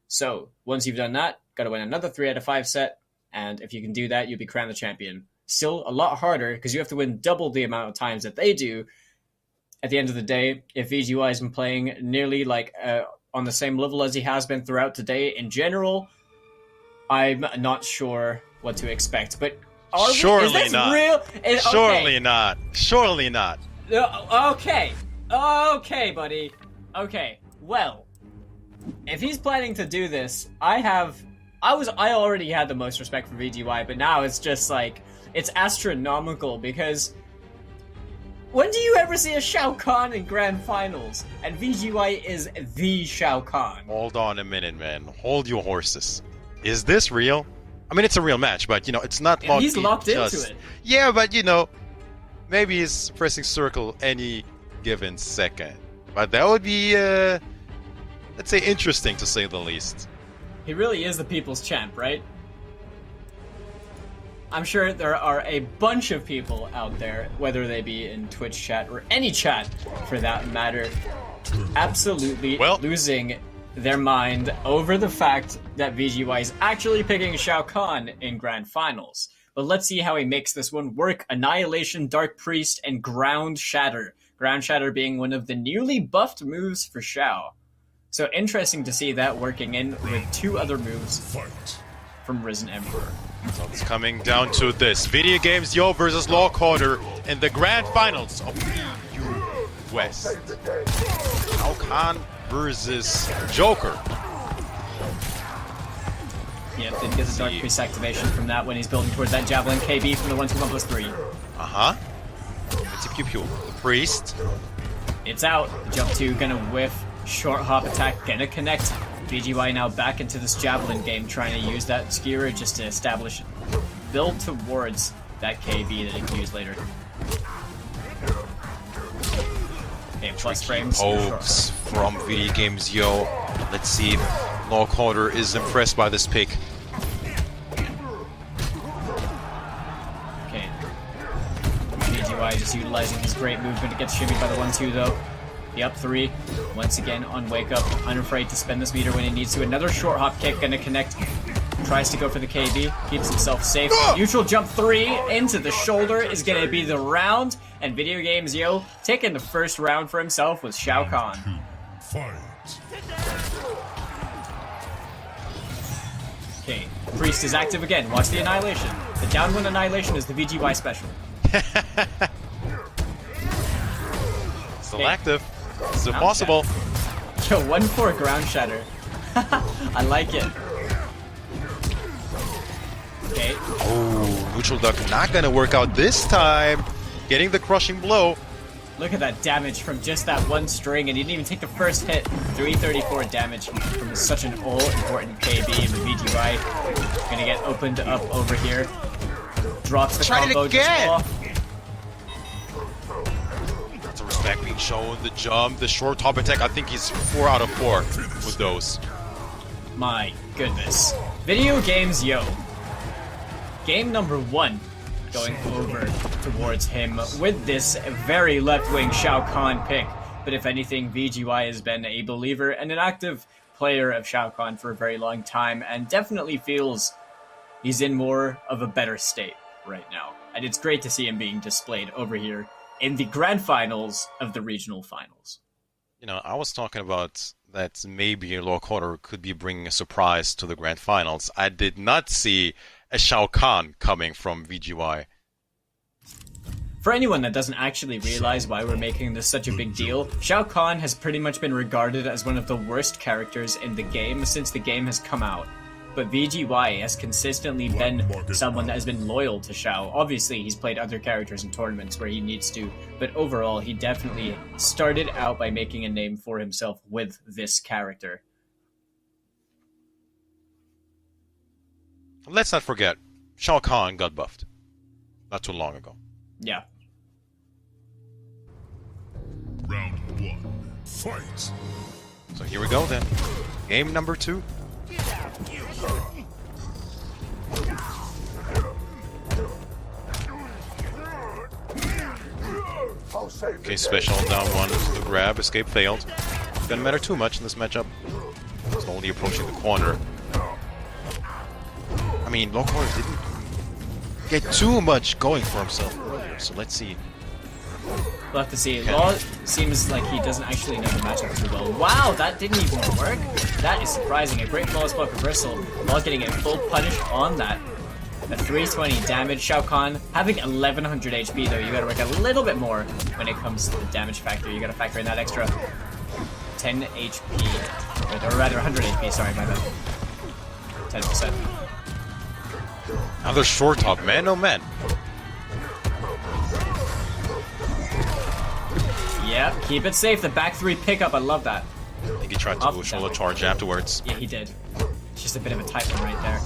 B: So once you've done that, got to win another 3 out of 5 set, and if you can do that, you'll be crowned the champion. Still a lot harder because you have to win double the amount of times that they do. At the end of the day, if VGY has been playing nearly on the same level as he has been throughout today in general, I'm not sure what to expect. But
A: surely not.
B: Real?
A: Surely not. Surely not.
B: Okay, buddy. Okay, well, if he's planning to do this, I already had the most respect for VGY, but now it's just it's astronomical because when do you ever see a Shao Kahn in grand finals? And VGY is the Shao Kahn.
A: Hold on a minute, man. Hold your horses. Is this real? I mean, it's a real match, but, it's not
B: like he's locked into it.
A: Yeah, but, maybe he's pressing circle any given second. But that would be, let's say, interesting to say the least.
B: He really is the people's champ, right? I'm sure there are a bunch of people out there, whether they be in Twitch chat or any chat for that matter, absolutely losing their mind over the fact that VGY is actually picking Shao Kahn in grand finals. But let's see how he makes this one work. Annihilation, Dark Priest, and Ground Shatter. Ground Shatter being one of the newly buffed moves for Shao. So interesting to see that working in with 2 other moves from Risen Emperor.
A: So it's coming down to this. Video Games Yo versus Law Corridor in the grand finals of EU West. Shao Kahn versus Joker.
B: Yep, didn't get the Dark Priest activation from that when he's building towards that Javelin KB from the 1-2-1+3.
A: Uh-huh. It's a pew-pew. The Priest.
B: It's out. Jump 2 gonna whiff. Short hop attack gonna connect. VGY now back into this Javelin game, trying to use that skewer just to build towards that KB that he can use later. Okay, plus frames.
A: Pokes from Video Games Yo. Let's see if Law Corridor is impressed by this pick.
B: Okay. VGY just utilizing his great movement to get shimmied by the 1-2 though. The up 3, once again on Wake Up, unafraid to spend this meter when he needs to. Another short hop kick, gonna connect. Tries to go for the KB, keeps himself safe. Neutral jump 3 into the shoulder is gonna be the round. And Video Games Yo taking the first round for himself with Shao Kahn.
C: Fight.
B: Okay, Priest is active again. Watch the Annihilation. The down one Annihilation is the VGY special.
A: Still active. It's impossible.
B: Yo, 1-4 ground shatter. I like it. Okay.
A: Oh, neutral duck not gonna work out this time. Getting the crushing blow.
B: Look at that damage from just that one string, and he didn't even take the first hit. 334 damage from such an all-important KB. The VGY gonna get opened up over here. Drops the
A: Try it
B: combo.
A: again!
B: Just
A: Lots of respect being shown. The jump, the short top attack. I think he's 4 out of 4 with those.
B: My goodness. Video Games Yo. Game number 1 going over towards him with this very left-wing Shao Kahn pick. But if anything, VGY has been a believer and an active player of Shao Kahn for a very long time, and definitely feels he's in more of a better state right now. And it's great to see him being displayed over here in the grand finals of the regional finals.
A: You know, I was talking about that maybe Law Quarter could be bringing a surprise to the grand finals. I did not see a Shao Kahn coming from VGY.
B: For anyone that doesn't actually realize why we're making this such a big deal, Shao Kahn has pretty much been regarded as one of the worst characters in the game since the game has come out. But VGY has consistently been someone that has been loyal to Shao. Obviously, he's played other characters in tournaments where he needs to, but overall, he definitely started out by making a name for himself with this character.
A: Let's not forget, Shao Kahn got buffed not too long ago.
B: Yeah.
C: Round 1. Fight.
A: So here we go then. Game number 2. Okay, special down 1 to the grab. Escape failed. Doesn't matter too much in this matchup. Slowly approaching the corner. I mean, Lockhart didn't get too much going for himself earlier, so let's see.
B: We'll have to see. Law seems like he doesn't actually know the matchup too well. Wow, that didn't even work? That is surprising. A great flawless block reversal. Law getting a full punish on that. A 320 damage. Shao Kahn having 1100 HP though. You gotta work a little bit more when it comes to the damage factor. You gotta factor in that extra 10 HP. Or rather 100 HP, sorry, my bad. 10%.
A: Another short top, man, oh man.
B: Yep, keep it safe. The back 3 pickup, I love that.
A: I think he tried to do a shoulder charge afterwards.
B: Yeah, he did. It's just a bit of a tight one right there.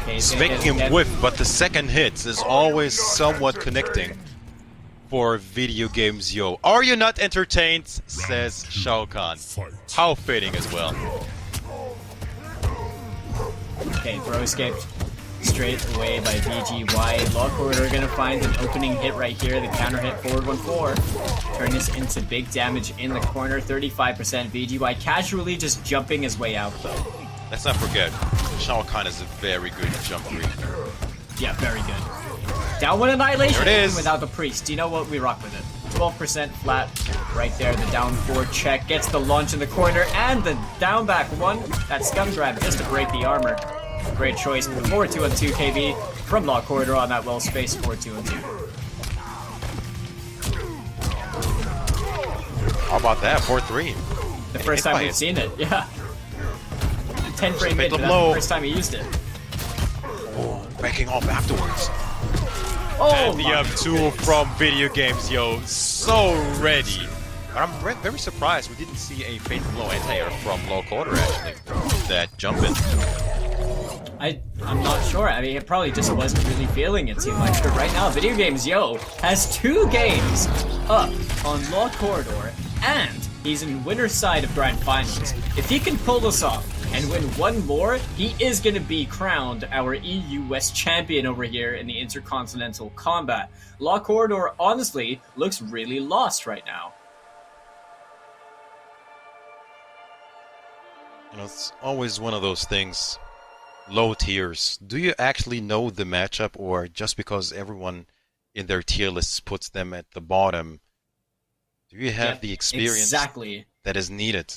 B: Okay,
A: He's making him whiff, but the second hit is always somewhat connecting for Video Games Yo. Are you not entertained? Says Shao Kahn. How fitting as well.
B: Okay, throw escaped straight away by VGY. Law Corridor gonna find an opening hit right here. The counter hit forward 1-4. Turn this into big damage in the corner. 35% VGY casually just jumping his way out though.
A: Let's not forget, Shao Kahn is a very good jump read.
B: Yeah, very good. Down 1 Annihilation
A: There it is.
B: without the Priest. You know what? We rock with it. 12% flat right there. The down 4 check gets the launch in the corner and the down back 1. That scum grab just to break the armor. Great choice. 4-2-2 KB from Law Corridor on that well space. 4-2-2.
A: How about that? 4-3.
B: The first time we've seen it. Yeah. 10 frame hit, but that's the first time he used it.
A: Oh, backing off afterwards.
B: Oh,
A: And the up 2 from Video Games Yo. So ready. But I'm very surprised we didn't see a fatal blow anti-air from Law Corridor actually. That jump in.
B: I'm not sure. I mean, it probably just wasn't really feeling it too much. But right now, Video Games Yo has 2 games up on Law Corridor, and he's in winner's side of Grand Finals. If he can pull this off and win 1 more, he is going to be crowned our EU West champion over here in the Intercontinental Combat. Law Corridor, honestly, looks really lost right now.
A: You know, it's always one of those things. Low tiers. Do you actually know the matchup, or just because everyone in their tier lists puts them at the bottom, do you have
B: Yep,
A: the experience
B: exactly.
A: that is needed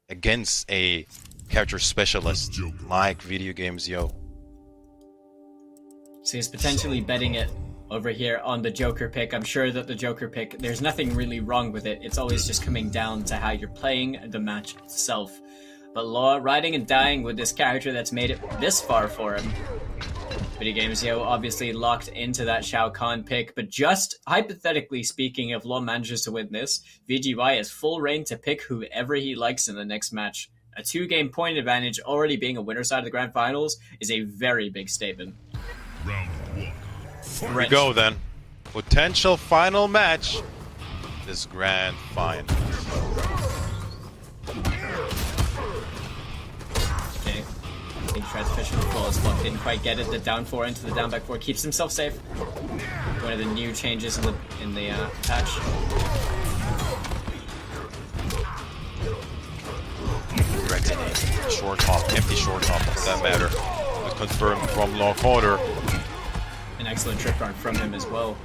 A: against a character specialist like Video Games Yo?
B: So he's potentially betting it over here on the Joker pick. I'm sure that the Joker pick, there's nothing really wrong with it. It's always just coming down to how you're playing the match itself. But Law riding and dying with this character that's made it this far for him. Video Games Yo obviously locked into that Shao Kahn pick, but just hypothetically speaking, if Law manages to win this, VGY has full reign to pick whoever he likes in the next match. A 2-game point advantage already being a winner side of the Grand Finals is a very big statement.
C: Round one.
A: Here we go then. Potential final match. This Grand Final.
B: Okay. He tries to fish for the full spot, didn't quite get it. The down 4 into the down back 4 keeps himself safe. One of the new changes in the patch.
A: Directing a short hop, empty short hop, for that matter. Was confirmed from Law Quarter.
B: An excellent trip run from him as well,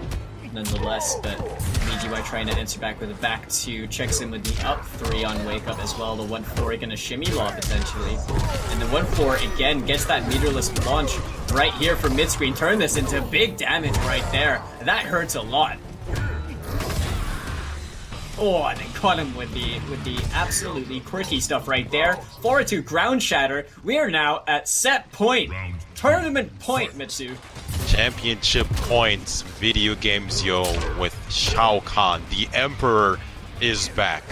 B: nonetheless. But VGY trying to answer back with a back 2, checks in with the up 3 on wake up as well. The 1-4 gonna shimmy Law potentially. And the 1-4 again gets that meterless launch right here from mid screen. Turn this into big damage right there. That hurts a lot. Oh, and then caught him with the absolutely quirky stuff right there. 4-2 ground shatter. We are now at set point. Tournament point, Mitsu.
A: Championship points, Video Games Yo with Shao Kahn. The Emperor is back.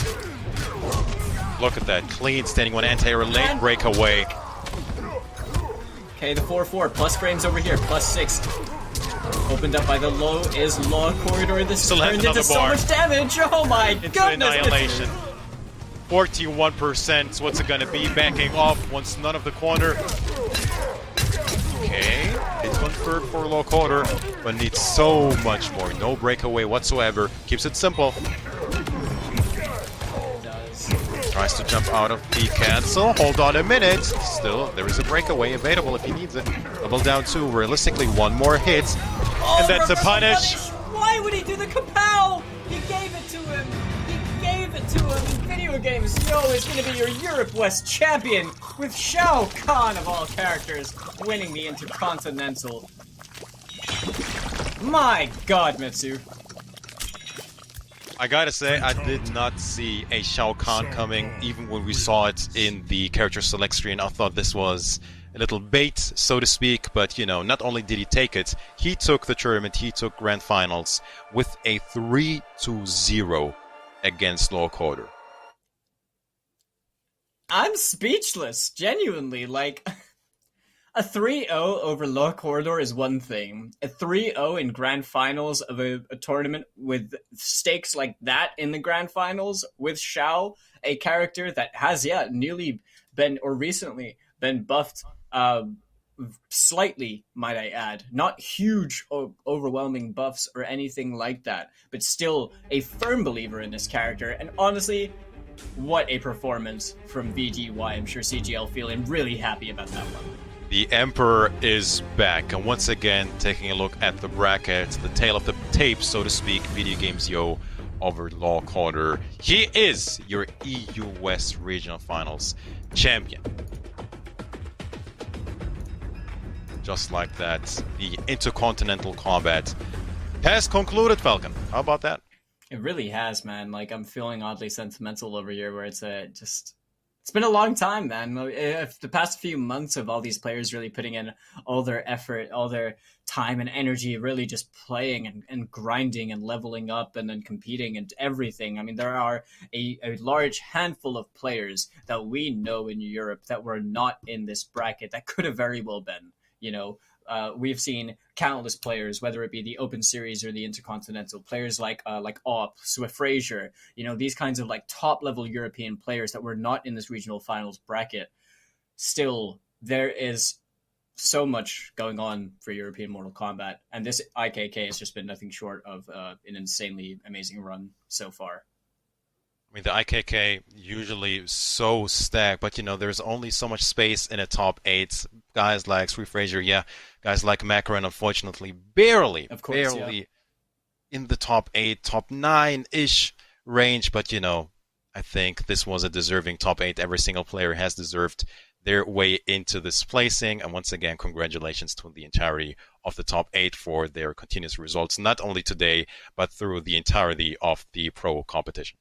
A: Look at that. Clean standing one anti-air lane breakaway.
B: Okay, the 4-4 plus frames over here, plus 6. Opened up by the low is Law Corridor. This
A: Still has
B: turned into
A: another
B: so
A: bar.
B: much damage. Oh my
A: It's
B: goodness.
A: an annihilation. 41%. What's it gonna be? Backing off once none of the corner. Okay, it's 1/3 for low quarter, but needs so much more. No breakaway whatsoever. Keeps it simple. Tries to jump out of the cancel. Hold on a minute. Still, there is a breakaway available if he needs it. Double down 2. Realistically, one more hit. And that's a punish.
B: Why would he do the kapow? He gave it to him. He gave it to him. Video Games Yo is going to be your Europe West champion with Shao Kahn of all characters winning the Intercontinental. My God, Mitsu.
A: I gotta say, I did not see a Shao Kahn coming, even when we saw it in the character select screen. I thought this was a little bait, so to speak, but you know, not only did he take it, he took the tournament, he took Grand Finals with a 3-0 against Law Quarter.
B: I'm speechless, genuinely. Like, a 3-0 over Law Corridor is one thing. A 3-0 in Grand Finals of a tournament with stakes like that in the Grand Finals with Shao, a character that has, newly been, or recently been buffed slightly, might I add. Not huge, overwhelming buffs or anything like that, but still a firm believer in this character. And honestly, what a performance from VGY. I'm sure CGL feeling really happy about that one.
A: The Emperor is back, and once again, taking a look at the bracket, the tail of the tape, so to speak, Video Games Yo over Law Quarter. He is your EU West Regional Finals champion. Just like that, the Intercontinental Combat has concluded, Falcon. How about that?
B: It really has, man. Like, I'm feeling oddly sentimental over here, where it's it's been a long time, man. If the past few months of all these players really putting in all their effort, all their time and energy, really just playing and grinding and leveling up and then competing and everything. I mean, there are a large handful of players that we know in Europe that were not in this bracket that could have very well been, you know. We've seen countless players, whether it be the Open Series or the Intercontinental, players like Op, Swift Frazier, you know, these kinds of like top level European players that were not in this regional finals bracket. Still, there is so much going on for European Mortal Kombat, and this IKK has just been nothing short of an insanely amazing run so far.
A: I mean, the IKK usually so stacked, but there's only so much space in a top 8. Guys like Sweet Frazier, yeah. Guys like Macron, unfortunately, barely in the top 8, top 9-ish range. But, I think this was a deserving top 8. Every single player has deserved their way into this placing. And once again, congratulations to the entirety of the top 8 for their continuous results, not only today, but through the entirety of the pro competition.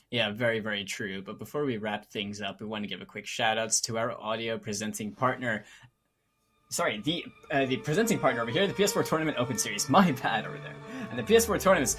B: Yeah, very, very true. But before we wrap things up, we want to give a quick shout outs to our audio presenting partner. Sorry, the presenting partner over here, the PS4 Tournament Open Series. My bad over there. And the PS4 tournaments,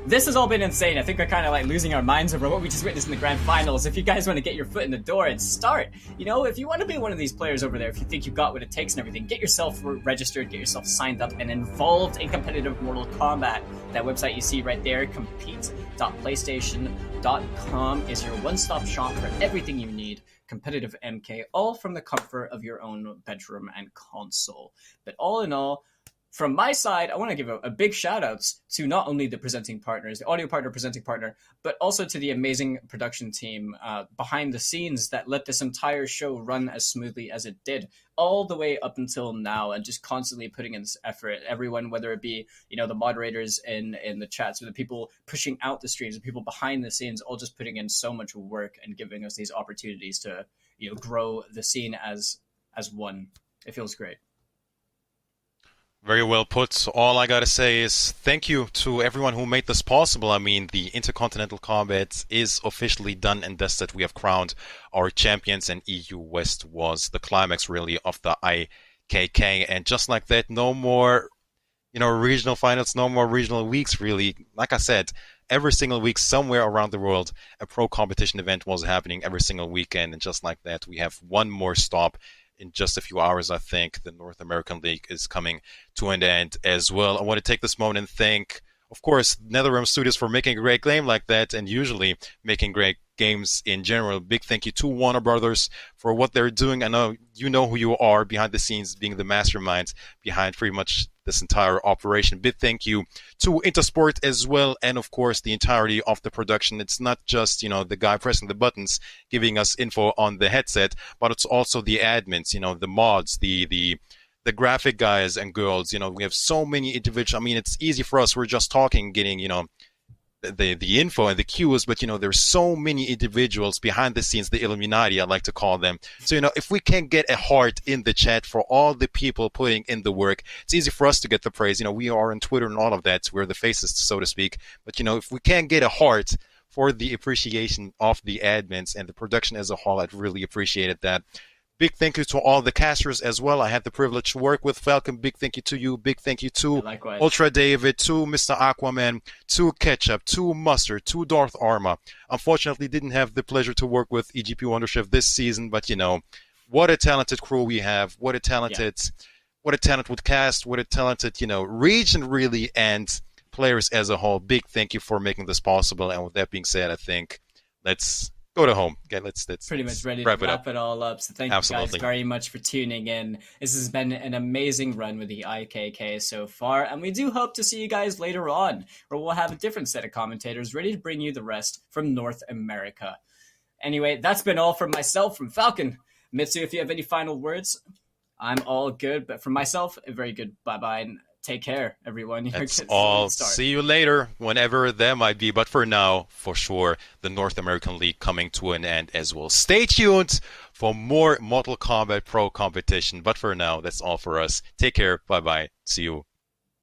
B: this has all been insane. I think we're kind of like losing our minds over what we just witnessed in the grand finals. If you guys want to get your foot in the door and start, if you want to be one of these players over there, if you think you've got what it takes and everything, get yourself registered, get yourself signed up and involved in competitive Mortal Kombat. That website you see right there, compete.playstation.com, is your one-stop shop for everything you need. Competitive MK, all from the comfort of your own bedroom and console. But all in all, from my side, I want to give a big shout outs to not only the presenting partners, the audio partner, presenting partner, but also to the amazing production team behind the scenes that let this entire show run as smoothly as it did all the way up until now, and just constantly putting in this effort. Everyone, whether it be, the moderators in the chats or the people pushing out the streams, the people behind the scenes, all just putting in so much work and giving us these opportunities to, grow the scene as one. It feels great.
A: Very well put. All I gotta say is thank you to everyone who made this possible. I mean, the Intercontinental Combat is officially done and dusted. We have crowned our champions, and EU West was the climax, really, of the IKK. And just like that, no more, regional finals, no more regional weeks, really. Like I said, every single week, somewhere around the world, a pro competition event was happening every single weekend. And just like that, we have one more stop. In just a few hours, I think the North American League is coming to an end as well. I want to take this moment and thank, of course, NetherRealm Studios for making a great game like that, and usually making great games in general. Big thank you to Warner Brothers for what they're doing. I know you know who you are behind the scenes, being the masterminds behind pretty much this entire operation. Big thank you to Intersport as well, and of course the entirety of the production. It's not just the guy pressing the buttons giving us info on the headset, but it's also the admins, the mods, the graphic guys and girls. We have so many individuals. I mean, it's easy for us, we're just talking, getting the info and the cues, but there's so many individuals behind the scenes, the Illuminati, I like to call them. So if we can get a heart in the chat for all the people putting in the work, it's easy for us to get the praise. We are on Twitter and all of that, we're the faces, so to speak. But if we can get a heart for the appreciation of the admins and the production as a whole, I'd really appreciate that. Big thank you to all the casters as well. I had the privilege to work with Falcon. Big thank you to you. Big thank you to
B: Likewise.
A: Ultra David, to Mr. Aquaman, to Ketchup, to Mustard, to Darth Arma. Unfortunately, didn't have the pleasure to work with EGP Wonderchef this season, but what a talented crew we have. What a talented cast. What a talented, region really, and players as a whole. Big thank you for making this possible. And with that being said, I think let's go to home. Okay, let's
B: pretty much ready to wrap it all up. So thank you guys very much for tuning in. This has been an amazing run with the IKK so far, and we do hope to see you guys later on, where we'll have a different set of commentators ready to bring you the rest from North America. Anyway, that's been all from myself, from Falcon. Mitsu, if you have any final words, I'm all good. But from myself, a very good bye-bye, and take care, everyone.
A: That's all. See you later, whenever that might be. But for now, for sure, the North American League coming to an end as well. Stay tuned for more Mortal Kombat Pro competition. But for now, that's all for us. Take care. Bye-bye. See you